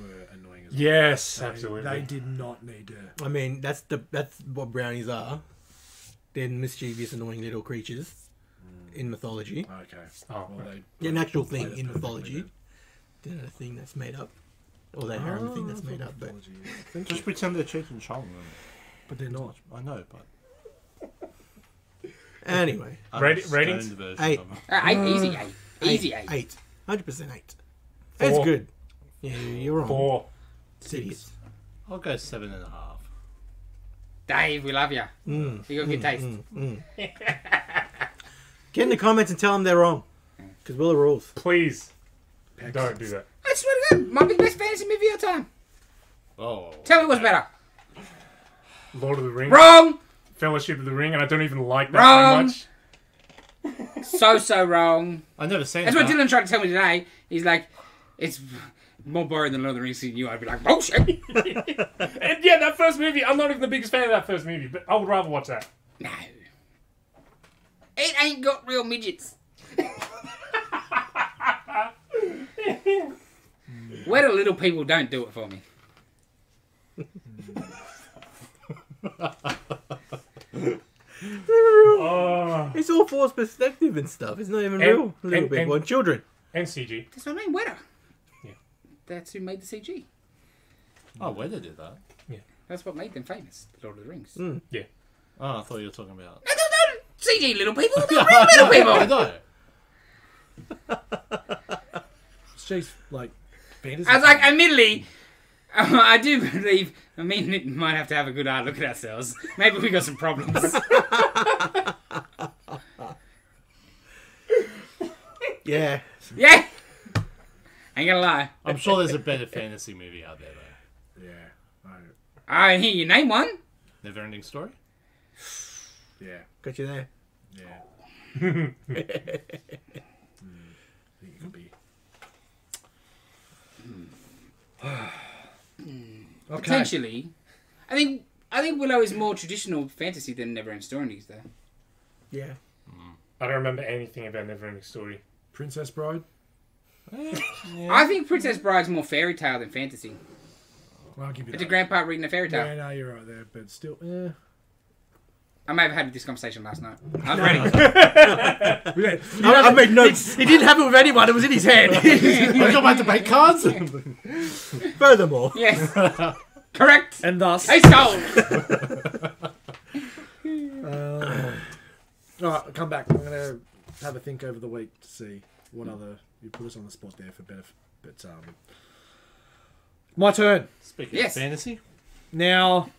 were annoying as well. Yes, absolutely. They did not need to. I mean, that's what brownies are. They're mischievous, annoying little creatures in mythology. Okay. Oh, Well, they Yeah, an actual played thing it in perfectly mythology. They're not a thing that's made up. Or they are a thing that's made up, but Just pretend they're Cheech and Chong. but they're not. I know, but anyway. Ratings? Stoned version Eight. of it. 8, easy 8. Easy 8. 8. 100% 8. That's Four. good. Yeah, you're wrong. 4. Idiots. I'll go 7.5. Dave, we love you. You got good taste. Get in the comments and tell them they're wrong. Because Will the rules. Please. Don't do that. I swear to God, might be the best fantasy movie of all time. Oh. Tell me what's better. Lord of the Rings. Wrong! Fellowship of the Ring, and I don't even like that Wrong. so much. So wrong. I've never seen That's that. what Dylan tried to tell me today. He's like, it's more boring than Lord of the Rings seeing you. I'd be like, bullshit. And yeah, that first movie, I'm not even the biggest fan of that first movie, but I would rather watch that. No. It ain't got real midgets. Where the little people don't do it for me. Oh. It's all forced perspective and stuff. It's not even And- real. Little and- people and children. And CG. That's what I mean, Weta. Yeah. That's who made the CG. Oh, where they did that? That's what made them famous, Lord of the Rings. Yeah. Oh, I thought you were talking about. No, CG little people, not real little people. I know. She's like fantasy. I was like, admittedly, I do believe, me and Nick might have to have a good hard look at ourselves. Maybe we got some problems. Yeah. Yeah! Ain't gonna lie. I'm sure there's a better fantasy movie out there, though. yeah, I hear you name one. Never Ending Story? yeah, Got you there. yeah. I think it could be. Okay. Potentially. I think Willow is more traditional fantasy than Neverending Story is, though. Yeah. I don't remember anything about Neverending Story. Princess Bride. I think Princess Bride's more fairy tale than fantasy. Well, I'll give you It's a that. grandpa reading a fairy tale. Yeah, no, you're right there, but still, I may have had this conversation last night. I was ready. I made notes. He didn't have it with anyone. It was in his head. I got my debate cards. Furthermore. Yes. Correct. and thus, Hey, sold. all right, I'll come back. I'm gonna have a think over the week to see what other you put us on the spot there for better. But my turn. Speaking Yes. of fantasy, Now,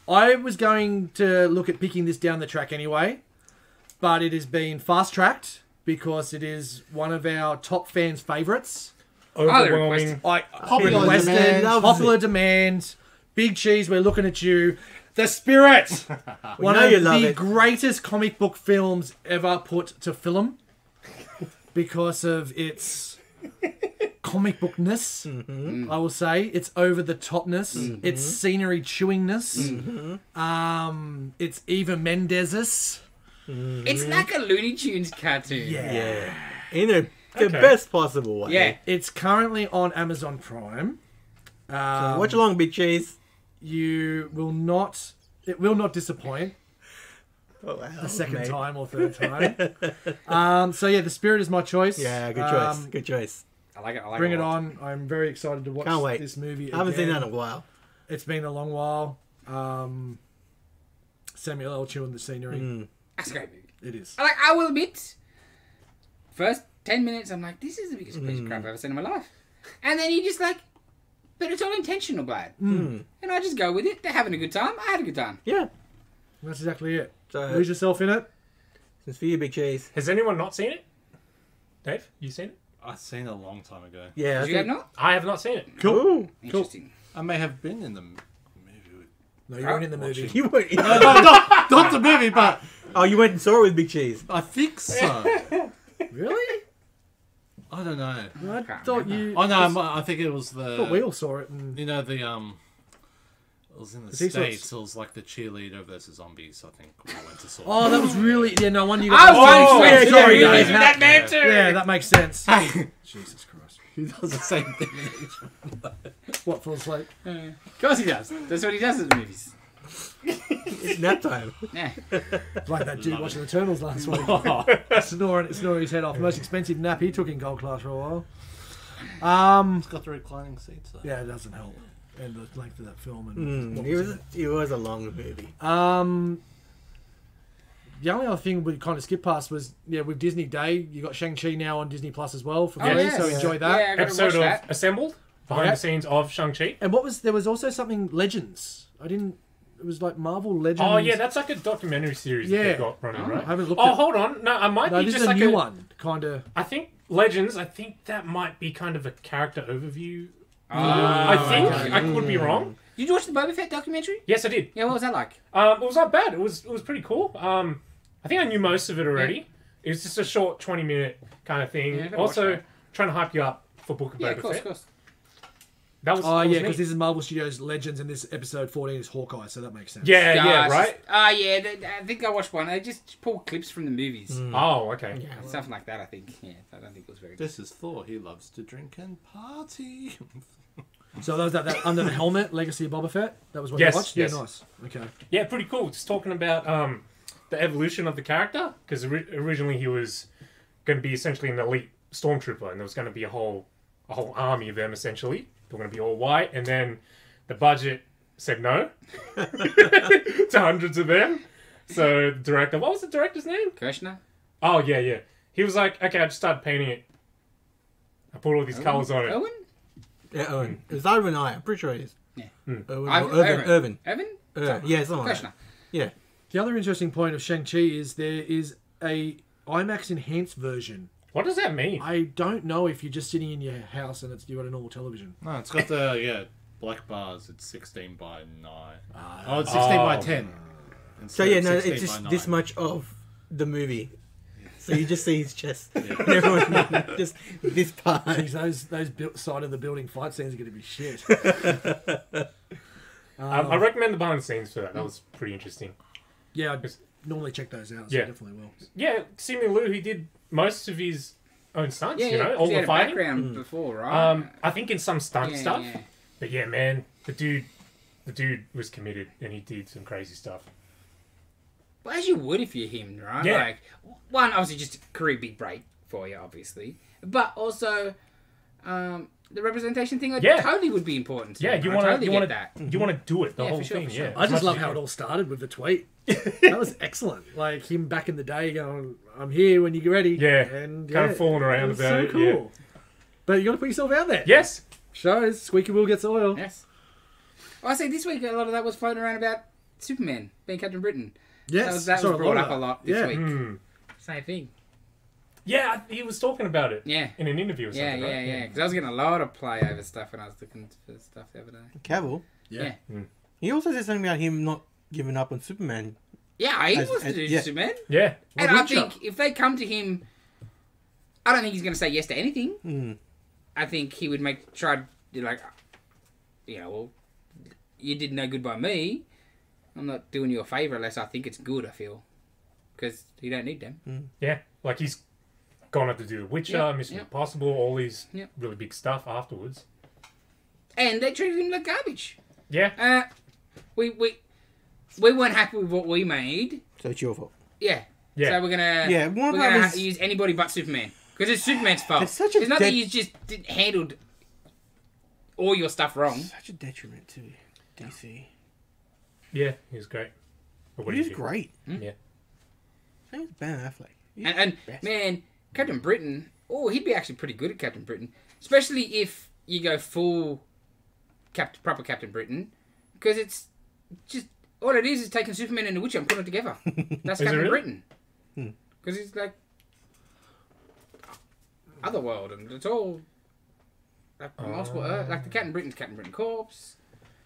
I was going to look at picking this down the track anyway, but it has been fast-tracked because it is one of our top fans' favourites. Overwhelming. Popular Requested, demand. popular demand, Big Cheese, we're looking at you. The Spirit! One know of you love the it. greatest comic book films ever put to film because of its comic bookness, I will say. Its over-the-topness, its scenery chewingness, its Eva Mendes-ness. It's like a Looney Tunes cartoon. Yeah. In a the Okay. best possible way. Yeah. It's currently on Amazon Prime. So watch along, Big Cheese. You will not. It will not disappoint Oh, wow, the second mate. time or third time. So yeah, The Spirit is my choice. Yeah, good choice. Good choice. I like it. I like Bring it it a lot. on. I'm very excited to watch Can't wait. this movie. I haven't seen again. that in a while. It's been a long while. Samuel L. chewing the scenery. That's a great movie. It is. I will admit, first 10 minutes, I'm like, this is the biggest piece of crap I've ever seen in my life. And then you just like, but it's all intentional, Glad. And I just go with it. They're having a good time. I had a good time. Yeah. That's exactly it. So, Lose yourself in it. it's for you, Big Cheese. Has anyone not seen it? Dave, you seen it? I've seen it a long time ago. Yeah. Did you have not? I have not seen it. Cool. Interesting. I may have been in the movie. No, you weren't in the movie. You went. Not the movie, but Oh, you went and saw it with Big Cheese. I think so. Really? I don't know. I Can't thought remember. you. Oh no, I think it was I thought we the all saw it. And you know the it was in the Is he sort of- States. It was like the cheerleader versus zombies. I think we went to saw. oh, that was really. Yeah, no wonder you I got. was Oh, explaining yeah, stories yeah, with yeah. that man too. Yeah, that makes sense. Hey, Jesus Christ. he does the same thing. What, fall asleep? Of course he does. That's what he does in the movies. It's nap time. Yeah. Like that dude watching Eternals last week. snoring his head off. Most expensive nap he took in gold class for a while. It's got the reclining seats. Though. Yeah, it doesn't help. And the length of that film. And what It was a long movie. the only other thing we kind of skipped past was, with Disney Day, you got Shang-Chi now on Disney Plus as well for free, yes. so enjoy that. Yeah, I gotta Episode watch of that. Assembled, behind Yeah. the scenes of Shang-Chi. And there was also something Legends. It was like Marvel Legends. Oh, yeah, that's like a documentary series that Yeah. they've got running, right? I haven't looked Oh, at- hold on. No, I might No, be this just is a like new one, kind of. I think Legends, I think that might be kind of a character overview. Ah, I think. okay. I could be wrong. Did you watch the Boba Fett documentary? Yes, I did. Yeah, what was that like? It was not bad. It was pretty cool. I think I knew most of it already. Yeah. It was just a short 20-minute kind of thing. Yeah, I gotta watch Also, that. trying to hype you up for Book of Yeah, Boba of course, Fett. of course. That was Oh, that was yeah, because neat. this is Marvel Studios Legends, and this episode 14 is Hawkeye, so that makes sense. Yeah, it's right? just- yeah, I think I watched one. They just pulled clips from the movies. Oh, okay. Something like that, I think. Yeah, I don't think it was very good. This is Thor. He loves to drink and party. So that was that Under the Helmet, Legacy of Boba Fett? That was what Yes, you watched? yes. Yeah, nice. Okay. Yeah, pretty cool. Just talking about the evolution of the character, because originally he was going to be essentially an elite stormtrooper, and there was going to be a whole army of them essentially. They were going to be all white, and then the budget said no to hundreds of them. So the director, what was the director's name? Kirshner? Oh yeah. He was like, okay, I just started painting it. I put all these colors on it. Owen? Yeah, Owen. It was Irvin I. I'm pretty sure it is. Yeah. Owen, Ivan- or Irvin. Evan? Yeah, something like Kirshner. that. Yeah. The other interesting point of Shang-Chi is there is a IMAX enhanced version. What does that mean? I don't know if you're just sitting in your house and you got a normal television. No, it's got the black bars. It's 16 by 9. Oh, it's 16 by 10. So instead yeah, of no, 16 it's just by this 9. much of the movie. So you just see his chest. And everyone just this part. Jeez, those side of the building fight scenes are going to be shit. I recommend the behind the scenes for that. That was pretty interesting. Yeah, I normally check those out, so Yeah. I definitely will. Yeah, Simu Liu, he did most of his own stunts, Yeah, you know, 'cause all he the had a fighting. background before, right? I think in some stunt Yeah, stuff. yeah. But yeah, man, the dude was committed and he did some crazy stuff. Well, as you would if you're him, right? Yeah. Like, one, obviously, just a career big break for you, obviously. But also, the representation thing, Yeah. totally would be important. To Yeah, me. you I want to totally you get want that. to you want to do it the Yeah, whole for sure, thing. for sure. Yeah, I just love As how much it as all started with the tweet. That was excellent. Like him back in the day going, I'm here when you're ready. Yeah, and kind of fooling around was about so it. cool. Yeah. But you got to put yourself out there. Yes. Shows squeaky wheel gets oil. Yes. Well, I say this week, a lot of that was floating around about Superman being Captain Britain. Yes, That saw was brought of up that. a lot this Yeah. week. Hmm. Same thing. Yeah, he was talking about it Yeah. in an interview or Yeah, something. yeah, right? yeah. Because I was getting a lot of play over stuff when I was looking for stuff the other day. Cavill. Yeah. He also said something about him not giving up on Superman. Yeah, he As- wants to as- do yeah. Superman. Yeah. And Well, I Witcher. think if they come to him, I don't think he's going to say yes to anything. Mm. I think he would try to, like, well, you did no good by me. I'm not doing you a favour unless I think it's good, I feel. Because you don't need them. Yeah, like he's gone on to do The Witcher, Yep, Mission yep. Impossible, all these Yep. really big stuff afterwards. And they treated him like garbage. Yeah. We weren't happy with what we made. So it's your fault. Yeah. Yeah. So we're gonna Yeah, Warner we're gonna Brothers- use anybody but Superman because it's Superman's fault. It's such a it's not that dead- you just handled all your stuff wrong. Such a detriment to DC. Yeah, he was great. But what He do was you think? great. Yeah. Same as Ben Affleck. He's And the best. man, Captain Britain. Oh, he'd be actually pretty good at Captain Britain, especially if you go full proper Captain Britain, because it's just all it is taking Superman and the Witcher and putting it together. That's Is it Captain really? Britain. Because it's like Otherworld, and it's all like multiple Earth, like the Captain Britain Corps,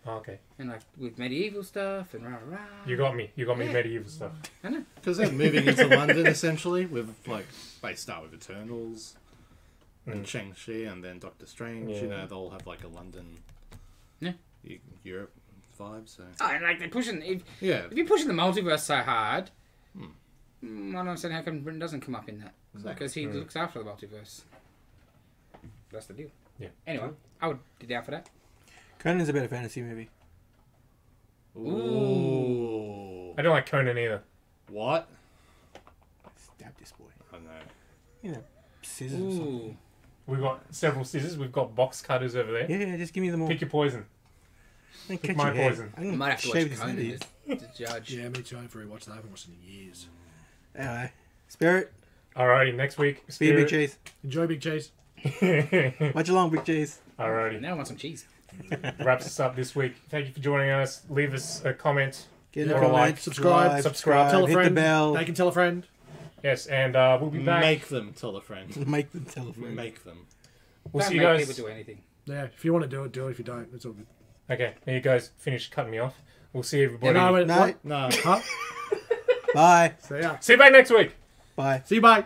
Oh, okay. and like with medieval stuff and rah rah. You got me. You got me Yeah. medieval stuff. I know. Because they're moving into London essentially with like they start with Eternals and Shang-Chi and then Doctor Strange. You Yeah. know, they'll have like a London, Yeah. Europe vibe. So Oh, and like they're pushing. If yeah, you're pushing the multiverse so hard, I don't understand how Captain Britain doesn't come up in that. Because he looks after the multiverse. That's the deal. Yeah. Anyway, I would be down for that. Conan's a better fantasy movie. Ooh. I don't like Conan either. What? Stab this boy. I know. You know, scissors or something. Ooh. We've got several scissors. We've got box cutters over there. Yeah, just give me them all. Pick your poison. Don't pick catch my your hair. poison. I'm I gonna might have to shave watch this Conan idiot. to judge. Yeah, me too. I haven't rewatched that. I haven't watched it in years. Anyway, Spirit. Alrighty, next week. Be a big cheese. Enjoy Big Cheese. Much along, big cheese. Alrighty. Now I want some cheese. Wraps us up this week. Thank you for joining us. Leave us a comment. Get in Or the a like, comments, subscribe, subscribe, Tell a hit friend. the bell. They can tell a friend. Yes, and we'll be back. Make them tell a friend. Make them tell a friend. Make them. We'll Don't see you make guys. people do anything. Yeah, if you want to do it, do it. If you don't, it's all good. Okay, now you guys finish cutting me off. We'll see everybody. No, No. what? No. Huh? Bye. So yeah. See you back next week. Bye. See you. Bye.